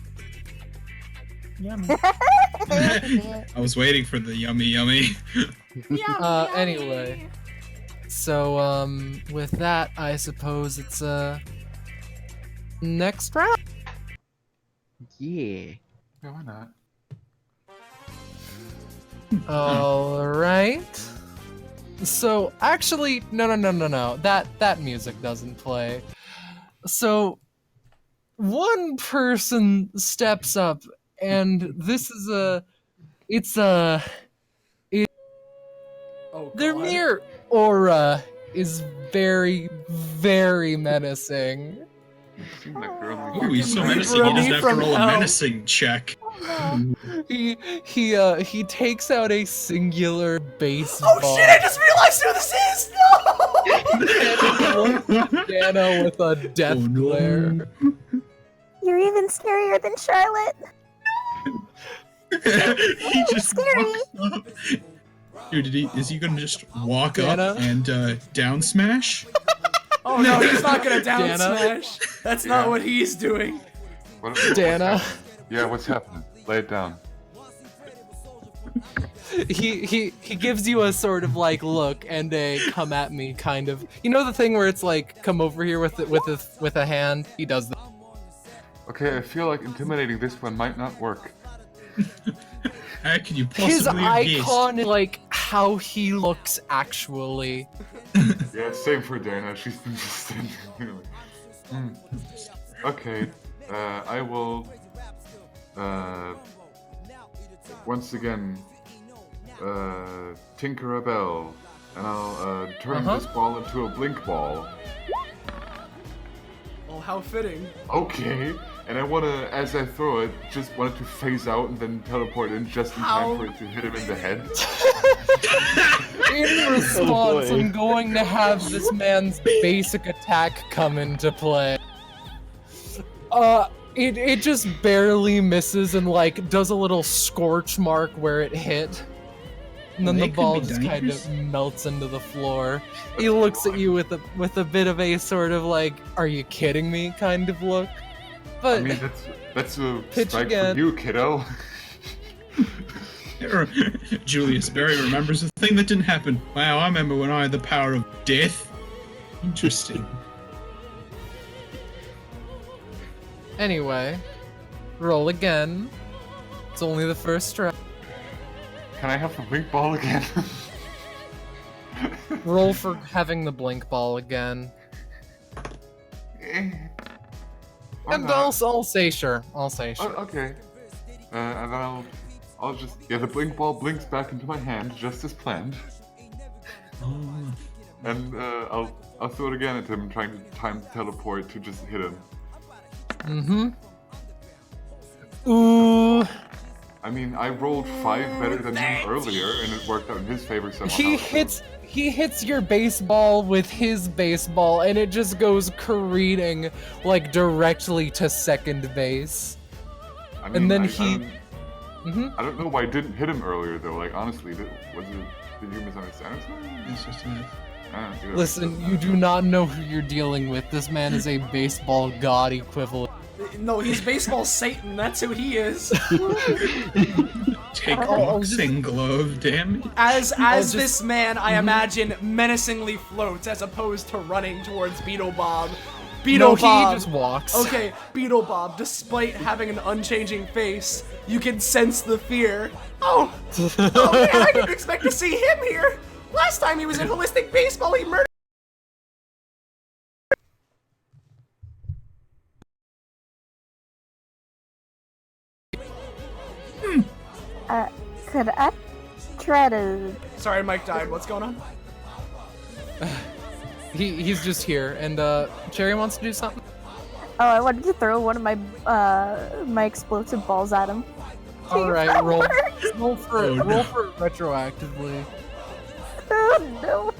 Yummy. I was waiting for the yummy. Anyway. So, with that, I suppose it's, next round? Yeah. Yeah, why not? Alright. So, actually, no. That music doesn't play. So, one person steps up, and this is their mere aura is very, very menacing. Ooh, he's so menacing. He doesn't have to roll a menacing check. He takes out a singular baseball. Oh shit! I just realized who this is. No. Dano with a death glare. You're even scarier than Charlotte. He just walks up. Dude, is he gonna just walk up and down smash? Oh no, he's not gonna down smash. That's not what he's doing. Dana. Yeah, what's happening? Lay it down. He gives you a sort of like look and a come at me kind of. You know the thing where it's like come over here with a hand. He does that. Okay, I feel like intimidating this one might not work. How can you possibly His icon is like how he looks actually. Yeah, same for Dana. She's been just standing there. Okay, I will once again tinker a bell, and I'll turn this ball into a blink ball. Oh, how fitting. Okay, and I want to, as I throw it, just want it to phase out and then teleport in just in time for it to hit him in the head. In response, I'm going to have this man's basic attack come into play. It just barely misses and like does a little scorch mark where it hit. And then the ball just kind of melts into the floor. He looks at you with a bit of a sort of like, "Are you kidding me?" kind of look. But I mean, that's a pitch strike again. for you, kiddo. Julius Berry remembers a thing that didn't happen. Wow, I remember when I had the power of death. Interesting. Anyway, roll again. It's only the first try. Can I have the blink ball again? Roll for having the blink ball again. And I'll say sure. I'll say sure. Oh, okay. And then I'll just the blink ball blinks back into my hand just as planned. And I'll throw it again at him, trying to time teleport to just hit him. Ooh. I mean, I rolled 5 better than him earlier, and it worked out in his favor somehow. He hits your baseball with his baseball, and it just goes careening like directly to second base. I mean, and then I don't know why I didn't hit him earlier though. Like honestly, did you misunderstand or something? It's just Listen, you do not know who you're dealing with. This man is a baseball god equivalent. No, he's baseball Satan. That's who he is. Take a boxing glove, damn it. As this man, I imagine, menacingly floats as opposed to running towards Beetle Bob. Beetle Bob. He just walks. Okay, Beetle Bob, despite having an unchanging face, you can sense the fear. Oh man, I didn't expect to see him here. Last time he was in Holistic Baseball, he murdered. Could I try to... Sorry, Mike died. What's going on? He's just here, and Cherry wants to do something. Oh, I wanted to throw one of my my explosive balls at him. All right, roll for it retroactively. Oh no!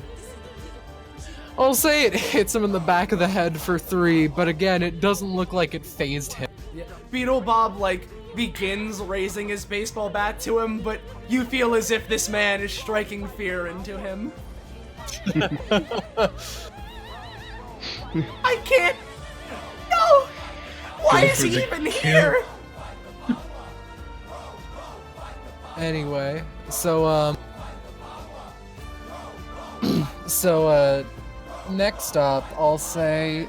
I'll say it hits him in the back of the head for 3, but again, it doesn't look like it phased him. Yeah. Beetle Bob begins raising his baseball bat to him, but you feel as if this man is striking fear into him. I can't. No. Why is he even here? Anyway, so next up, I'll say,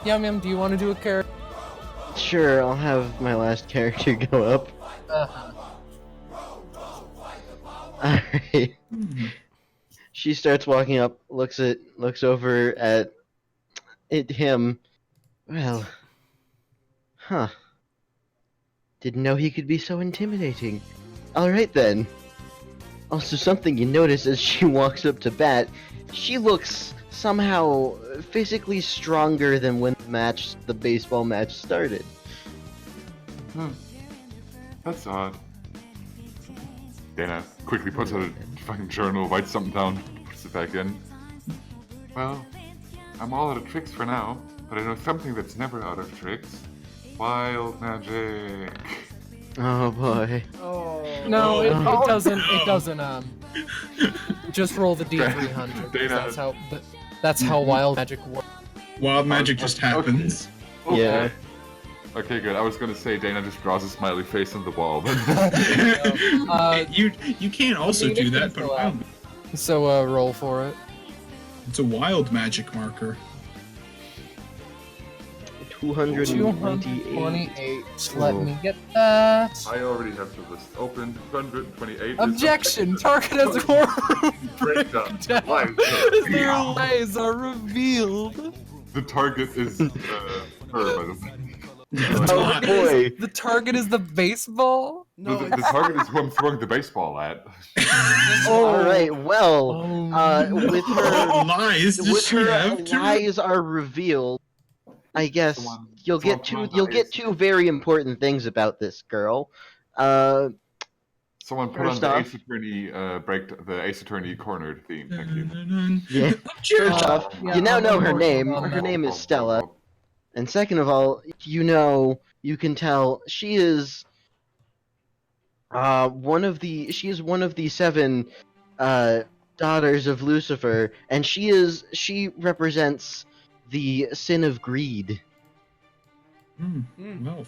Yum Yum, do you want to do a character? Sure, I'll have my last character go up. Alright. She starts walking up, looks over at him. Well, didn't know he could be so intimidating. Alright then. Also, something you notice as she walks up to bat, she looks somehow physically stronger than when the baseball match started. That's odd. Dana quickly puts out a fucking journal, writes something down, puts it back in. Well, I'm all out of tricks for now, but I know something that's never out of tricks. Wild magic. Oh boy. Oh. No, it doesn't. It doesn't. Just roll the D300. That's how wild magic works. Wild magic just happens. Okay. Yeah. Okay, good. I was gonna say Dana just draws a smiley face on the wall, but you can't also do that, but wild. So roll for it. It's a wild magic marker. 228. 228. Let me get that. I already have the list open. 228. Objection! Target has a core breakdown. Their lies are revealed. The target is her, by the way. Oh boy! The target is the baseball? No, The target is who I'm throwing the baseball at. All right. Well, with her lies, with her lies are revealed. I guess you'll get two very important things about this girl. Someone put on the Ace Attorney the Ace Attorney cornered theme. Thank you. Yeah. First off, you now know her name. Her name is Stella. And second of all, you can tell she is one of the 7 daughters of Lucifer, and she represents the sin of greed. No.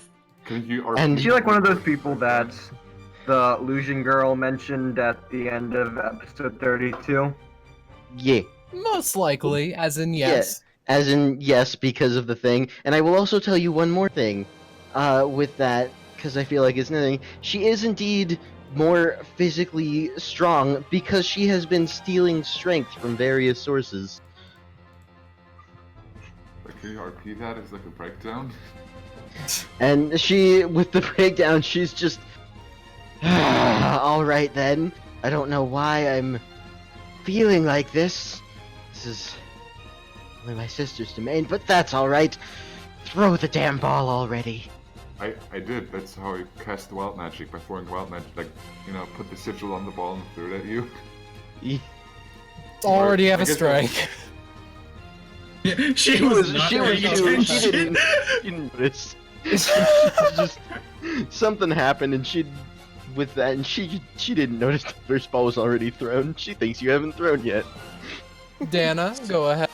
And is she like one of those people that the illusion girl mentioned at the end of episode 32? Yeah. Most likely, as in yes. Yeah, as in yes, because of the thing. And I will also tell you one more thing with that, because I feel like it's nothing. She is indeed more physically strong because she has been stealing strength from various sources. Can you repeat that as like a breakdown? And with the breakdown, she's just... Alright then. I don't know why I'm feeling like this. This is only my sister's domain, but that's alright. Throw the damn ball already. I did. That's how I cast the wild magic, by throwing wild magic. Like, put the sigil on the ball and threw it at you. Already have a strike. She didn't notice. Just something happened, and she didn't notice the first ball was already thrown. She thinks you haven't thrown yet. Dana, go ahead.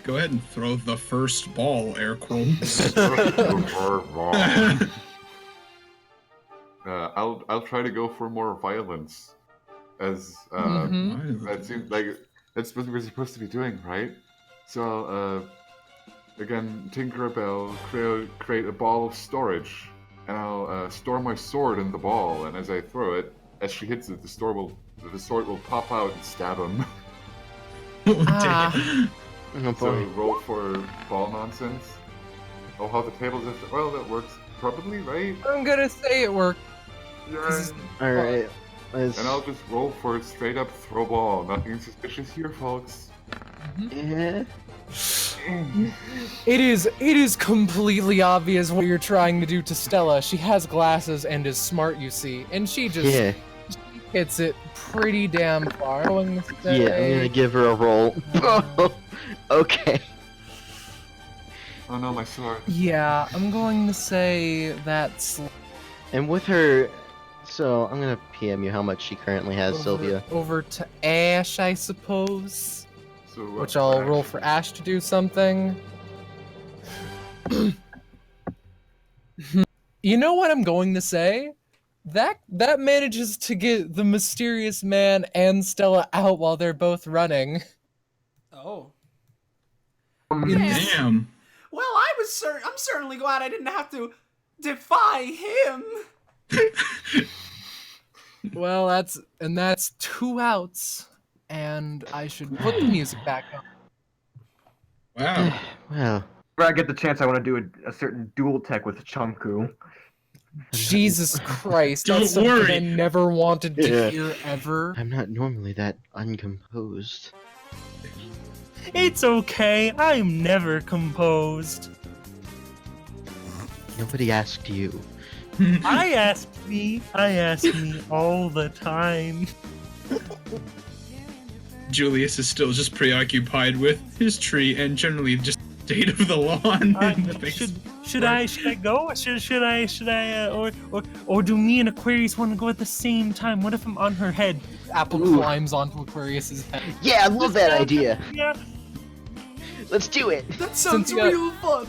Go ahead and throw the first ball, air quotes. I'll try to go for more violence, as that seems like that's what we're supposed to be doing, right? So again, Tinkerbell create a ball of storage, and I'll store my sword in the ball, and as I throw it, as she hits it, the sword will pop out and stab him. So roll for ball nonsense. Oh, how the tables are... Well, that works probably, right? I'm gonna say it worked. Yeah. Alright. And I'll just roll for straight up throw ball. Nothing suspicious here, folks. Yeah. It is completely obvious what you're trying to do to Stella. She has glasses and is smart, you see, and she just she hits it pretty damn far. Yeah, I'm gonna give her a roll. Okay. Oh no, my sword. Yeah, I'm going to say that's... And with her... So, I'm gonna PM you how much she currently has, Sylvia. Over to Ash, I suppose. So, which I'll roll for Ash to do something. You know what I'm going to say? That manages to get the mysterious man and Stella out while they're both running. Oh. Damn. Well, I'm certainly glad I didn't have to defy him. Well, that's 2 outs, and I should put the music back on. Wow. Well. Whenever I get the chance, I want to do a certain dual tech with Chunku. Jesus Christ, Don't that's something worry. I never wanted to hear ever. I'm not normally that uncomposed. It's okay, I'm never composed. Nobody asked you. I ask me all the time. Julius is still just preoccupied with his tree and generally just state of the lawn. Should I go? Should I or do me and Aquarius want to go at the same time? What if I'm on her head? Apple climbs onto Aquarius's head. Yeah, I love that idea. Yeah. Let's do it. That sounds real fun.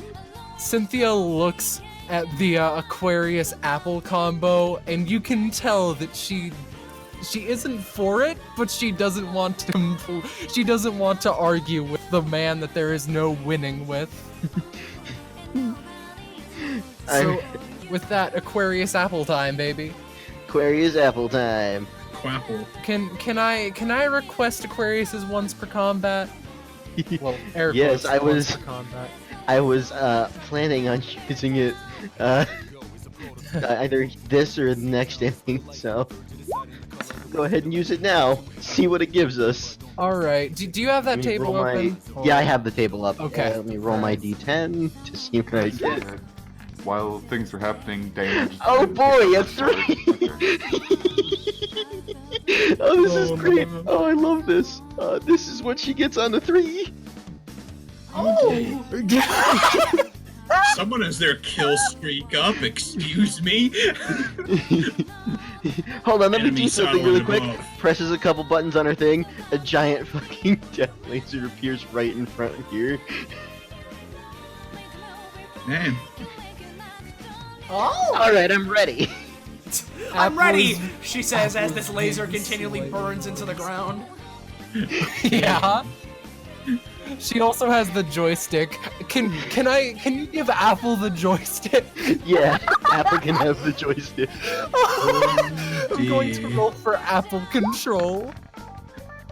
Cynthia looks at the Aquarius Apple combo, and you can tell that she isn't for it, but she doesn't want to argue with the man that there is no winning with. So, with that, Aquarius apple time, baby. Aquarius apple time. Quapple. Can I request Aquarius's once per combat? Well, air Yes, quotes, I once was. per combat. I was planning on using it either this or the next inning, so go ahead and use it now. See what it gives us. All right. Do you have that Let me table roll my- open? Yeah, I have the table up. Okay. Let me roll my d10 to see what I get. While things were happening, Dana just Oh boy, a 3! Oh, this is great. Oh, I love this. This is what she gets on the 3. Oh! Someone has their kill streak up, excuse me? Hold on, let me Enemy do something really quick. above. Presses a couple buttons on her thing. A giant fucking death laser appears right in front of here. Man. Oh! Alright, I'm ready. I'm ready, she says as this laser continually burns into the ground. Yeah. She also has the joystick. Can you give Apple the joystick? Yeah, Apple can have the joystick. I'm going to roll for Apple control.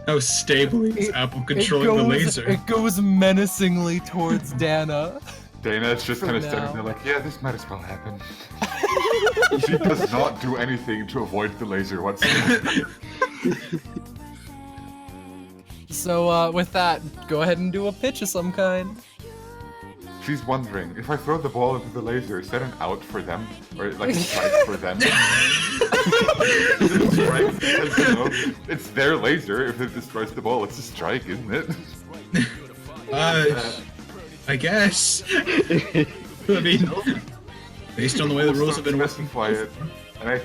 How stably is Apple controlling the laser? It goes menacingly towards Dana. Dana's just kind of For standing now. there like, yeah, this might as well happen. She does not do anything to avoid the laser whatsoever. So, with that, go ahead and do a pitch of some kind. She's wondering, if I throw the ball into the laser, is that an out for them? Or like a strike for them? Is it a strike? Because, you know, it's their laser. If it destroys the ball, it's a strike, isn't it? I guess. I mean, based on the way the rules have been working. Specify it. And I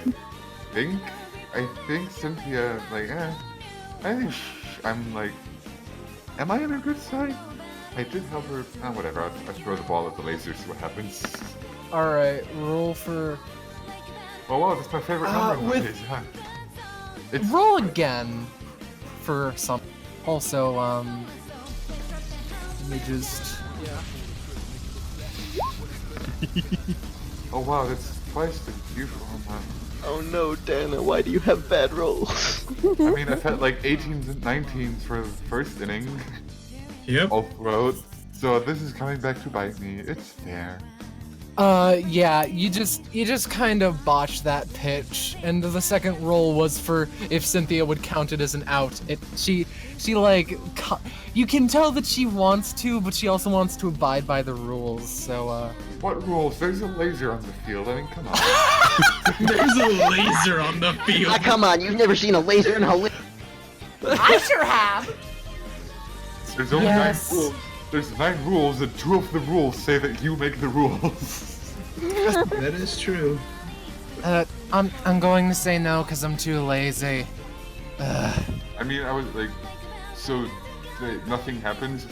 think Cynthia, like, I think I'm like, am I on a good side? I did help her. Whatever. I'll throw the ball at the laser, see what happens. Alright, roll for... Oh wow, that's my favorite number nowadays. Yeah. Roll again for some... Also, let me just... Oh wow, that's twice the usual amount. Oh no, Dana, why do you have bad rolls? I mean, I've had like 18s and 19s for the first inning. Yep. Off-road. So this is coming back to bite me. It's fair. Yeah, you just kind of botched that pitch, and the second roll was for if Cynthia would count it as an out. She like, you can tell that she wants to, but she also wants to abide by the rules, so, What rules? There's a laser on the field, I mean, come on. There's a laser on the field. Ah, come on, you've never seen a laser in a I sure have! There's only 9 rules. There's 9 rules, and 2 of the rules say that you make the rules. That is true. I'm going to say no, because I'm too lazy. I mean, I was like, so nothing happens?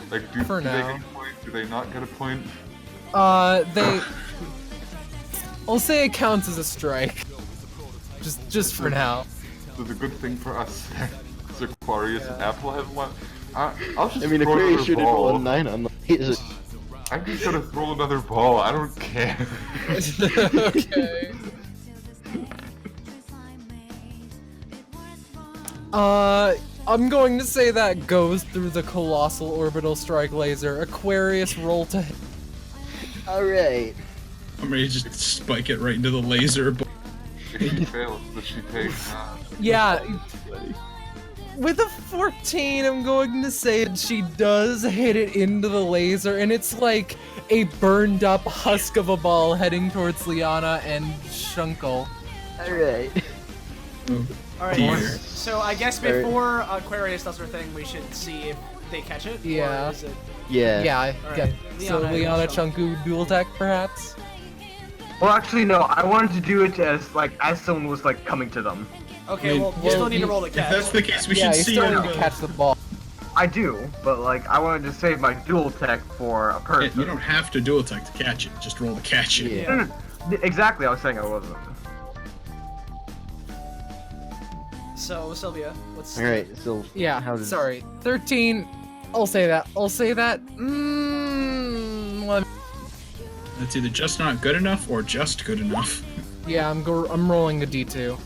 Like, do they now. get a point? Do they not get a point? I'll say it counts as a strike. Just for now. So it's a good thing for us. So Aquarius and Apple have one. I'll just I mean, throw Aquarius another should have ball. rolled a 9 on the laser. I'm just gonna throw another ball. I don't care. Okay. I'm going to say that goes through the colossal orbital strike laser. Aquarius, roll to hit. Alright. I'm ready to just spike it right into the laser. If she fails, does she take? Yeah. With a 14, I'm going to say that she does hit it into the laser, and it's like a burned up husk of a ball heading towards Liana and Shunkel. Alright. Alright, Dear. so I guess before Aquarius does her thing, we should see if they catch it? Yeah. Or is it... Yeah. Yeah, Alright, so Liana Chunku dual attack, perhaps? Well, actually, no. I wanted to do it as someone was like coming to them. Okay, well, you still need to roll the catch. If that's the case, we Yeah, should you see still her. need to catch the ball. I do, but like I wanted to save my dual tech for a Yeah, person. you don't have to dual attack to catch it. Just roll to catch it. Yeah. Exactly, I was saying I wasn't. So, Sylvia, what's... Alright, so Yeah, how does... sorry. 13, I'll say that. That's either just not good enough or just good enough. Yeah, I'm rolling a d2.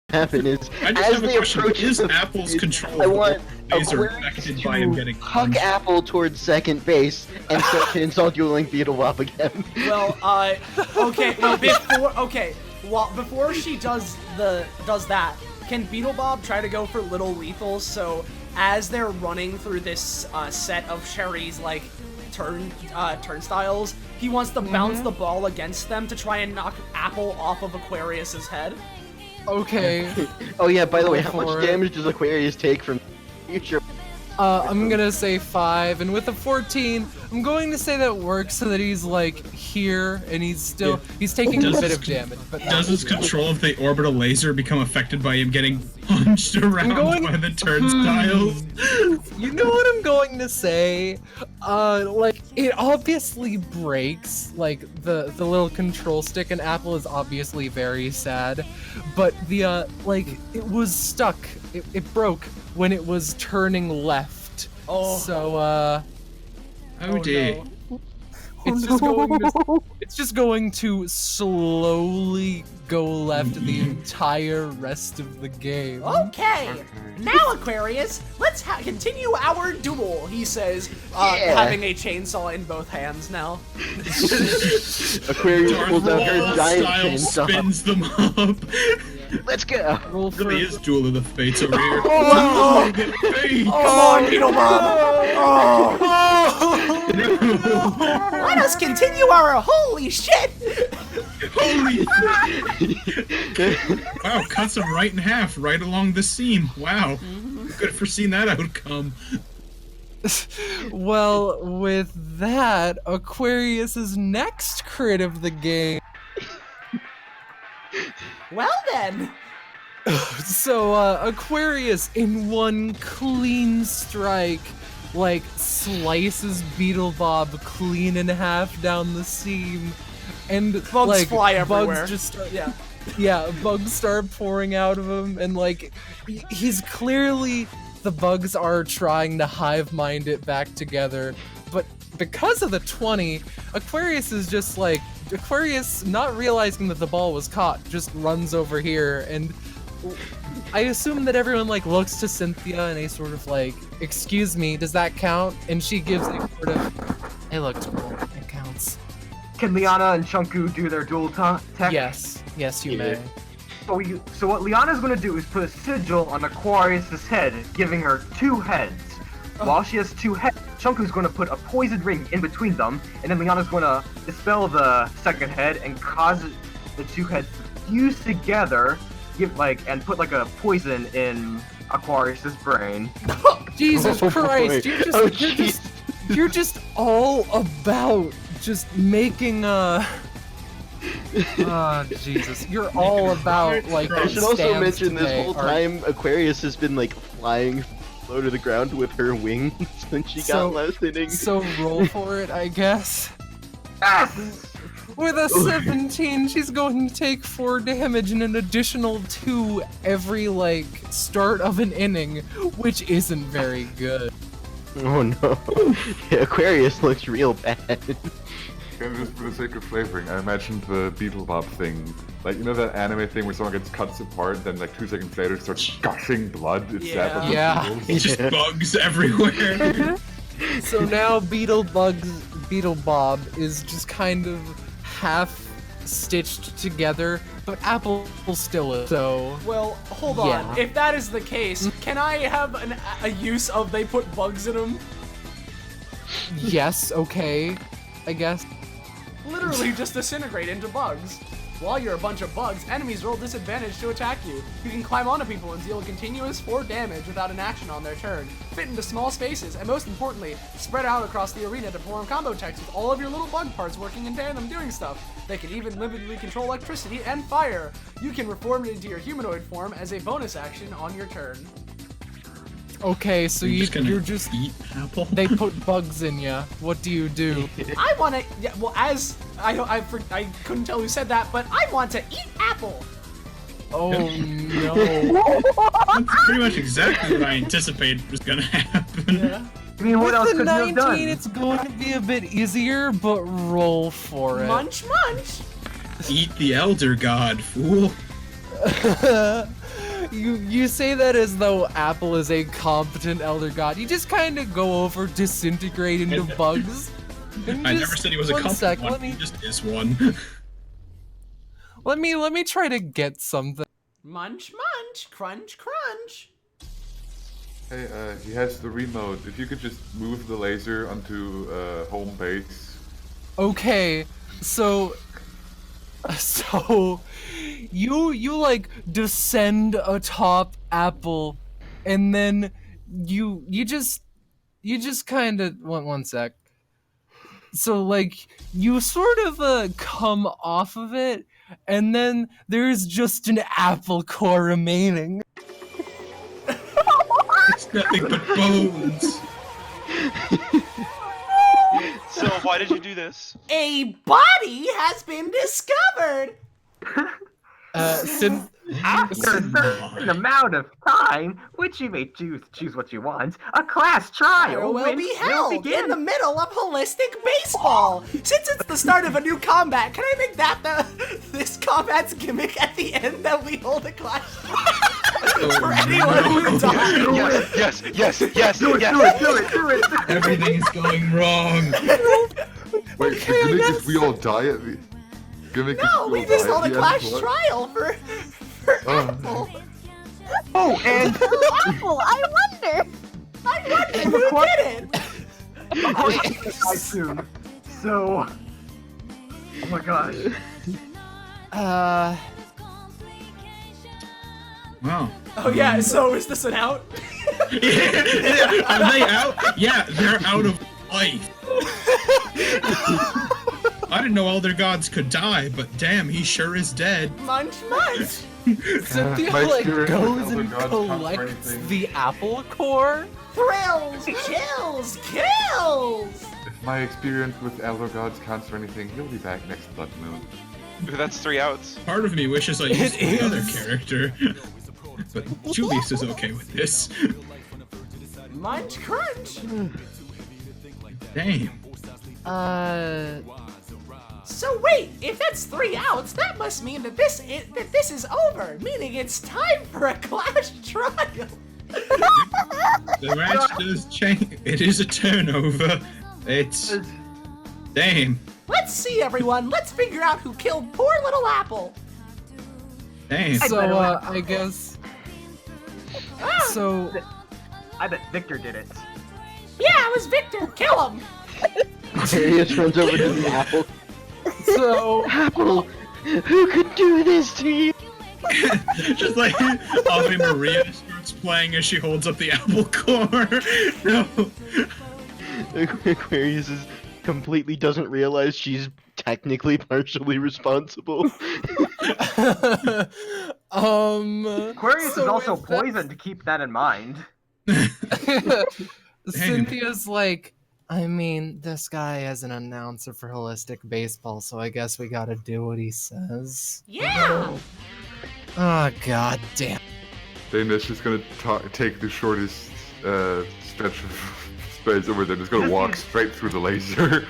Happen is I just as have a they question. approach Is the Apple's field, control I of the want laser Aquarius affected by him to getting huck punched? Apple towards second base and start to insult dueling Beetlebop again. Well, okay, well, before she does that, can Beetlebob try to go for little lethals? So as they're running through this set of Sherry's like turnstiles, he wants to bounce the ball against them to try and knock Apple off of Aquarius's head. Okay. Oh yeah, by the way, how For much it. damage does Aquarius take from future? I'm gonna say 5, and with a 14, I'm going to say that works so that he's like here, and he's taking a bit of damage. But Does his control of the orbital laser become affected by him getting punched around by the turnstiles? You know what I'm going to say? Like, it obviously breaks, like, the little control stick, and Apple is obviously very sad, but the, like, it was stuck. It broke when it was turning left. Oh. So, Oh dear. no. It's just going to slowly go left the entire rest of the game. Okay, now Aquarius, let's continue our duel, he says, Yeah. having a chainsaw in both hands now. Aquarius pulls out her Darth giant style chainsaw. spins them up. Let's go. Roll for Really is Duel of the Fates over here. Oh. Duel of the Fates. Come on, Beetlebob! Oh. Let us continue our holy shit! Holy Wow, cuts him right in half, right along the seam. Wow. Could have foreseen that outcome. Well, with that, Aquarius's next crit of the game. Well then, So, Aquarius, in one clean strike, like, slices Beetlebob clean in half down the seam, and, Bugs like, fly everywhere. bugs just start, Yeah. yeah, bugs start pouring out of him, and, like, he's clearly, the bugs are trying to hive mind it back together, but because of the 20, Aquarius is just like, Aquarius, not realizing that the ball was caught, just runs over here, and I assume that everyone, like, looks to Cynthia and they sort of like, excuse me, does that count? And she gives a sort of, it looked cool, it counts. Can Liana and Chunku do their dual tech? Yes, you may. So what Liana's gonna do is put a sigil on Aquarius's head, giving her 2 heads. While she has 2 heads, Chunku's gonna put a poison ring in between them, and then Liana's gonna dispel the second head and cause the 2 heads to fuse together, and put like a poison in Aquarius's brain. Jesus Christ, Oh, you're just all about just making Jesus, you're all about like. I should also stands mention this today whole are- time Aquarius has been like flying low to the ground with her wings since she So- got last inning. So roll for it, I guess. Yes! With a 17, she's going to take 4 damage and an additional 2 every, like, start of an inning, which isn't very good. Oh no. Aquarius looks real bad. And just for the sake of flavoring, I imagined the Beetlebob thing. Like, you know that anime thing where someone gets cuts apart, then like 2 seconds later it starts gushing blood? It's that with the Yeah. beetles. It's just bugs everywhere. So now Beetlebob is just kind of half stitched together, but Apple still is. So Well, hold on. Yeah. If that is the case, can I have a use of they put bugs in them? yes, okay, I guess. Literally just disintegrate into bugs. While you're a bunch of bugs, enemies roll disadvantage to attack you. You can climb onto people and deal a continuous 4 damage without an action on their turn, fit into small spaces, and most importantly, spread out across the arena to perform combo attacks with all of your little bug parts working in tandem doing stuff. They can even limitedly control electricity and fire. You can reform it into your humanoid form as a bonus action on your turn. Okay, so you're just eat Apple. they put bugs in ya. What do you do? I want to, yeah, well, as, I couldn't tell who said that, but I want to eat Apple! Oh no. That's pretty much exactly what I anticipated was gonna happen. Yeah. I mean, what With else the could you have 19, done? it's going to be a bit easier, but roll for it. Munch, munch. Eat the Elder God, fool. You say that as though Apple is a competent elder god. You just kind of go over, disintegrate into bugs. I never said he was a competent one. He just is one. Let me try to get something. Munch, munch. Crunch, crunch. Hey, he has the remote. If you could just move the laser onto home base. Okay, so you like descend atop Apple, and then you just kind of one sec. So like you sort of come off of it, and then there's just an apple core remaining. It's nothing but bones. So why did you do this? A body has been discovered. After a certain amount of time, which you may choose what you want, a class trial will be held in the middle of holistic baseball. Since it's the start of a new combat, can I make that this combat's gimmick at the end that we hold a class for anyone who died? Yes. Do it. Everything is going wrong. Wait, the gimmick is we all die at the... No, we just hold a class trial for Apple. Oh, and... Apple, I wonder! Who did it? Of course, I soon. So... Oh my gosh. Wow. Oh yeah, so is this an out? Are they out? Yeah, they're out of life. I didn't know Elder Gods could die, but damn, he sure is dead. Munch, munch. Cynthia like goes and collects the apple core. Thrills, chills, kills. If my experience with Elder Gods counts for anything, he'll be back next Blood Moon. That's 3 outs. Part of me wishes I used the other character. But Julius is okay with this. Munch, crunch. Damn. So wait, if that's 3 outs, that must mean that this is over, meaning it's time for a clash trial. The match does change. It is a turnover. It's... Damn. Let's see, everyone. Let's figure out who killed poor little Apple. Damn. So, I guess... So... I bet Victor did it. Yeah, it was Victor. Kill him. Darius runs over to the apple. So... Apple, who could do this to you? Just like Ave Maria starts playing as she holds up the apple core. No. Aquarius completely doesn't realize she's technically partially responsible. Aquarius is also poisoned, to keep that in mind. Cynthia's like, I mean, this guy is an announcer for Holistic Baseball, so I guess we gotta do what he says. Yeah! Oh, god damn. Dana's just gonna take the shortest stretch of space over there. Just gonna walk straight through the laser.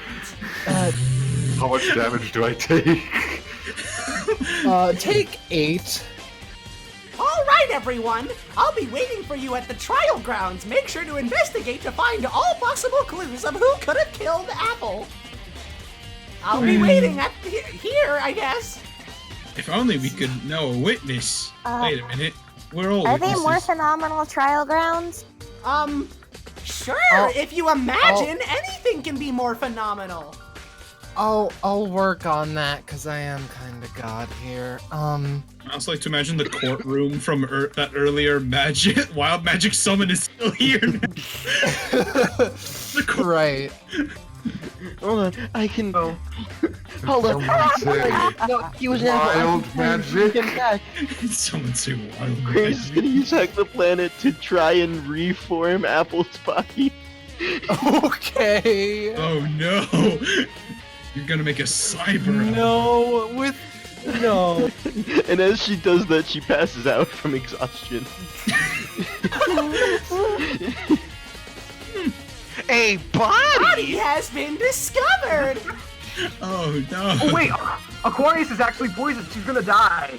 How much damage do I take? Take 8. All right, everyone. I'll be waiting for you at the trial grounds. Make sure to investigate to find all possible clues of who could have killed Apple. I'll be waiting at here, I guess. If only we could know a witness. Wait a minute. We're all Are witnesses. they more phenomenal trial grounds? Sure. If you imagine, anything can be more phenomenal. I'll work on that, because I am kind of god here. I also like to imagine the courtroom from that earlier wild magic summon is still here now. Right. Hold on, I can... Hold on. No, he was wild magic. Him back. Someone say wild Grace is magic. gonna use Planet to try and reform Apple's body. Okay. Oh no! You're gonna make a cyber. No, No. And as she does that, she passes out from exhaustion. A Body body? has been discovered! Oh no! Oh wait, Aquarius is actually poisoned. She's gonna die.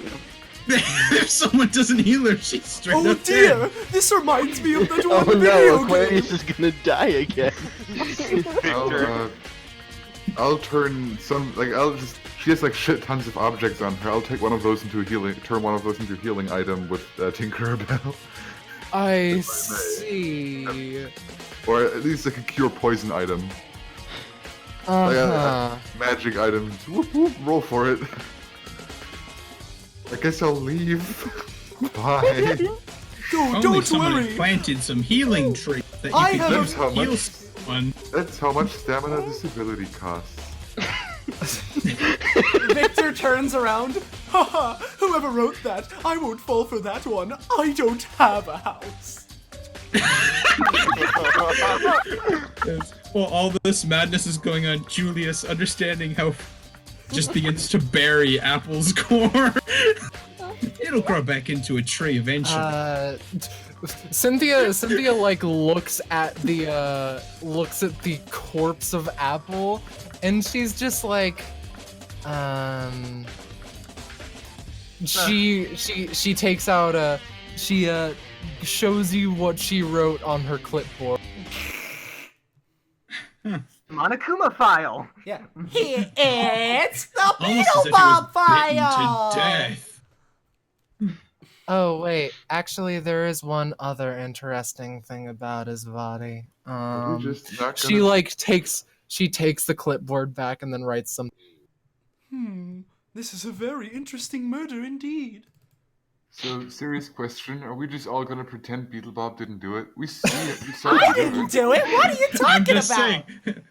If someone doesn't heal her, she's straight Oh up dear! dead. This reminds me of that Oh one no, video Aquarius game! is gonna die again. I'll turn some she has like shit tons of objects on her. I'll take one of those into a healing, turn one of those into a healing item with Tinkerbell. I see. Or at least like a cure poison item. Uh-huh. Magic items. Whoop whoop, roll for it. I guess I'll leave. Bye. Only someone had planted some healing tree that you I could have use how to heal much- someone. That's how much stamina this ability costs. Victor turns around. Haha, whoever wrote that, I won't fall for that one. I don't have a house. While all this madness is going on, Julius, understanding how, just begins to bury Apple's core. It'll grow back into a tree eventually. Cynthia like looks at the corpse of Apple, and she's just like, she takes out she shows you what she wrote on her clipboard. Monokuma file. Yeah. It's the Almost as if it was Beetlebop bitten file! to death. Oh wait, actually there is one other interesting thing about his body. Are we just not She gonna- like takes the clipboard back and then writes some. This is a very interesting murder indeed. So, serious question, are we just all gonna pretend Beetlebop didn't do it? We see it, we saw I it. didn't do it! What are you I'm talking just about? saying,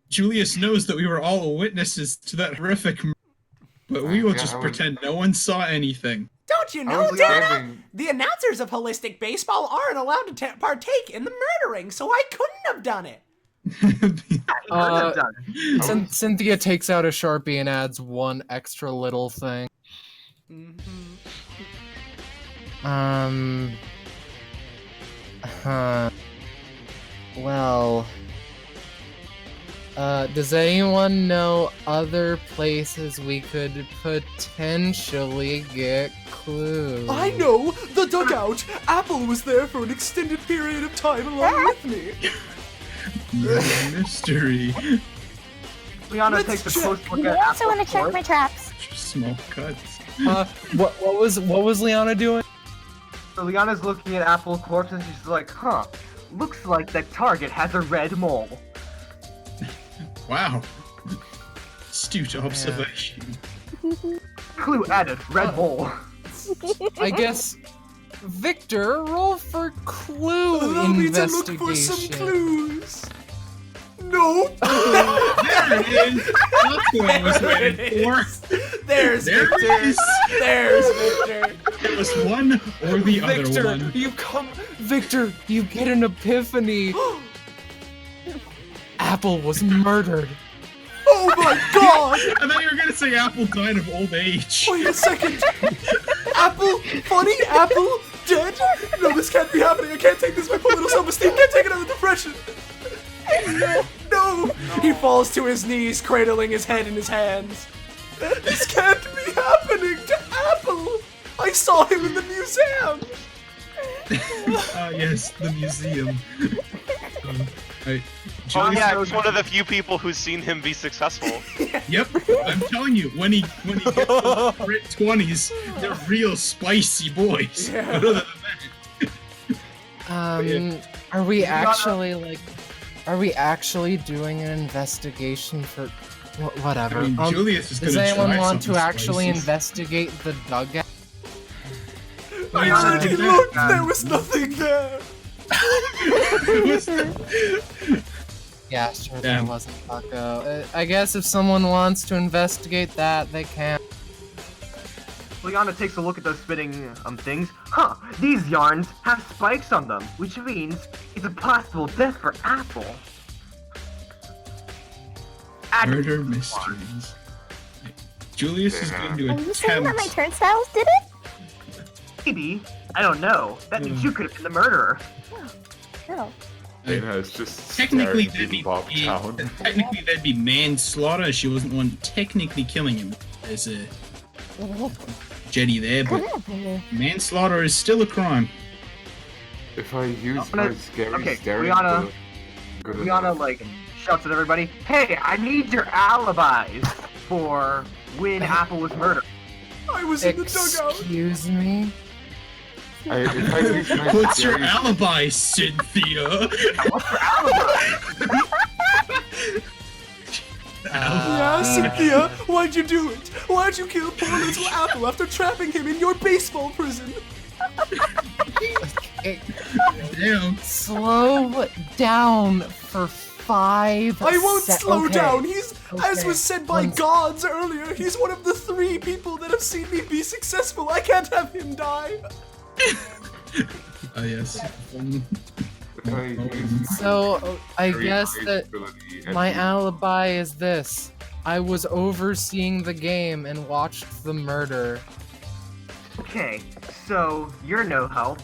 Julius knows that we were all witnesses to that horrific murder, but we will Yeah, just I was- pretend no one saw anything. Don't you I know, was Dana? standing- The announcers of Holistic Baseball aren't allowed to partake in the murdering, so I couldn't have done it. Cynthia takes out a Sharpie and adds one extra little thing. Well, does anyone know other places we could potentially get clues? I know! The dugout! Apple was there for an extended period of time along with me. Mystery. Liana Let's takes a check. close look I at also want to Apple's check corpse. my traps. Small cuts. What was Liana doing? So Liana's looking at Apple's corpse and she's like, huh, looks like that target has a red mole. Wow. Astute observation. Clue added, red mole. I guess Victor, roll for clue Allow me to investigation. look for some clues. No! There it is! That's what I was waiting for. There's There Victor. it is. There's Victor. It was one or the other Victor, one. Victor, you get an epiphany. Apple was murdered. Oh my god! I thought you were gonna say Apple died of old age. Wait a second! Apple? Funny? Apple? Dead? No, this can't be happening. I can't take this. My poor little self-esteem can't take another depression. No! He falls to his knees, cradling his head in his hands. This can't be happening to Apple! I saw him in the museum! Ah, yes, the museum. Right. Oh Julius- yeah, he's one of the few people who's seen him be successful. Yep, I'm telling you, when he gets those crit 20s, they're real spicy boys. Yeah. But other than that, Are we actually doing an investigation for whatever? I mean, Julius is does gonna anyone try want to something actually spicy. investigate the dugout? I already looked! There was nothing there! Yeah, sure, Damn. there wasn't Taco. I guess if someone wants to investigate that, they can. Liana takes a look at those spitting things. Huh, these yarns have spikes on them, which means it's a possible death for Apple. Murder mysteries. Julius is going to Are you saying that my attempt. turnstiles did it? Maybe. I don't know. That means you could have been the murderer. No. Dana is just Technically, staring Bob down. Technically, that'd be manslaughter. She wasn't the one technically killing him. There's a jetty there, but manslaughter is still a crime. If I use my scary staring, Liana like shouts at everybody, "Hey, I need your alibis for when Apple was murdered." I was in the dugout. Excuse me? If I use my What's your scary- alibi, Cynthia? What's your alibi? Yeah, Cynthia, why'd you do it? Why'd you kill poor little Apple after trapping him in your baseball prison? Damn. Slow down for 5 I won't slow okay. down. He's, as Okay. was said by gods earlier, he's one of the 3 people that have seen me be successful. I can't have him die. Oh, yes. So, I guess that my alibi is this. I was overseeing the game and watched the murder. Okay, so you're no help.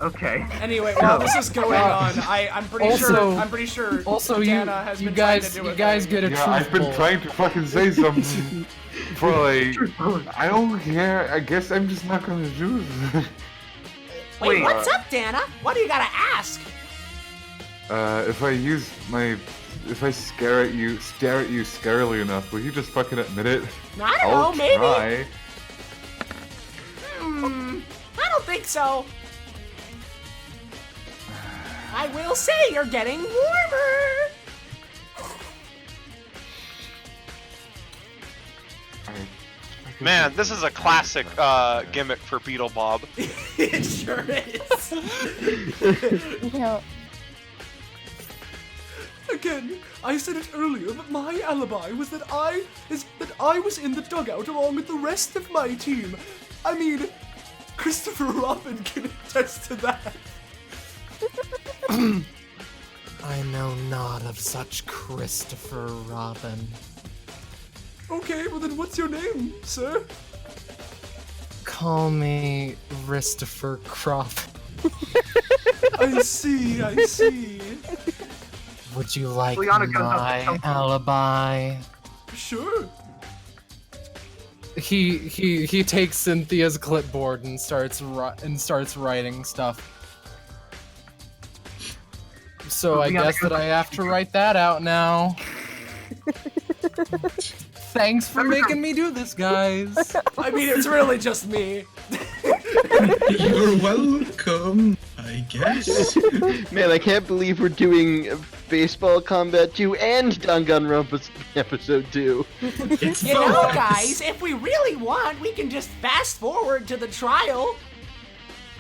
Okay. Anyway, while this is going on, I'm pretty sure Also, Dana has you been guys, trying to do you it. guys get a Yeah, I've been truthful. trying to fucking say something for like. I don't care. I guess I'm just not gonna do this. Wait, what's up, Dana? What do you gotta ask? If I stare at you scarily enough, will you just fucking admit it? I don't I'll know, maybe. try. I don't think so. I will say you're getting warmer. Man, this is a classic gimmick for Beetle Bob. It sure is. You know, Again, I said it earlier, but my alibi was that I was in the dugout along with the rest of my team. I mean, Christopher Robin can attest to that. I know not of such Christopher Robin. Okay, well then what's your name, sir? Call me Christopher Crop. I see, I see. Would you like Liana goes up to my Chunky. alibi? Sure. He takes Cynthia's clipboard and starts writing stuff. So I guess that I have to write that out now. Thanks for making me do this, guys. I mean, it's really just me. You're welcome, I guess. Man, I can't believe we're doing Baseball Combat 2 and Danganronpa episode 2. It's You know, fun. guys, if we really want, we can just fast forward to the trial.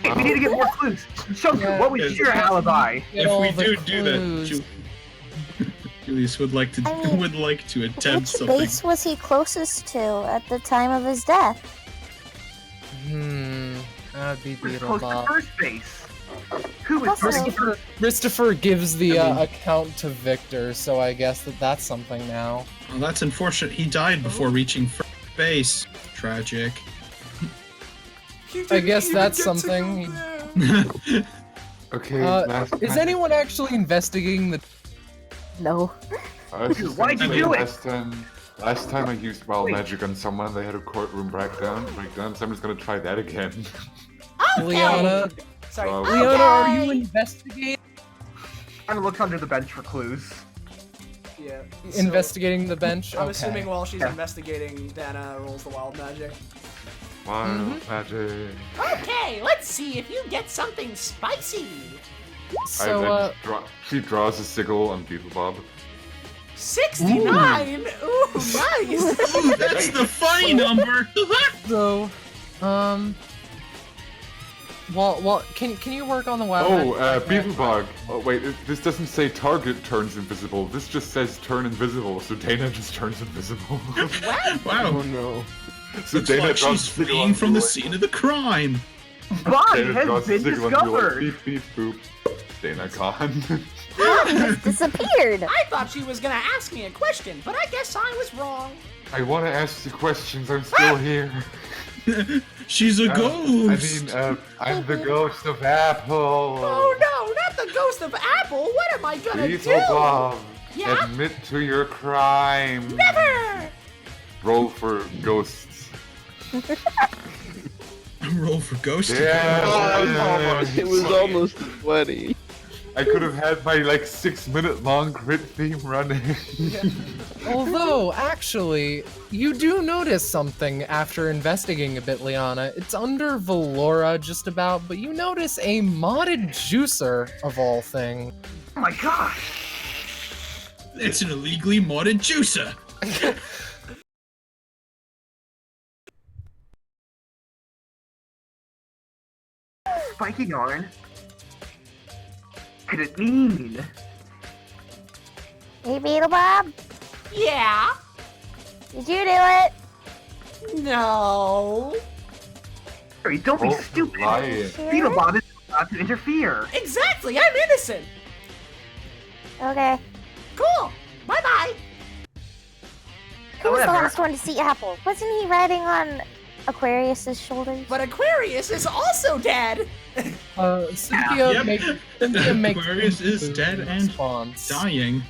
Hey, we need to get more clues. Chunky, Yeah. what was your alibi? Get all If we the do that, clues. Julius would like to I mean, attempt which something. base was he closest to at the time of his death? That'd be Who's Beetle close to Bob. first base? Who is Also- Christopher gives the account to Victor, so I guess that's something now. Well, that's unfortunate. He died before reaching first base. Tragic. I guess that's something. Okay. Is anyone actually investigating the? No. Why'd you do it? Last time I used wild magic on someone, they had a courtroom breakdown, so I'm just gonna try that again. Liana? Sorry. Liana, are you investigating? I'm gonna look under the bench for clues. Yeah. Investigating the bench? I'm Okay. assuming while she's investigating, Dana rolls the wild magic. Wild magic. Okay, let's see if you get something spicy. So, She draws a sigil on Beetle Bob. 69. Ooh, nice. Ooh, that's the funny number. So, well, can you work on the wild Oh, magic? Beetlebug. Oh, wait, this doesn't say target turns invisible. This just says turn invisible, so Dana just turns invisible. Wow. Oh no. So Looks like draws she's a sigil fleeing on from the Beetle. scene of the crime. Body Dana has draws a been sigil on Beetle, like, discovered. beep, beep, boop. Dana gone. Disappeared. I thought she was gonna ask me a question, but I guess I was wrong. I want to ask you questions. I'm still here. She's a I ghost. mean, I'm the ghost of Apple. Oh no, not the ghost of Apple, what am I gonna do? Beelzebub, Yeah? admit to your crime. Never! Roll for ghosts. Roll for ghosts. Yeah. It was almost 20. I could have had my like 6-minute long crit theme running. Although, actually, you do notice something after investigating a bit, Liana. It's under Valora just about, but you notice a modded juicer of all things. Oh my gosh! It's an illegally modded juicer. Spiky yarn? Could it mean? Hey, Beetlebob, Yeah? did you do it? No. Harry, don't be Oh, stupid. lying. Beetlebob is allowed to interfere. Exactly, I'm innocent. Okay. Cool. Bye-bye. Who was the However- last one to see Apple? Wasn't he riding on Aquarius's shoulders? But Aquarius is also dead. Cynthia, make Aquarius is dead and response. dying.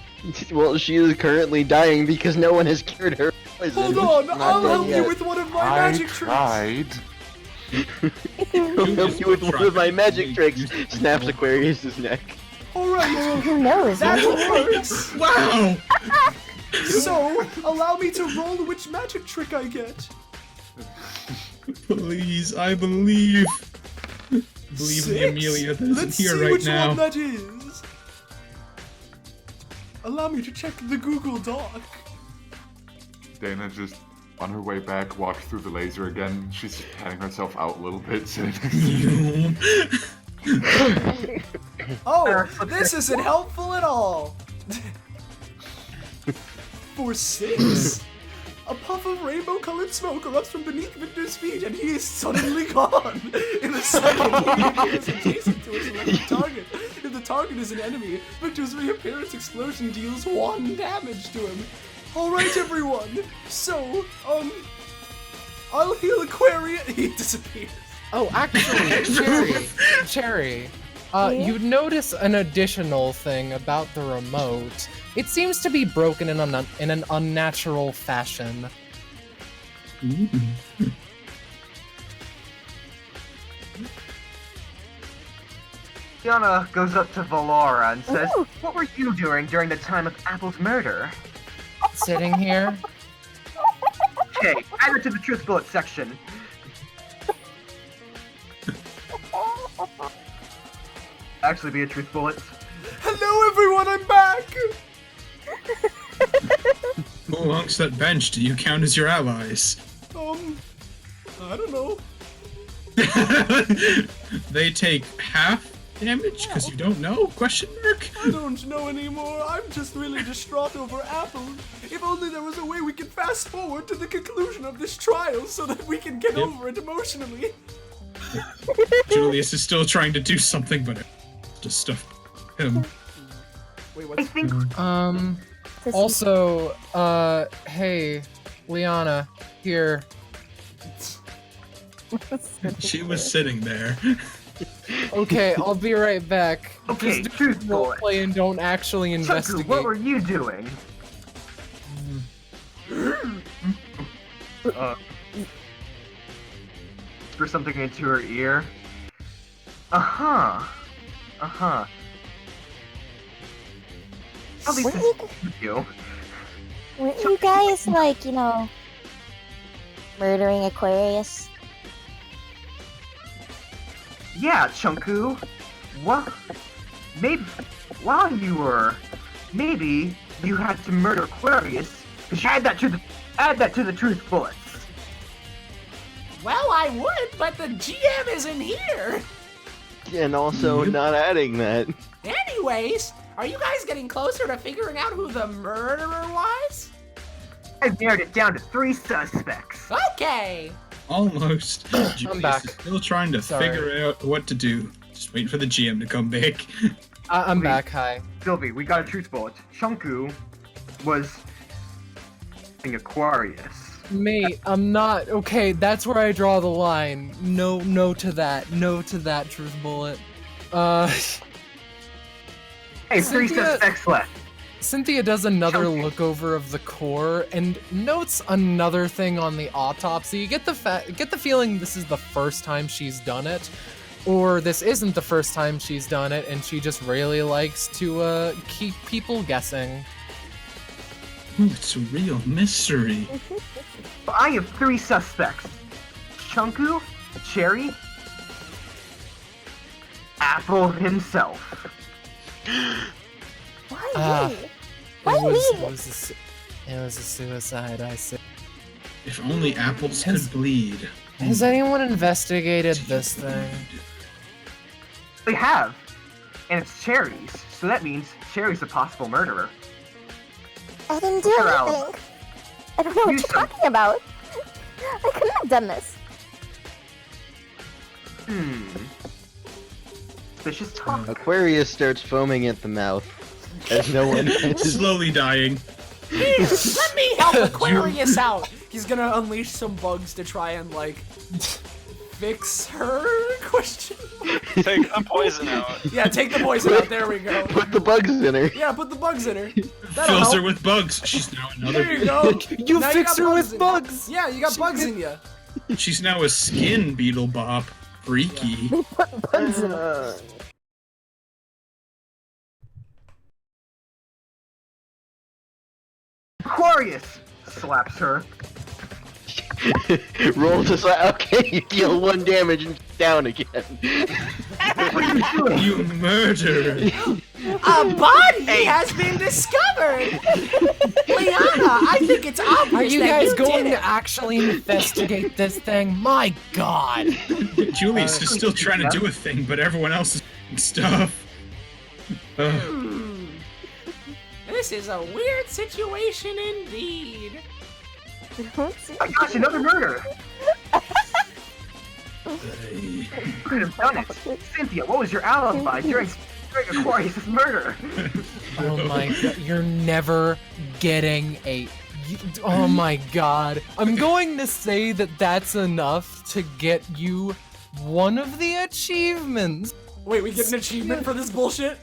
Well, she is currently dying because no one has cured her poison. Hold on, Not I'll dead help you yet. with one of my I magic tricks. tried. I'll help you with one of my magic tricks. Snaps Aquarius's neck. Alright, Who knows? that works. Wow! So, allow me to roll which magic trick I get. Please, I believe. Believe in the Amelia that isn't Let's here see right which now. one that is. Allow me to check the Google Doc. Dana just, on her way back, walked through the laser again. She's just patting herself out a little bit, saying, Oh, this isn't helpful at all. For 6, a puff of rainbow-colored smoke erupts from beneath Victor's feet, and he is suddenly gone. In a second, he appears adjacent to his selected target. If the target is an enemy, Victor's reappearance explosion deals 1 damage to him. Alright, everyone. So, I'll heal Aquarius. He disappears. Oh, actually, Cherry, you notice an additional thing about the remote. It seems to be broken in an unnatural fashion. Tiana goes up to Valora and says, "What were you doing during the time of Apple's murder?" Sitting here. Okay, add it to the truth bullet section. Actually, be a truth bullet. Hello, everyone. I'm back. Who amongst that bench do you count as your allies? I don't know. They take half damage because you don't know? Question mark? I don't know anymore. I'm just really distraught over Apple. If only there was a way we could fast forward to the conclusion of this trial so that we can get over it emotionally. Julius is still trying to do something, but just stuff him. Wait, what's... I think Also, hey, Liana, here. She was sitting there. Okay, I'll be right back. Okay, Just truth bullet. roleplay and don't actually Chunku, investigate. what were you doing? Whisper something into her ear. Uh-huh. At least Weren't it's with you. Weren't you guys, like, you know, murdering Aquarius? Yeah, Chunku. What? Maybe while you were, maybe you had to murder Aquarius. Just add that to the truth bullets. Well, I would, but the GM isn't here. And also not adding that. Anyways, are you guys getting closer to figuring out who the murderer was? I've narrowed it down to 3 suspects. Okay. Almost. Julius back. is still trying to Sorry. figure out what to do. Just wait for the GM to come back. I'm back, hi. Sylvie, we got a truth bullet. Chunku was in Aquarius. Mate, I'm not. Okay, that's where I draw the line. No to that. No to that, truth bullet. Hey, 3 suspects left. Cynthia does another look over of the core and notes another thing on the autopsy. You get the feeling this is the first time she's done it, or this isn't the first time she's done it, and she just really likes to keep people guessing. Ooh, it's a real mystery. I have 3 suspects. Chunku, Cherry, Apple himself. Why me? It was a suicide, I see. If only apples could bleed. Has anyone investigated this thing? They have. And it's Cherry's, so that means Cherry's a possible murderer. I didn't do anything. I don't know what you're talking about. I couldn't have done this. Vicious talk. Aquarius starts foaming at the mouth as no one slowly dying. Here, let me help Aquarius out. He's gonna unleash some bugs to try and like fix her question. Take the poison out. Yeah, take the poison out. There we go. Put the bugs in her. Yeah, put the bugs in her. Fills her with bugs. She's now another. There you go. You Now fix got her bugs with in bugs. You. Yeah, you got bugs in you. She's now a skin beetle bop. Freaky. They put bugs in her. Aquarius slaps her. Roll to okay, you deal 1 damage and down again. You murderer! A body has been discovered. Liana, I think it's obvious. Are you that guys you going did to it. actually investigate this thing? My God! Julius is still trying to do a thing, but everyone else is doing stuff. This is a weird situation indeed. Oh my gosh, another murder! Could have done it. Cynthia, what was your alibi during Aquarius' murder? Oh my God! You're never getting a. Oh my God! I'm going to say that that's enough to get you one of the achievements. Wait, we get an achievement for this bullshit?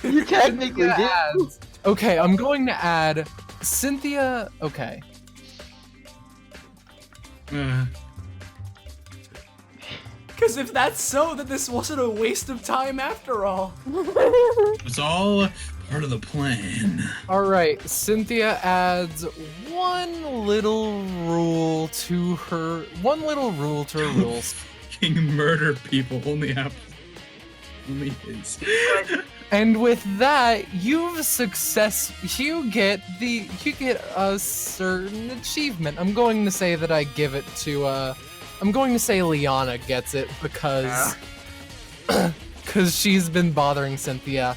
You technically did. Okay, I'm going to add Cynthia. Okay. Because if that's so, then this wasn't a waste of time after all. It's all part of the plan. All right, Cynthia adds one little rule to her. One little rule to her rules. Fucking murder people. Only his. And with that, you get a certain achievement. I'm going to say that I give it to I'm going to say Liana gets it because she's been bothering Cynthia.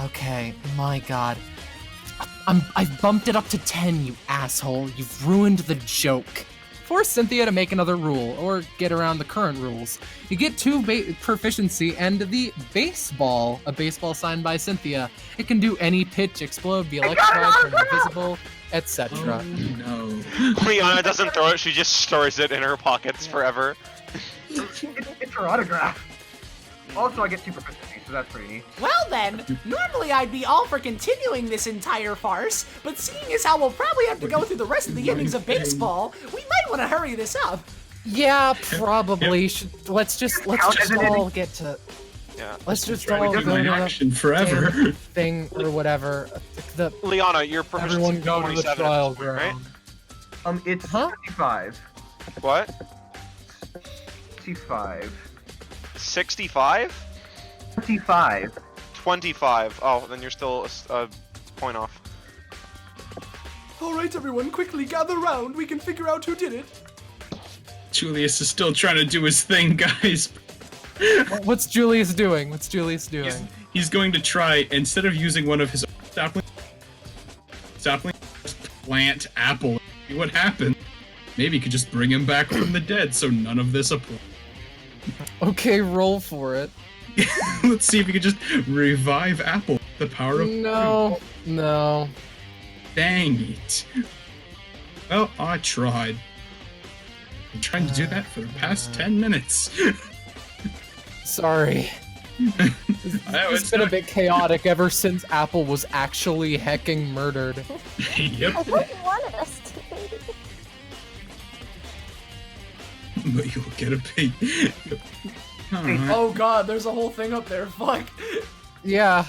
Okay, my God. I've bumped it up to 10, you asshole. You've ruined the joke. Force Cynthia to make another rule, or get around the current rules. You get 2 proficiency and the baseball, a baseball signed by Cynthia. It can do any pitch, explode, be electrified, turn invisible, etc. Oh, no. Liana doesn't throw it, she just stores it in her pockets forever. It's her autograph. Also, I get 2 proficiency, so that's pretty neat. Well then, normally I'd be all for continuing this entire farce, but seeing as how we'll probably have to go through the rest of the innings of baseball, we might want to hurry this up. Yeah, probably. Let's just all get to. Yeah. Let's just all go to action forever. Thing or whatever. Liana, your proficiency everyone go to the 27 trial at this point, right? ground. It's 55. What? 65. 65? 25. 25. Oh, then you're still a point off. Alright everyone, quickly gather round, we can figure out who did it. Julius is still trying to do his thing, guys. What's Julius doing? He's going to try, instead of using one of his sapling, plant apple. See what happens. Maybe he could just bring him back from the dead, so none of this applies. Okay, roll for it. Let's see if we can just revive Apple. The power of No. Dang it. Well, I tried. I'm trying to do that for the past 10 minutes. Sorry. It's been a bit chaotic ever since Apple was actually hecking murdered. Yep. I thought you wanted us to. But you'll get a pay. Oh god, there's a whole thing up there. Fuck. Yeah.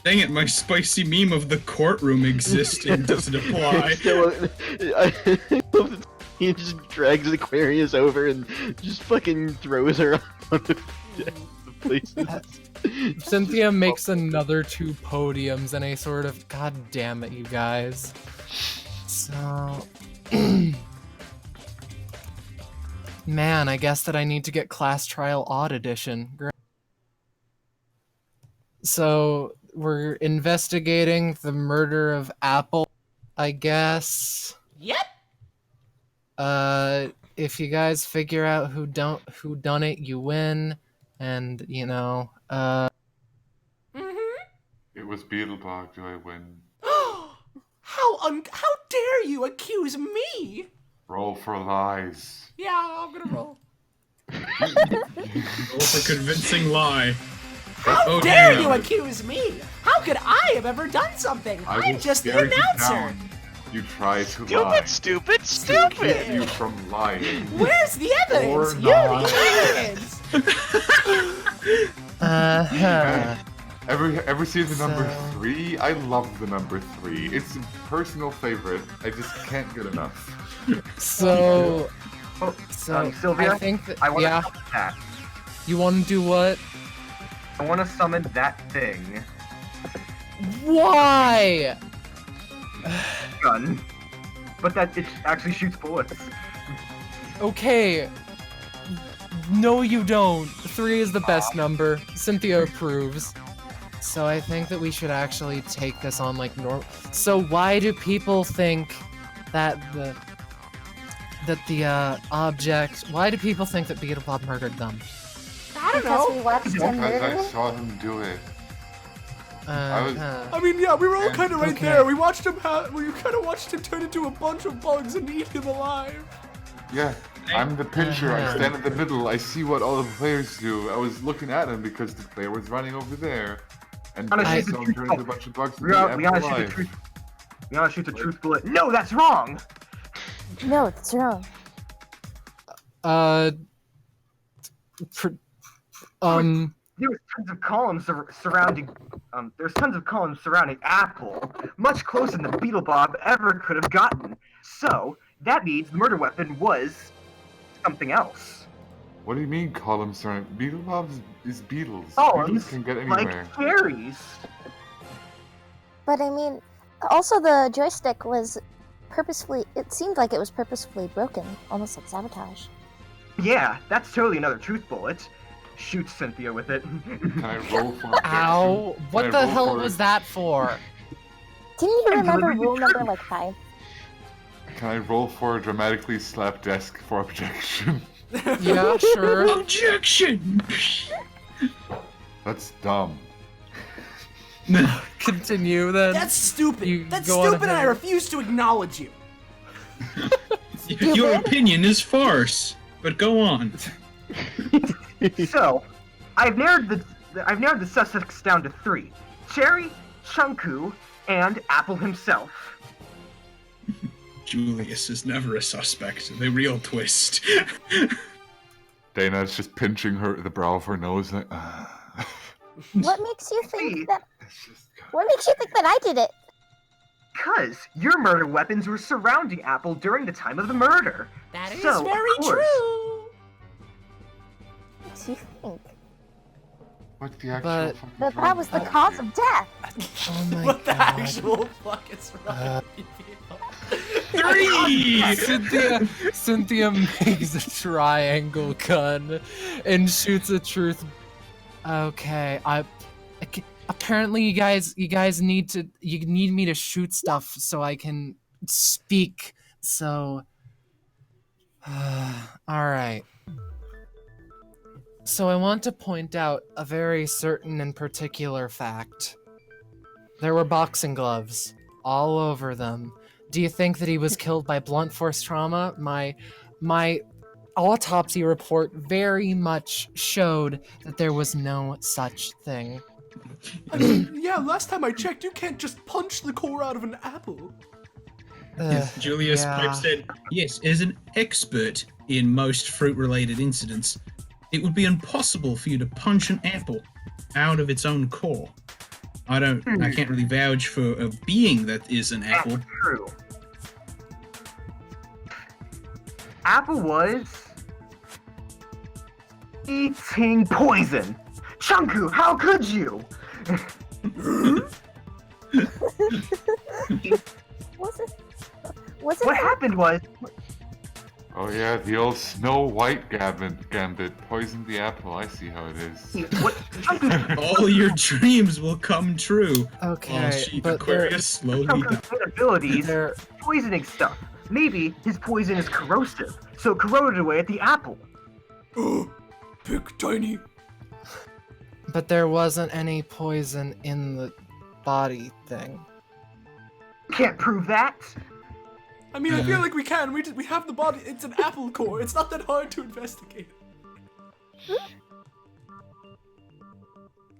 Dang it, my spicy meme of the courtroom existing doesn't apply. He just drags Aquarius over and just fucking throws her out of the places. Cynthia makes another 2 podiums and a sort of, god damn it, you guys. So, man, I guess that I need to get Class Trial Odd Edition. Great. So, we're investigating the murder of Apple, I guess. Yep. If you guys figure out who done it, you win. And, you know, It was Beetlebog. Do I win? How dare you accuse me? Roll for lies. Yeah, I'm gonna roll. Roll for convincing lie. How dare you accuse me? How could I have ever done something? I I'm will just the stare you announcer. down. You try to lie. Stupid. To keep you from lying. Where's the evidence? Or You're not. the evidence. Ever see the number 3? I love the number 3. It's a personal favorite. I just can't get enough. So, Sylvia, I think that, I want to yeah. summon that. You want to do what? I want to summon that thing. Why? Gun. But that it actually shoots bullets. Okay. No, you don't. 3 is the best number. Cynthia approves. So I think that we should actually take this on like normal. So why do people think that the object? Why do people think that Beetlebop murdered them? I don't know. Because we watched him Because murder. I saw him do it. I mean, yeah, we were all kind of right okay. there. We watched him. We kind of watched him turn into a bunch of bugs and eat him alive. Yeah, I'm the pitcher. I stand in the middle. I see what all the players do. I was looking at him because the player was running over there. And I saw him turn into a bunch of bugs and eat him alive. We gotta shoot the truth bullet. No, that's wrong! No, it's wrong. There's tons of columns surrounding. There's tons of columns surrounding Apple, much closer than Beetlebop ever could have gotten. So that means the murder weapon was something else. What do you mean columns surrounding? Beetlebop is beetles. Columns, Beetles can get anywhere. like fairies. But I mean, also the joystick was purposefully. It seemed like it was purposefully broken, almost like sabotage. Yeah, that's totally another truth bullet. Shoot Cynthia with it. Can I roll for Ow! What Can the I roll hell for- was that for? Didn't you remember rule number like 5? Can I roll for dramatically slap desk for objection? Yeah, sure. Objection! That's dumb. Continue then. That's stupid. You That's go on stupid, and I ahead. refuse to acknowledge you. Your opinion is farce, but go on. So, I've narrowed the suspects down to 3: Cherry, Chunku, and Apple himself. Julius is never a suspect. The real twist. Dana's just pinching the brow of her nose like, What makes you think that? What makes you think that I did it? Because your murder weapons were surrounding Apple during the time of the murder. That is So, of very course- true. What makes you think What the actual But- fuck is that wrong that was the with cause you? of death? Oh my What the god. actual fuck is wrong with Three! Cynthia makes a triangle gun and shoots a truth. Okay, apparently you guys need me to shoot stuff so I can speak. So, all right. So I want to point out a very certain and particular fact. There were boxing gloves all over them. Do you think that he was killed by blunt force trauma? My autopsy report very much showed that there was no such thing. I mean, yeah, last time I checked, you can't just punch the core out of an apple. Yes, Julius Pipe said, yes, as an expert in most fruit-related incidents, it would be impossible for you to punch an apple out of its own core. I can't really vouch for a being that is an apple. That's true. Apple was eating poison. Chunku, how could you? What happened was... Oh yeah, the old Snow White gambit poisoned the apple. I see how it is. All your dreams will come true. Okay, but Aquarius slowly dies. Abilities, poisoning stuff. Maybe his poison is corrosive, so it corroded away at the apple. Big tiny. But there wasn't any poison in the body thing. Can't prove that. I mean, I feel like we can. We have the body. It's an apple core. It's not that hard to investigate.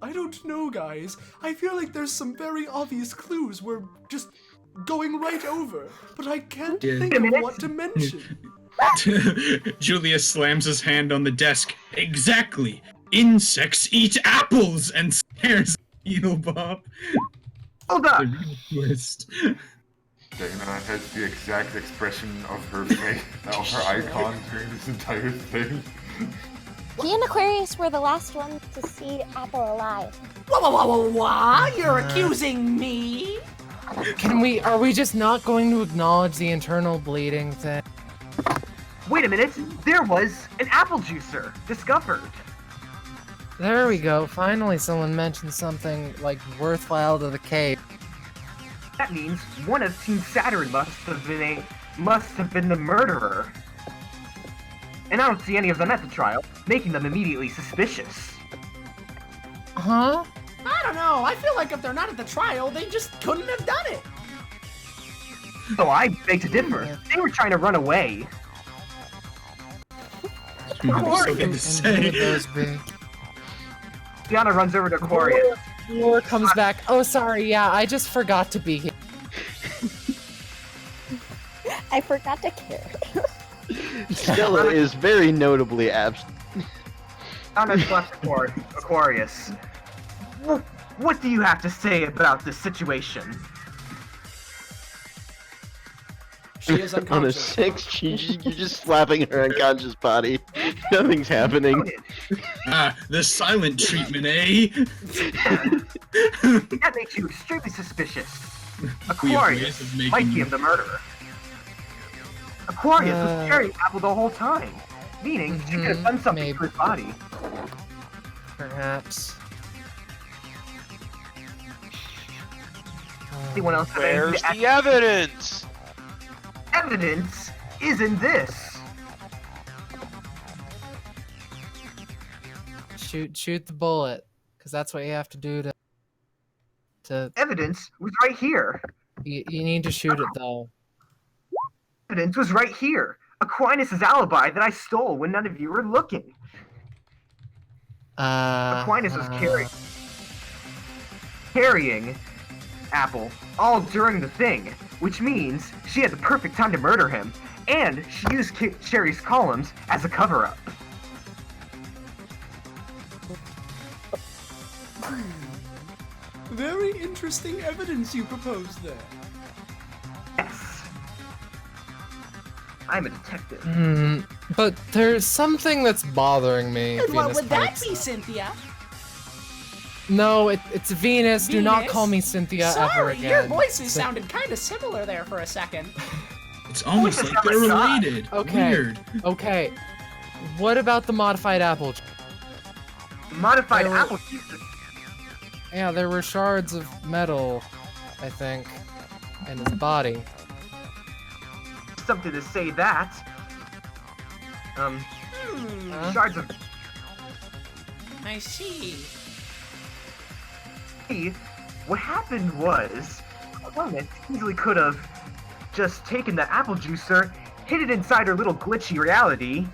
I don't know, guys. I feel like there's some very obvious clues we're just going right over, but I can't think of what to mention. Julius slams his hand on the desk. Exactly. Insects eat apples and stares at Beelzebub. Hold up. Twist. Dana has the exact expression of her face, of her icon during this entire thing. Me and Aquarius were the last ones to see Apple alive. Wah, you're accusing me? Are we just not going to acknowledge the internal bleeding thing? Wait a minute, there was an apple juicer discovered. There we go, finally someone mentioned something, like, worthwhile to the cave. That means one of Team Saturn must have been the murderer. And I don't see any of them at the trial, making them immediately suspicious. Huh? I don't know. I feel like if they're not at the trial, they just couldn't have done it. Oh, I beg to differ. They were trying to run away. So good to say. Diana runs over to Aquarius. Lore comes back. Oh, sorry, yeah, I just forgot to be here. I forgot to care. Stella is very notably absent. Diana's left Aquarius. What do you have to say about this situation? She is unconscious. On a 6, you're just slapping her unconscious body. Nothing's happening. The silent treatment, eh? That makes you extremely suspicious. Aquarius might be the murderer. Aquarius was carrying Apple the whole time, meaning she could have done something to his body. Perhaps. Anyone else? Where's the evidence? Evidence is in this. Shoot the bullet, because that's what you have to do to. Evidence was right here. You need to shoot it though. Evidence was right here. Aquinas' alibi that I stole when none of you were looking. Aquinas was carrying Apple all during the thing, which means she had the perfect time to murder him, and she used Sherry's columns as a cover-up. Very interesting evidence you propose there. Yes. I'm a detective. But there's something that's bothering me. And what Venus would that Pipes. be, Cynthia? No, it's Venus. Do not call me Cynthia ever Sorry, again. your voices sounded kind of similar there for a second. It's almost like they're related. Okay. Weird. Okay. What about the modified apple? Modified apple juice. Yeah, there were shards of metal, I think, in his body. Something to say that. Shards of... I see. What happened was, Aquinas easily could have just taken the apple juicer, hid it inside her little glitchy reality,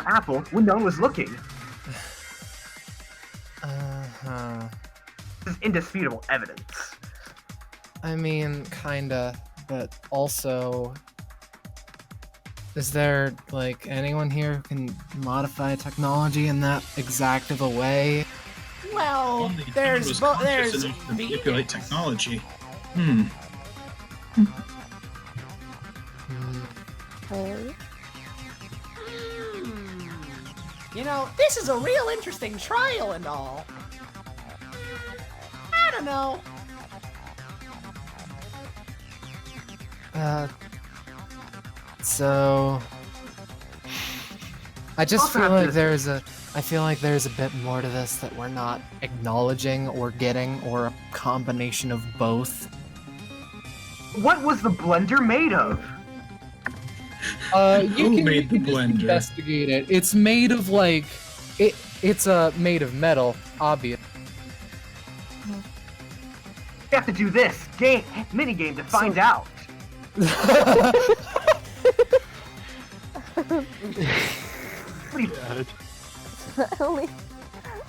apple when no one was looking. Uh-huh. This is indisputable evidence. I mean, kinda, but also... Is there, like, anyone here who can modify technology in that exact of a way? Well, Only there's was conscious there's enough to me. manipulate technology. You know, this is a real interesting trial and all. I don't know. So... I just Also feel have like to- there's a bit more to this that we're not acknowledging or getting, or a combination of both. What was the blender made of? Who made the just blender? investigate it. It's made of like... It's made of metal, obvious. You have to do this mini game to find out.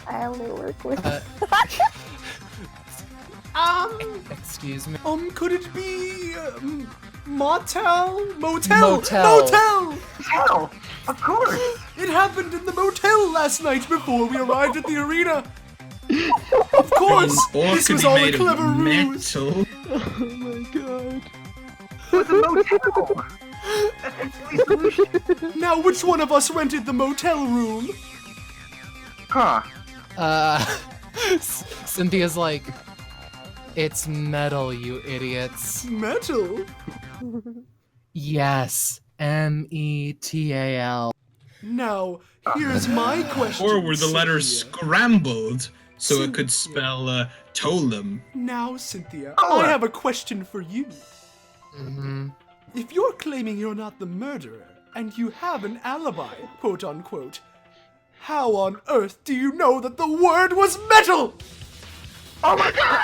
I only work with. Excuse me. Could it be motel? Motel. Hell, of course. It happened in the motel last night before we arrived at the arena. Of course, this was all a clever ruse. Metal. Oh my god. It was a motel. That's the solution. Now, which one of us rented the motel room? Huh. Cynthia's like, it's metal, you idiots. Metal? Yes, METAL. Now, here's my question. Or were the letters Cynthia. scrambled so it could spell Tolem? Now, Cynthia, Oh. I have a question for you. Mm-hmm. If you're claiming you're not the murderer, and you have an alibi, quote unquote, how on earth do you know that the word was metal? Oh my god.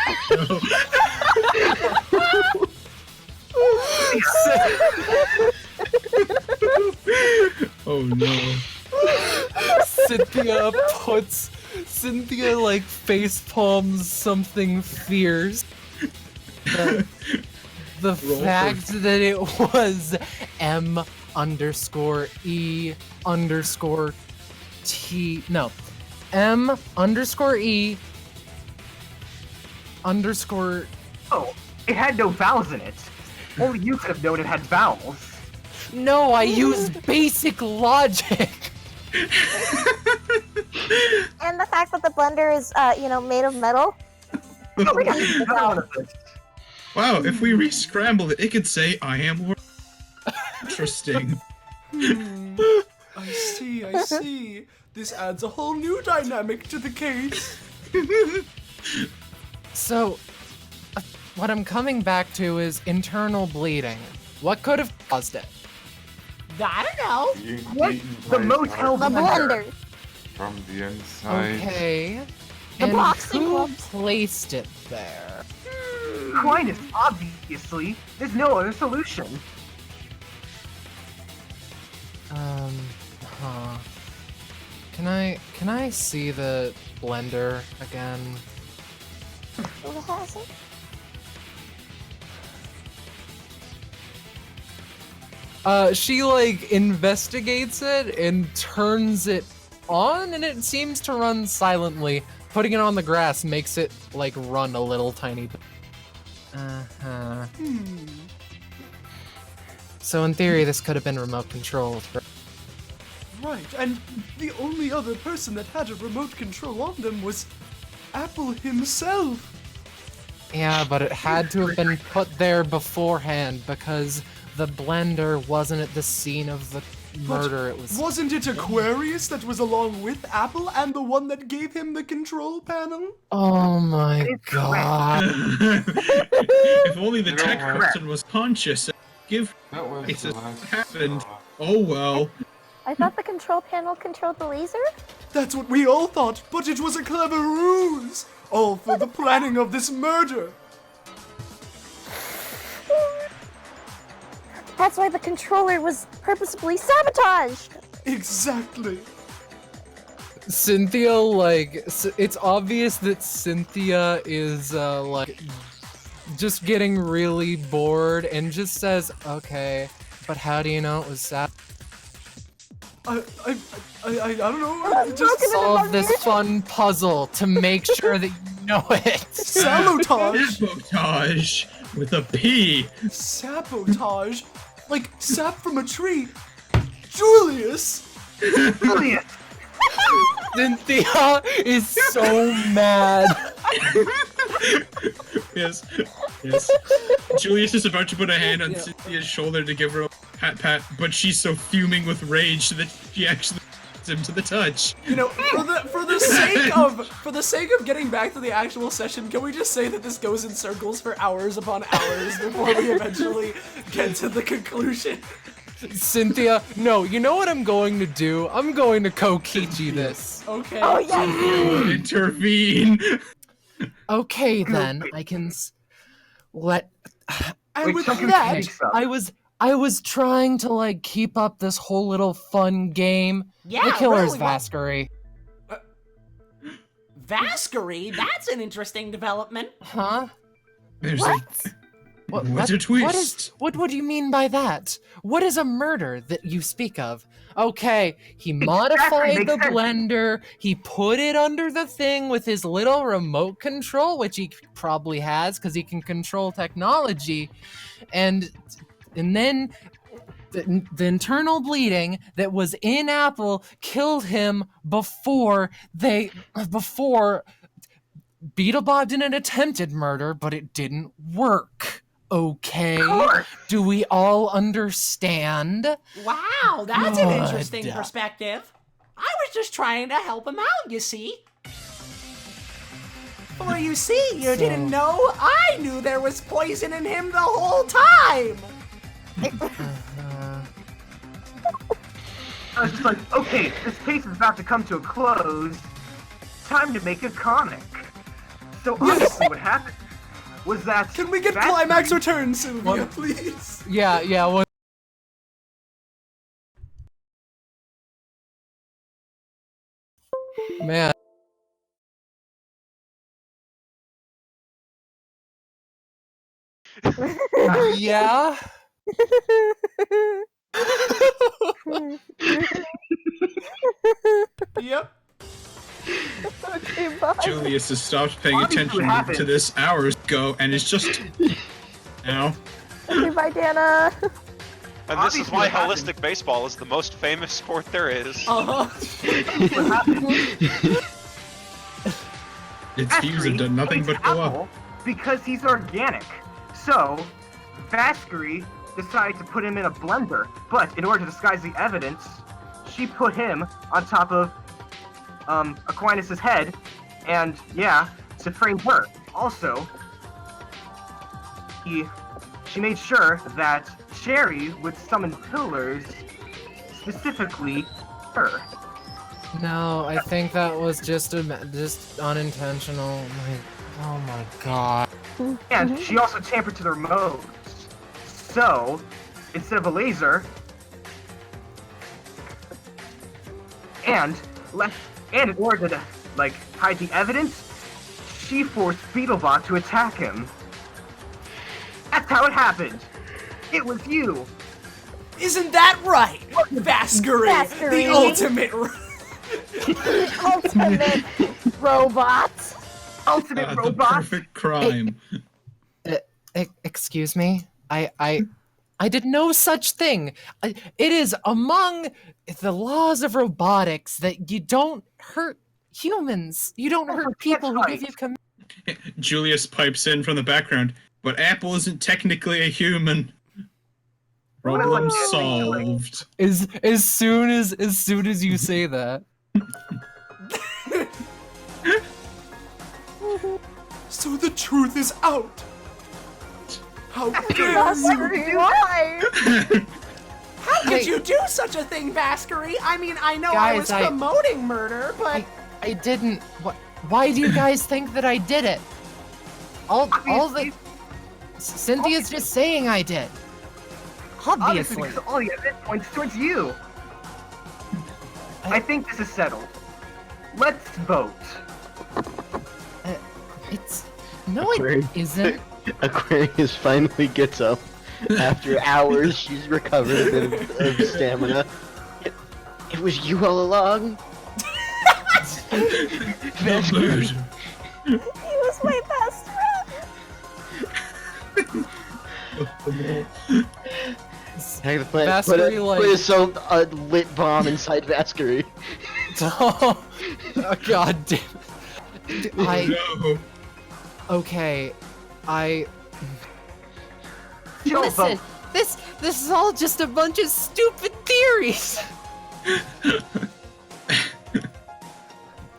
Oh no. Cynthia like face palms something fierce. The fact that it was M_E_T. No. M_E_. Oh, it had no vowels in it. Only you could have known it had vowels. No, I used basic logic. And the fact that the blender is, made of metal. Oh, we got the vowel of this. Wow, if we re-scramble it, it could say, I am War. Interesting. I see. This adds a whole new dynamic to the case. So, what I'm coming back to is internal bleeding. What could have caused it? I don't know. What? The motel The blender. blender. From the inside. Okay. The And boxing who gloves. placed it there? Aquinas, obviously. There's no other solution. Huh. Can I see the blender again? Who has it? She like investigates it and turns it on, and it seems to run silently. Putting it on the grass makes it like run a little tiny bit. Uh-huh. So in theory, this could have been remote controlled. Right, and the only other person that had a remote control on them was Apple himself. Yeah, but it had to have been put there beforehand because the blender wasn't at the scene of the murder. It was. Wasn't it Aquarius that was along with Apple and the one that gave him the control panel? Oh my god. If only the tech person was conscious. Give That was it's the just last happened. straw. Oh well. I thought the control panel controlled the laser? That's what we all thought, but it was a clever ruse. All for the planning of this murder. That's why the controller was purposefully sabotaged! Exactly. Cynthia, like, it's obvious that Cynthia is, like, just getting really bored and just says, okay, but how do you know it was Sap? I don't know. Just solve this fun puzzle to make sure that you know it. Sabotage. Sabotage with a P. Sabotage? Like sap from a tree. Julius. Julius. Cynthia is so mad. Yes. Julius is about to put a hand on Cynthia's shoulder to give her a pat, but she's so fuming with rage that she actually puts him to the touch. You know, for the sake of getting back to the actual session, can we just say that this goes in circles for hours upon hours before we eventually get to the conclusion? Cynthia, no, you know what I'm going to do? I'm going to Kokichi this. Okay. Oh yeah. Intervene. Okay then, I can let. And with something that, takes up. I was trying to like keep up this whole little fun game. Yeah, the killer's really, Vaskery. Vaskery? That's an interesting development. Huh? There's What? What's a twist? What do you mean by that? What is a murder that you speak of? Okay, he modified makes the sense. blender, he put it under the thing with his little remote control, which he probably has because he can control technology, and then the internal bleeding that was in Apple killed him before Beetlebot did an attempted murder, but it didn't work. Okay? Do we all understand? Wow, that's an Good. interesting perspective. I was just trying to help him out, you see. For you see, you didn't know I knew there was poison in him the whole time. I was just like, okay, this case is about to come to a close. Time to make a comic. So honestly, what happened was that. Can we get that- climax return, Sylvia, please? Yeah, well, man. Yeah? Yep. Okay, bye. Julius has stopped paying Obviously attention happened. to this hours ago and is just now. Okay, bye, Dana. And this is Obviously why what happened- holistic baseball is the most famous sport there is. Uh-huh. What happened? Its views have done nothing hates but go Apple up. because he's organic. So, Vaskery decided to put him in a blender, but in order to disguise the evidence, she put him on top of Aquinas' head, and yeah, to frame her. Also, she made sure that Sherry would summon pillars, specifically her. No, I think that was just unintentional. Oh my god. And she also tampered to the remotes. So, instead of a laser, and in order to like hide the evidence, she forced Beetlebot to attack him. That's how it happened. It was you. Isn't that right? Vaskery, Vaskery. the ultimate. Ultimate robot. Ultimate The robot. perfect crime. Excuse me? I did no such thing. It is among the laws of robotics that you don't hurt humans. You don't hurt people who give you command. Julius pipes in from the background, but Apple isn't technically a human. Problem solved. As soon as you say that. So the truth is out. How dare you? Vaskery, why? How could you do such a thing, Vaskery? I mean, I know I was Guys, promoting murder, but I didn't. Why do you guys think that I did it? All the Cynthia's just saying I did. Obviously, Obviously. because all the evidence points towards you. I think this is settled. Let's vote. It's no, it isn't. Aquarius finally gets up. After hours, she's recovered a bit of stamina. It was you all along. The bird. He was way past Vasquez, put a lit bomb inside Vasquez. Oh, god damn it. No. Okay, Listen, this is all just a bunch of stupid theories.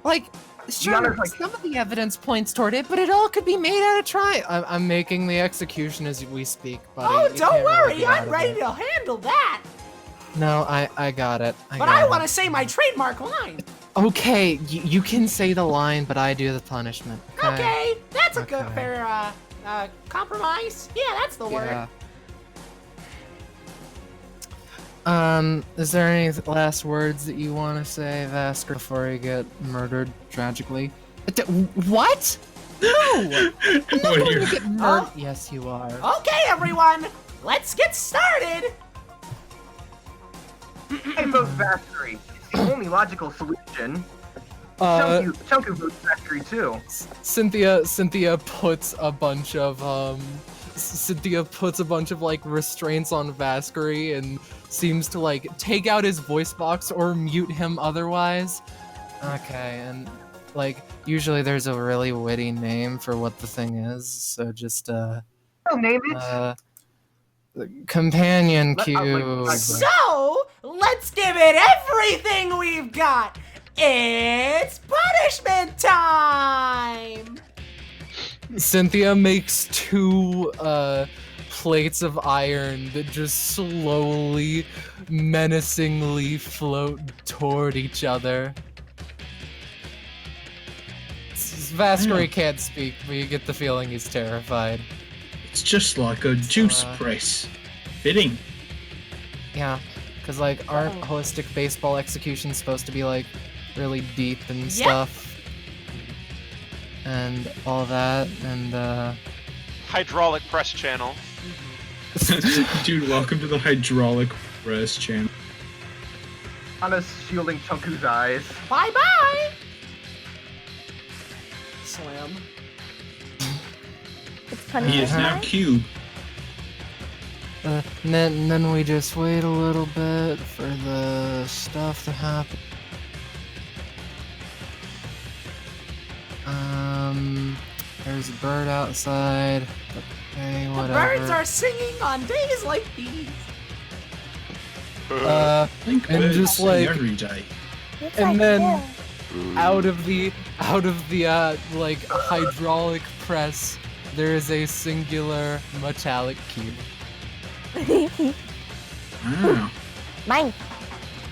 Like, sure, some of the evidence points toward it, but it all could be made out of try. I'm making the execution as we speak, buddy. Oh, You don't can't really worry, get out I'm of ready it. to handle that. No, I got it. But I want to say my trademark line. Okay, you can say the line, but I do the punishment. Okay, that's a Okay. good fair compromise. Yeah, that's the word. Yeah. Is there any last words that you want to say, Vasker, before you get murdered tragically? What? No! I'm not going to get murdered. Yes, you are. Okay, everyone, let's get started. I vote Valkyrie. It's the only logical solution. Chunku votes Valkyrie too. Cynthia puts a bunch of like restraints on Vasquez and seems to like take out his voice box or mute him otherwise. Okay, and like usually there's a really witty name for what the thing is, so just I'll name it. Companion cube. So, let's give it everything we've got. It's punishment time! Cynthia makes two plates of iron that just slowly, menacingly float toward each other. Vasquez can't speak, but you get the feeling he's terrified. It's just like a juice press. Fitting. Yeah, because like aren't holistic baseball executions supposed to be like really deep and stuff? And all that, and Hydraulic press channel. Dude, welcome to the hydraulic press channel. Anna's shielding Chunku's eyes. Bye-bye! Slam. It's He is now cube. and then we just wait a little bit for the stuff to happen. There's a bird outside. Okay, The whatever. birds are singing on days like these. And just like every day. and then out of the like hydraulic press, there is a singular metallic cube. Wow. Mine.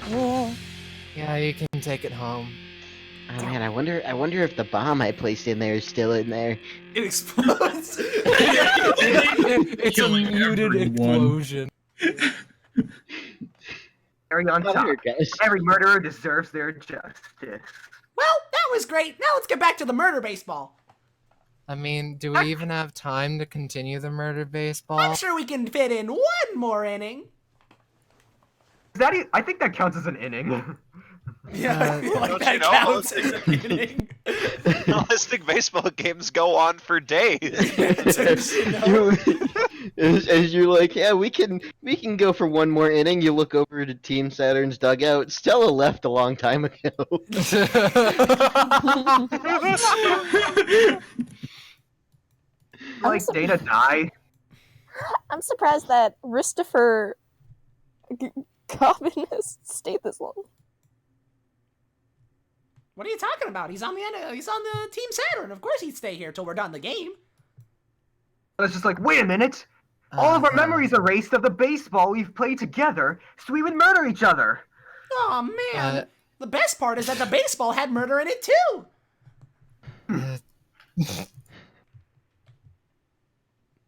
Yeah. Yeah, you can take it home. Oh man, I wonder if the bomb I placed in there is still in there. It explodes. It's a Killing muted everyone. explosion. Carry on top. Every murderer deserves their justice. Well, that was great. Now let's get back to the murder baseball. I mean, do we even have time to continue the murder baseball? I'm sure we can fit in one more inning. I think that counts as an inning. Yeah, Don't that you know, counts as an inning. Holistic baseball games go on for days. As you're like, yeah, we can go for one more inning. You look over to Team Saturn's dugout. Stella left a long time ago. Like Dana die. I'm surprised that Christopher Cobbin has stayed this long. What are you talking about? He's on the Team Saturn. Of course he'd stay here till we're done the game. I was just like, wait a minute. All of our memories erased of the baseball we've played together, so we would murder each other. Oh man. The best part is that the baseball had murder in it too.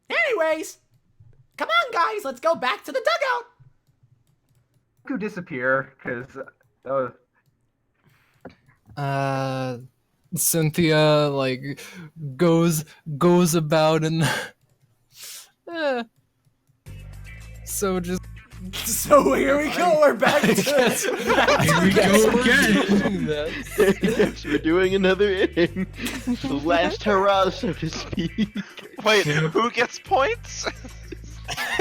Anyways, come on guys, let's go back to the dugout. Who disappear? Because Cynthia like goes about and so just So here we go. We're back to Here we go again. Yes, we're doing another inning. The last hurrah, so to speak. Wait, who gets points?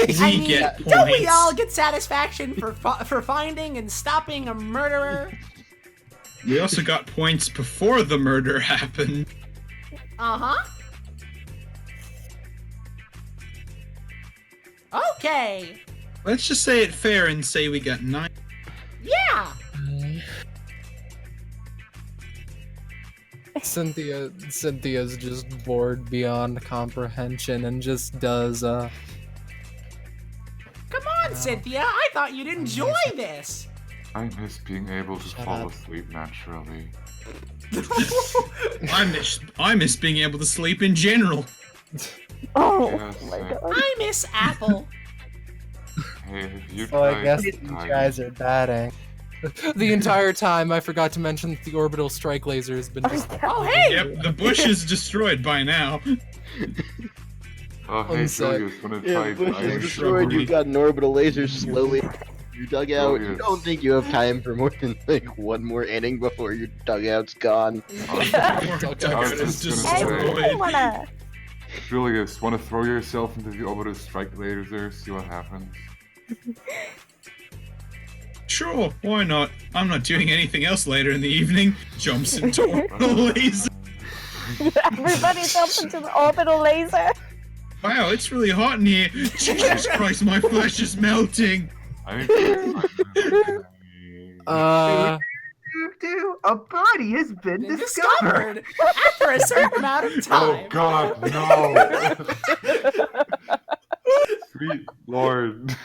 Don't we all get satisfaction for finding and stopping a murderer? We also got points before the murder happened. Uh-huh. Okay. Let's just say it fair and say we got 9. Yeah. Cynthia's just bored beyond comprehension and just does Come on, Cynthia. I thought you'd enjoy this. I miss being able to fall asleep naturally. I miss being able to sleep in general. Oh Yes, my god. I miss Apple. Hey, you So I guess you guys are batting. The entire time, I forgot to mention that the orbital strike laser has been destroyed. Oh, hey! Yep, the bush is destroyed by now. Oh, hey, Julius, wanna try Yeah, bush is destroyed. You've got an orbital laser slowly. You dug out. You don't think you have time for more than like one more inning before your dugout's gone? Julius, wanna throw yourself into the orbital strike laser, see what happens? Sure, why not? I'm not doing anything else later in the evening. Jumps into orbital laser. Everybody jumps into the orbital laser. Wow, it's really hot in here. Jesus Christ, my flesh is melting. A body has been discovered. After a certain amount of time. Oh God, no! Sweet Lord.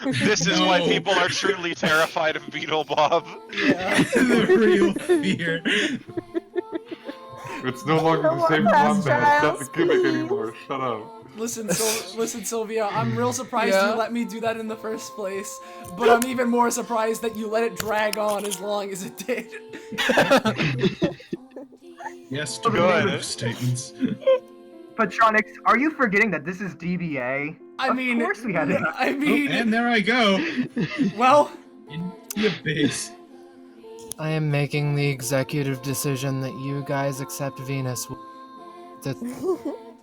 This is why people are truly terrified of Beetle Bob. Yeah. The real fear. It's no longer the same combat. It's not the gimmick anymore. Shut up. Listen, Sylvia, I'm real surprised Yeah? you let me do that in the first place, but I'm even more surprised that you let it drag on as long as it did. Yes, to good statements. Patronics, are you forgetting that this is DBA? Of course we had it. I mean, and there I go. Well, in the abyss. I am making the executive decision that you guys accept Venus.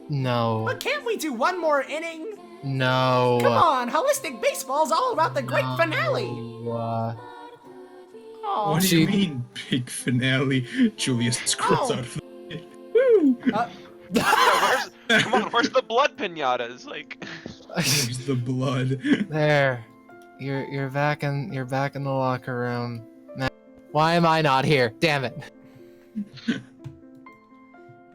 No. but can't we do one more inning? No. Come on, holistic baseball's all about the great finale. Uh, Aw. What do you mean, big finale? Julius crawls out of the pit. Woo! Come on, where's the blood pinatas? Like, Where's the blood? There. You're back in the locker room. Man, why am I not here? Damn it.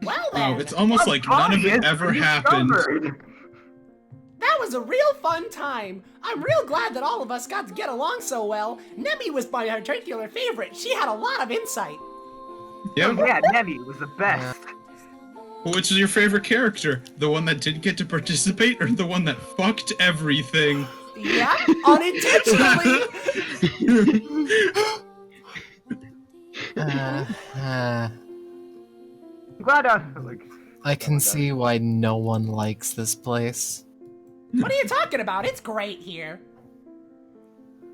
Well then, Oh, it's almost like none of it ever happened. that was a real fun time. I'm real glad that all of us got to get along so well. Nemi was my particular favorite. She had a lot of insight. Yep. Yeah, Nemi was the best. Which is your favorite character? The one that didn't get to participate, or the one that fucked everything? Yeah, unintentionally. Glad I can see why no one likes this place. What are you talking about? It's great here.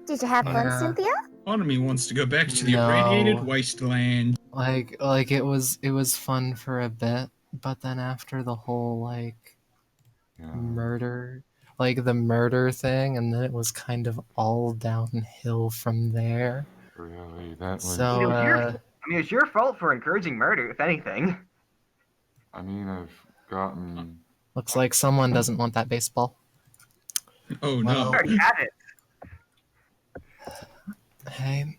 Did you have fun, Yeah. Cynthia? Part of me wants to go back to the No. irradiated wasteland. Like it was fun for a bit, but then after the whole murder, like the murder thing, and then it was kind of all downhill from there. Really, that was. So it's your fault for encouraging murder, if anything. I mean, I've gotten. looks like someone doesn't want that baseball. Oh no. Already had it. Hey,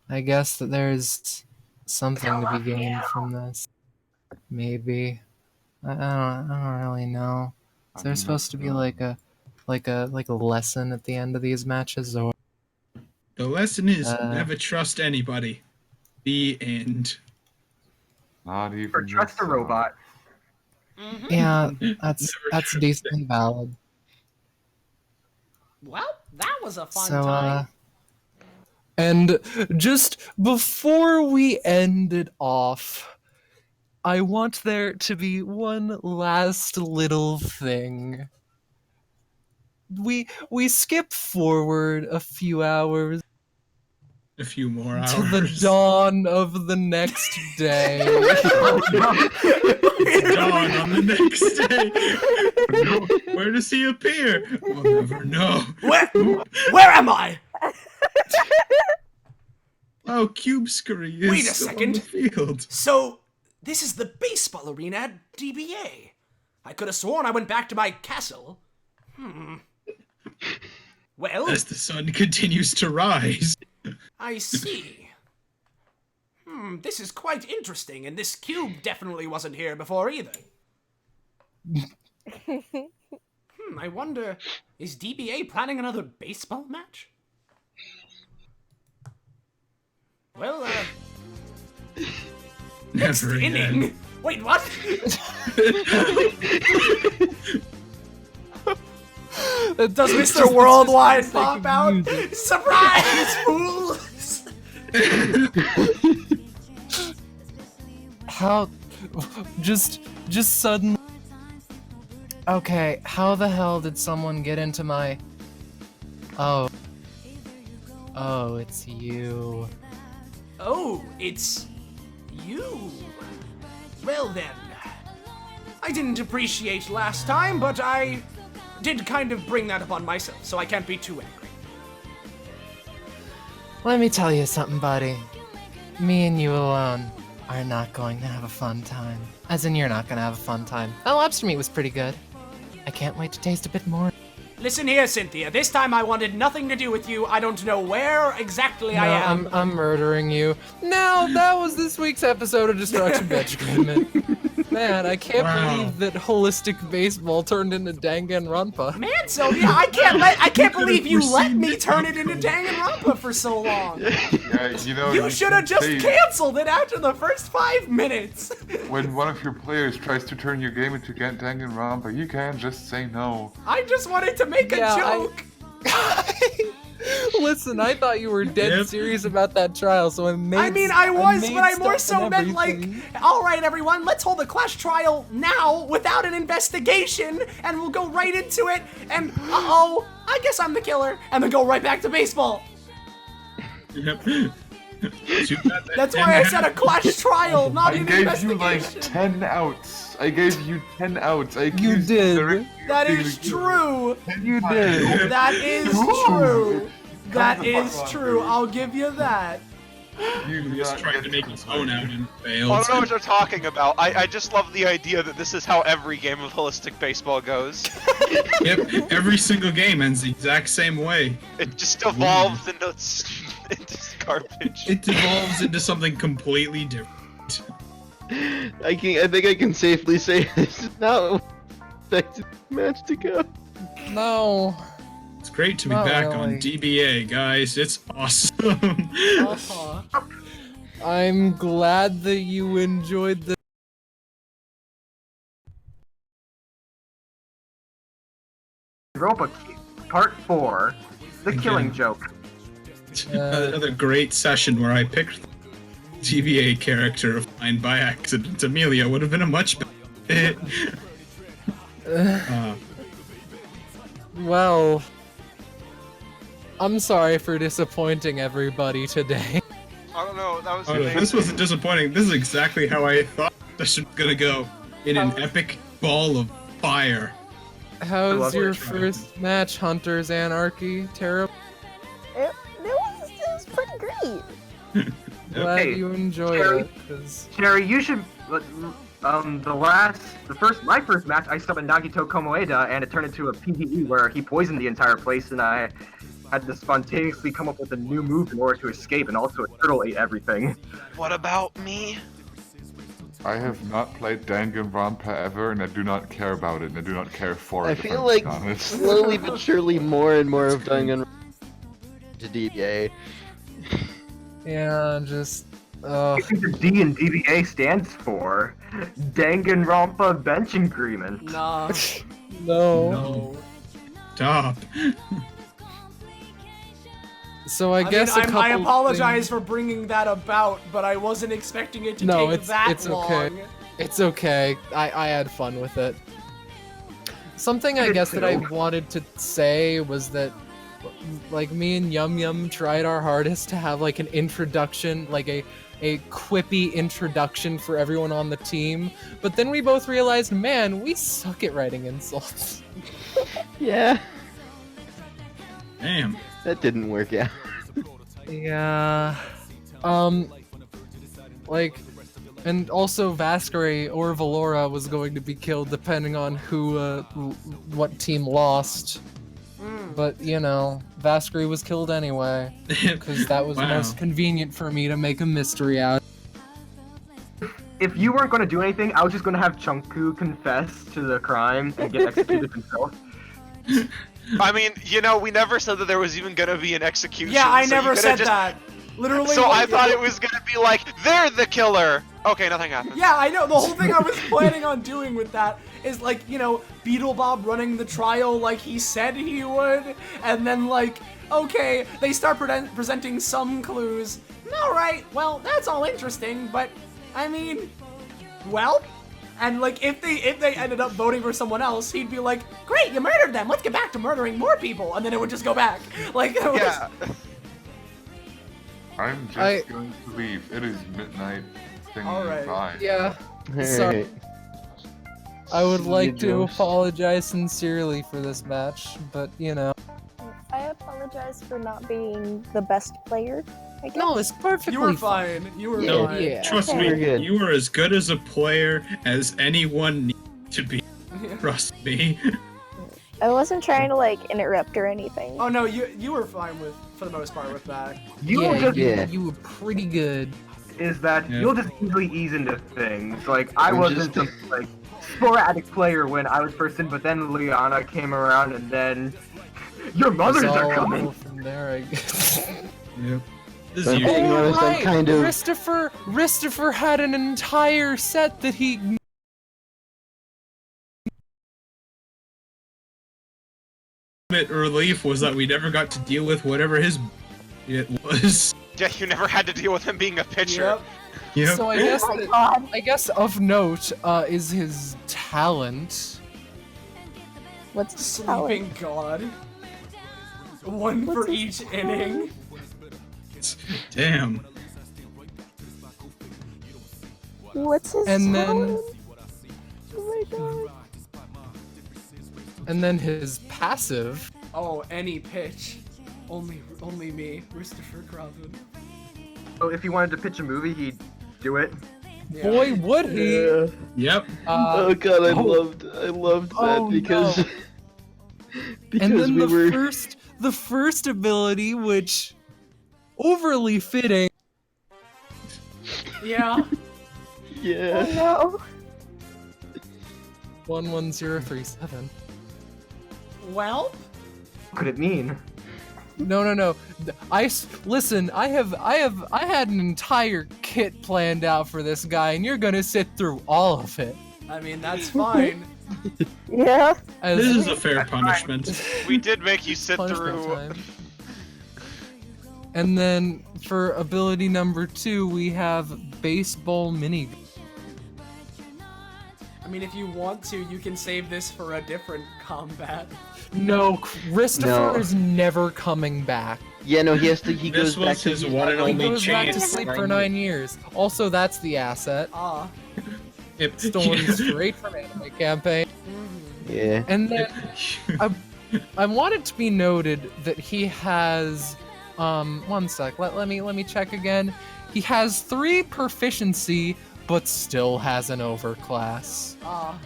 I guess that there's something to be gained from this. Maybe. I don't really know. Is there supposed to be like a lesson at the end of these matches, or The lesson is never trust anybody. The end. Not even. Or trust a robot. yeah, that's decently valid. Well, that was a fun So time. And just before we end it off, I want there to be one last little thing. We skip forward a few hours. A few more hours. To the dawn of the next day. It's dawn on the next day. Where does he appear? We'll never know. Where am I? Oh, Cube Scurry is Wait a still second. on the field. So, this is the baseball arena at DBA. I could have sworn I went back to my castle. Well, As the sun continues to rise. I see. This is quite interesting, and this cube definitely wasn't here before either. I wonder, is DBA planning another baseball match? Well, next Never again. inning. Wait, what? Does Mr. Worldwide pop out? Surprise, fools! How... Just suddenly... Okay, how the hell did someone get into my... Oh, it's you. Oh, it's you. Well then. I didn't appreciate last time, but I did kind of bring that upon myself, so I can't be too angry. Let me tell you something, buddy. Me and you alone are not going to have a fun time. As in, you're not going to have a fun time. That lobster meat was pretty good. I can't wait to taste a bit more. Listen here, Cynthia. This time I wanted nothing to do with you. I don't know where exactly I am. I'm murdering you. Now, that was this week's episode of Destruction Benjamin. Man, I can't believe that holistic baseball turned into Danganronpa. Man, Sylvia, I can't believe you let me turn it into Danganronpa for so long. Yeah, You should have just canceled it after the first 5 minutes. When one of your players tries to turn your game into Danganronpa, you can just say no. I just wanted to make a joke. Listen, I thought you were dead serious about that trial, so I made. I mean, I was, but I more stuff so and meant like, everything. all right, everyone, let's hold a Clash trial now without an investigation, and we'll go right into it. And I guess I'm the killer, and then go right back to baseball. Yep. That's why I said a Clash trial, not an I gave investigation. you like 10 outs. I gave you 10 outs. You did. That is true. You did. That is true. That is true. I'll give you that. You just tried to make his own out and failed. I don't know what you're talking about. I just love the idea that this is how every game of holistic baseball goes. Yep, every single game ends the exact same way. It just evolves into garbage. It evolves into something completely different. I think I can safely say this is not expected match to go. No. It's great to be Not back really. on DBA, guys. It's awesome. I'm glad that you enjoyed the. Europa Part 4, The Killing Joke. Another great session where I picked the DBA character of mine by accident. Amelia would have been a much better fit. Well, I'm sorry for disappointing everybody today. I don't know. That was Oh, amazing. this wasn't disappointing. This is exactly how I thought this was gonna go. In an epic ball of fire. How's your it. first match, Hunter's Anarchy? Terrible. It was pretty great. Glad Hey, you enjoyed Cherry. it. 'Cause Cherry, you should. My first match, I summoned Nagito Komoeda, and it turned into a PvE where he poisoned the entire place, and I had to spontaneously come up with a new move in order to escape, and also a turtle ate everything. What about me? I have not played Danganronpa ever, and I do not care about it, and I do not care for it. I if feel I'm like being honest. slowly but surely more and more of Danganronpa to DBA. yeah, just. I think the D in DBA stands for Danganronpa Bench Agreement. Nah. No. No. Stop. So I guess mean, I apologize for bringing that about, but I wasn't expecting it to take that long. Okay. It's okay. I had fun with it. Something I guess that I wanted to say was that, like, me and Yum Yum tried our hardest to have like an introduction, like a quippy introduction for everyone on the team, but then we both realized, man, we suck at writing insults. Yeah. Damn. That didn't work out. Yeah. Like, and also Vasquez or Valora was going to be killed depending on who, what team lost. But, you know, Vasquez was killed anyway, because that was most convenient for me to make a mystery out. If you weren't going to do anything, I was just going to have Chunku confess to the crime and get executed himself. I mean, you know, we never said that there was even going to be an execution. Yeah, I so never said that. Literally. So I thought it was going to be like, they're the killer. Okay, nothing happened. Yeah, I know. The whole thing I was planning on doing with that is, like, you know, Beetle Bob running the trial like he said he would, and then, like, okay, they start presenting some clues. Alright, well, that's all interesting, but, I mean, well? And, like, if they ended up voting for someone else, he'd be like, great, you murdered them, let's get back to murdering more people, and then it would just go back. Like, it was... Yeah. I'm just going to leave. It is midnight. Alright. Bye. Yeah. Sorry. I would like to apologize sincerely for this match, but you know. I apologize for not being the best player, I guess. No, it's perfectly You were fine. You were fine. Yeah. Trust me, you were as good as a player as anyone needs to be. Trust me. I wasn't trying to, like, interrupt or anything. Oh no, you were fine with, for the most part, with that. You were pretty good. Is that you'll just easily ease into things. Like, I wasn't some, like, sporadic player when I was first in, but then Liana came around, and then your mothers are coming. From there, I guess. Yep. This is right. Kind of... Christopher had an entire set that he. Relief was that we never got to deal with whatever his it was. Yeah, you never had to deal with him being a pitcher. Yep. So I guess of note is his talent. What's his Sleeping God. One for each inning. Damn. What's his And talent? Oh my god. And then his passive. Oh, any pitch. Only me, Christopher Crosby. So if he wanted to pitch a movie, he'd do it. Yeah. Boy, would he! Yeah. Yep. Oh god, I loved that because no. because and then we were the first ability, which overly fitting. Yeah. Yeah. Oh no. 11037. Well? What could it mean? No. Listen. I had an entire kit planned out for this guy, and you're gonna sit through all of it. I mean, that's fine. Yeah. This is a fair punishment. We did make you sit through. Time. And then for ability number 2, we have baseball mini. I mean, if you want to, you can save this for a different combat. No, Christopher is never coming back. Yeah, no, he has to. He This goes back was to. his one and He only goes back to chance. sleep for 9 years. Also, that's the asset. Ah. Yep. Stolen straight from anime campaign. Yeah. And then I want it to be noted that he has one sec. Let me check again. He has 3 proficiency, but still has an overclass. Ah.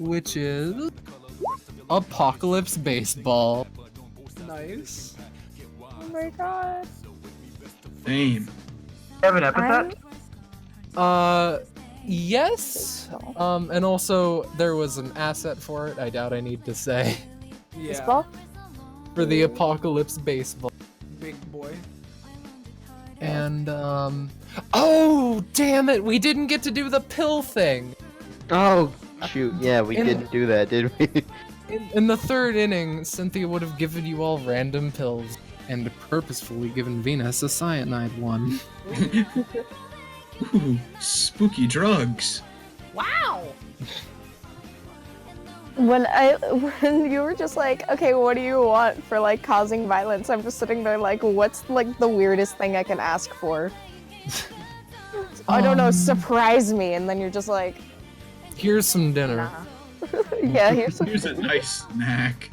Which is Apocalypse Baseball. Nice. Oh my god. Damn. Have an epithet? Yes. And also there was an asset for it. I doubt I need to say. Yeah. Baseball? For the Apocalypse Baseball. Big boy. And oh damn it! We didn't get to do the pill thing. Oh shoot! Yeah, we didn't do that, did we? In the third inning, Cynthia would have given you all random pills and purposefully given Venus a cyanide one. Ooh, spooky drugs. Wow. When you were just like, okay, what do you want for like causing violence? I'm just sitting there like, what's like the weirdest thing I can ask for? I don't know, surprise me, and then you're just like, here's some dinner. nah. Yeah, here's some. Here's a nice snack.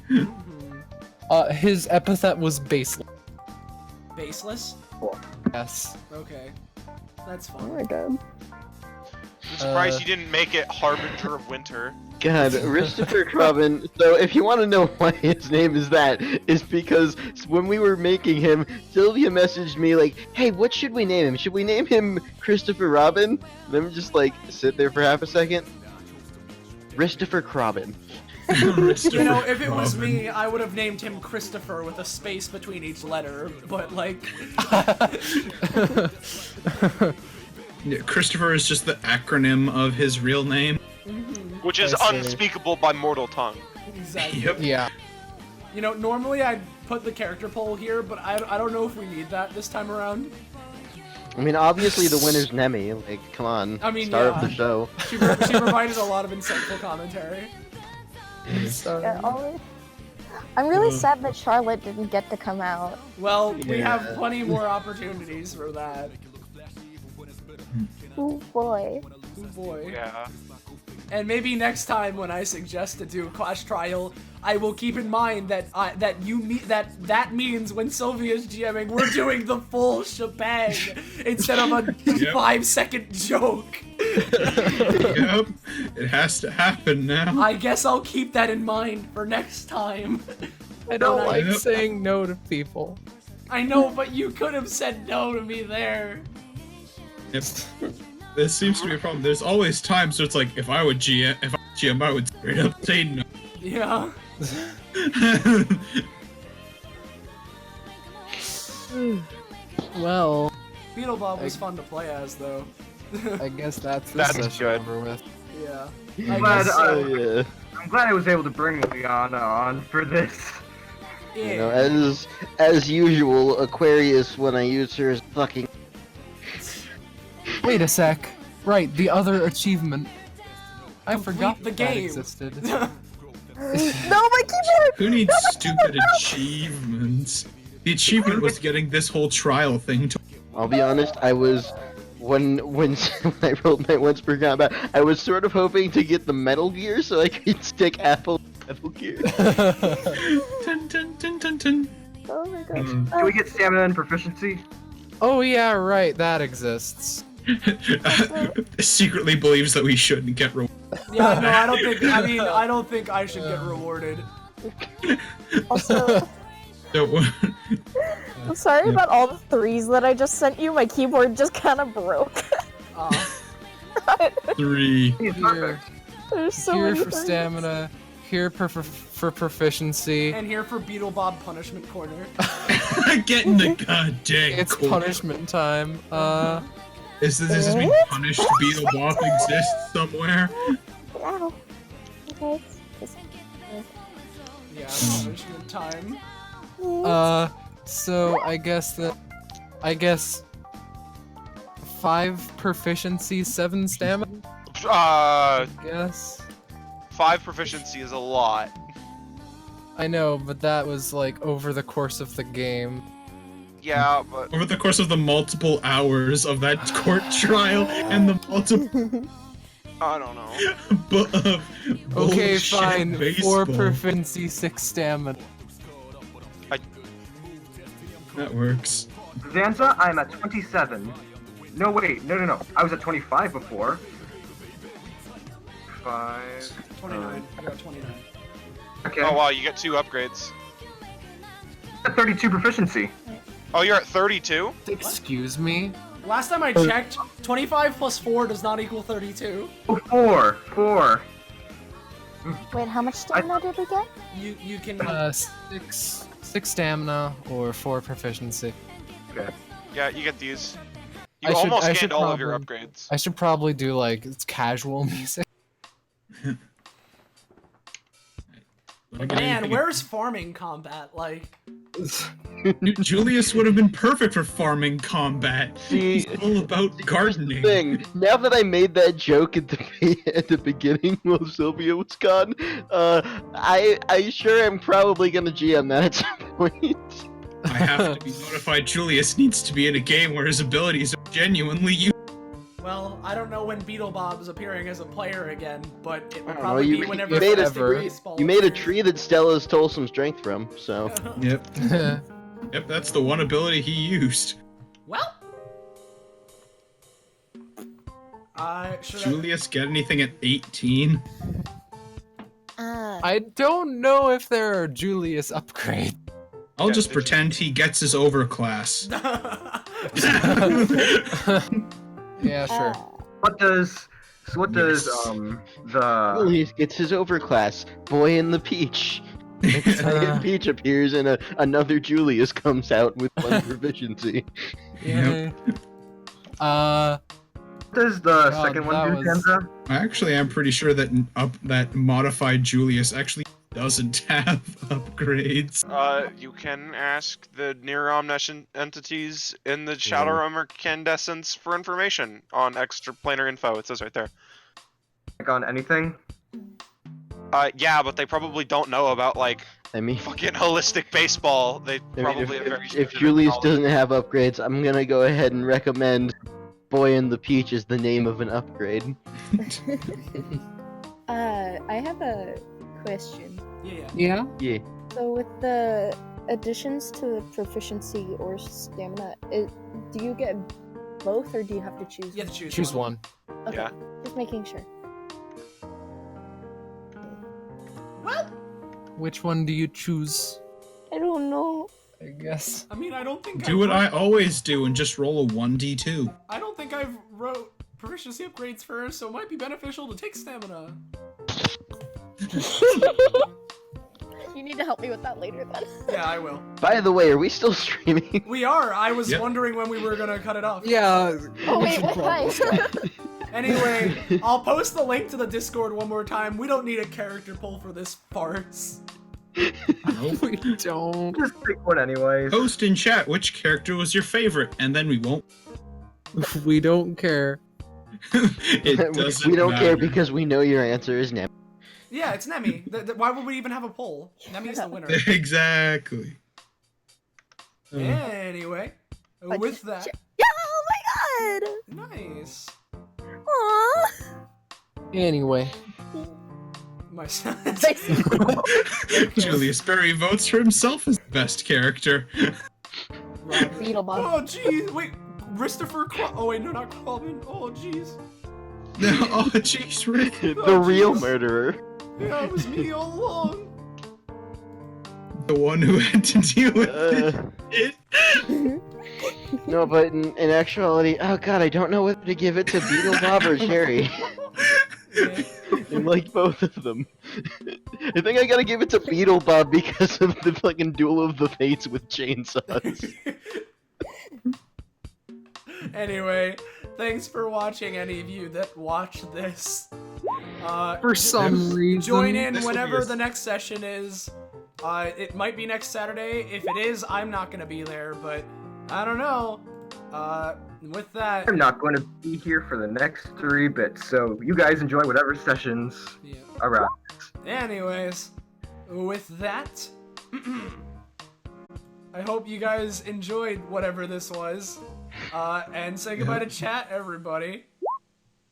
His epithet was baseless. Baseless? Yes. Okay. That's Oh fine. my god. I'm surprised you didn't make it Harbinger of Winter. God, Christopher Robin. So if you want to know why his name is that, is because when we were making him, Sylvia messaged me like, "Hey, what should we name him? Should we name him Christopher Robin?" And I'm just like, sit there for half a second. Christopher Robin. You know, if it was me, I would have named him Christopher with a space between each letter, but like... Yeah, Christopher is just the acronym of his real name. Which is unspeakable by mortal tongue. Exactly. Yep. Yeah. You know, normally I'd put the character poll here, but I don't know if we need that this time around. I mean, obviously the winner's Nemi. Like, come on, I mean, star yeah. of the show. She provided a lot of insightful commentary. Yeah, I'm really sad that Charlotte didn't get to come out. Well, we have plenty more opportunities for that. Oh boy. Oh boy. Yeah. And maybe next time when I suggest to do Clash Trial, I will keep in mind that that means when Sylvia's GMing, we're doing the full shebang instead of a 5-second joke. Yep, it has to happen now. I guess I'll keep that in mind for next time. I don't like saying no to people. I know, but you could have said no to me there. Yep. This seems to be a problem. There's always times where it's like, if I would GM, I would straight up say no. Yeah. Well, Beetlebob was fun to play as, though. I guess that's good. over with. Yeah. I'm glad I was able to bring Liana on for this. Yeah. You know, as usual, Aquarius when I use her is fucking. Wait a sec. Right, the other achievement. I forgot the that game. existed. No, my keyboard! Who needs stupid achievements? The achievement was getting this whole trial thing to. I'll be honest, I was when I rolled my once per combat, I was sort of hoping to get the Metal Gear so I could stick Apple Metal Gear. Dun, dun, dun, dun, dun. Oh my gosh. Can we get stamina and proficiency? Oh yeah, right, that exists. Secretly believes that we shouldn't get rewarded. Yeah, no, I don't think. I mean, I don't think I should get rewarded. Also, I'm sorry about all the 3s that I just sent you. My keyboard just kind of broke. 3. There's so Here many for 3s. stamina, here for proficiency. And here for Beetlebob Punishment Corner. Getting the goddamn. It's corner. punishment time. Does this mean punished Beetlebop exists somewhere? Ow. Okay. Yeah, punishment time. So I guess 5 proficiency, 7 stamina. Yes. 5 proficiency is a lot. I know, but that was like over the course of the game. Yeah, but Over the course of the multiple hours of that court trial and the multiple. I don't know. Okay, bullshit fine. 4 baseball. proficiency, 6 stamina. That works. Zanza, I'm at 27. No, wait, no. I was at 25 before. 5. 29. I got 29. Okay. Oh wow, you get 2 upgrades. At 32 proficiency. Oh, you're at 32? Excuse me? Last time I checked, 25 plus 4 does not equal 32. Oh, 4. Wait, how much stamina did we get? You can. 6 stamina or 4 proficiency. Okay. Yeah, you get these. You I should- almost I gained should all of your probably- upgrades. I should probably do like casual music. Man, where's farming combat? Like, Julius would have been perfect for farming combat. See, He's all about gardening. Thing. Now that I made that joke at the beginning while Sylvia was gone, I sure am probably gonna GM that at some point. I have to be notified Julius needs to be in a game where his abilities are genuinely useful. well, I don't know when Beetlebob's appearing as a player again, but it will I don't know, probably you- be whenever you made a- Holistic Baseball You made a appears. tree that Stella stole some strength from, so. Yep. Yep, that's the one ability he used. Well, should Julius get anything at 18? I don't know if there are Julius upgrades. I'll just pretend he gets his overclass. Yeah, sure. What does the Julius gets his overclass. Boy in the Peach. Next time Peach appears and another Julius comes out with one proficiency. Yeah. what does the God, second one that do, was- Kendra? Actually, I'm pretty sure that that modified Julius actually doesn't have upgrades. You can ask the near omniscient entities in the Shadow Realm or Candescence for information on extraplanar info. It says right there. Like on anything? Yeah, but they probably don't know about like fucking holistic baseball. They probably have very if specific Julius knowledge. doesn't have upgrades, I'm gonna go ahead and recommend Boy in the Peach is the name of an upgrade. I have a question. Yeah? Yeah. So with the additions to proficiency or stamina, do you get both or do you have to choose? You have to choose. Choose one. Okay. Yeah. Just making sure. Well, Which one do you choose? I don't know. I guess. I mean, I don't think Do what I always do and just roll a 1d2. I don't think I've wrote proficiency upgrades first, so it might be beneficial to take stamina. You need to help me with that later then. Yeah, I will. By the way, are we still streaming? We are. I was Yep. wondering when we were gonna cut it off. Yeah. Oh wait, what time? Anyway, I'll post the link to the Discord one more time. We don't need a character poll for this farce. We don't. Just pick one anyways. Post in chat which character was your favorite, and then we won't. We don't care. It doesn't we don't care matter. because we know your answer is Nem. Yeah, it's Nemi. Why would we even have a poll? Nemi's the winner. Exactly. Anyway, with that, Yeah, oh my god! nice. Aww. Anyway. My son. Julius Berry votes for himself as best character. Beetlebug. Oh jeez, wait, Christopher. Oh wait, no, not Crawlman. Oh jeez. Oh, jeez, Rick. The real murderer. Yeah, it was me all along. The one who had to deal with it. No, but in actuality, oh god, I don't know whether to give it to Beetlebob or Sherry. I like both of them. I think I gotta give it to Beetlebob because of the fucking Duel of the Fates with chainsaws. Anyway, thanks for watching, any of you that watch this. For some reason. Join in This will be whenever a- the next session is. It might be next Saturday. If it is, I'm not gonna be there, but I don't know. With that, I'm not going to be here for the next 3 bits, so you guys enjoy whatever sessions around. anyways, with that, I hope you guys enjoyed whatever this was. And say goodbye to chat, everybody.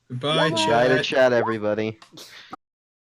Goodbye, Try to chat. chat, everybody.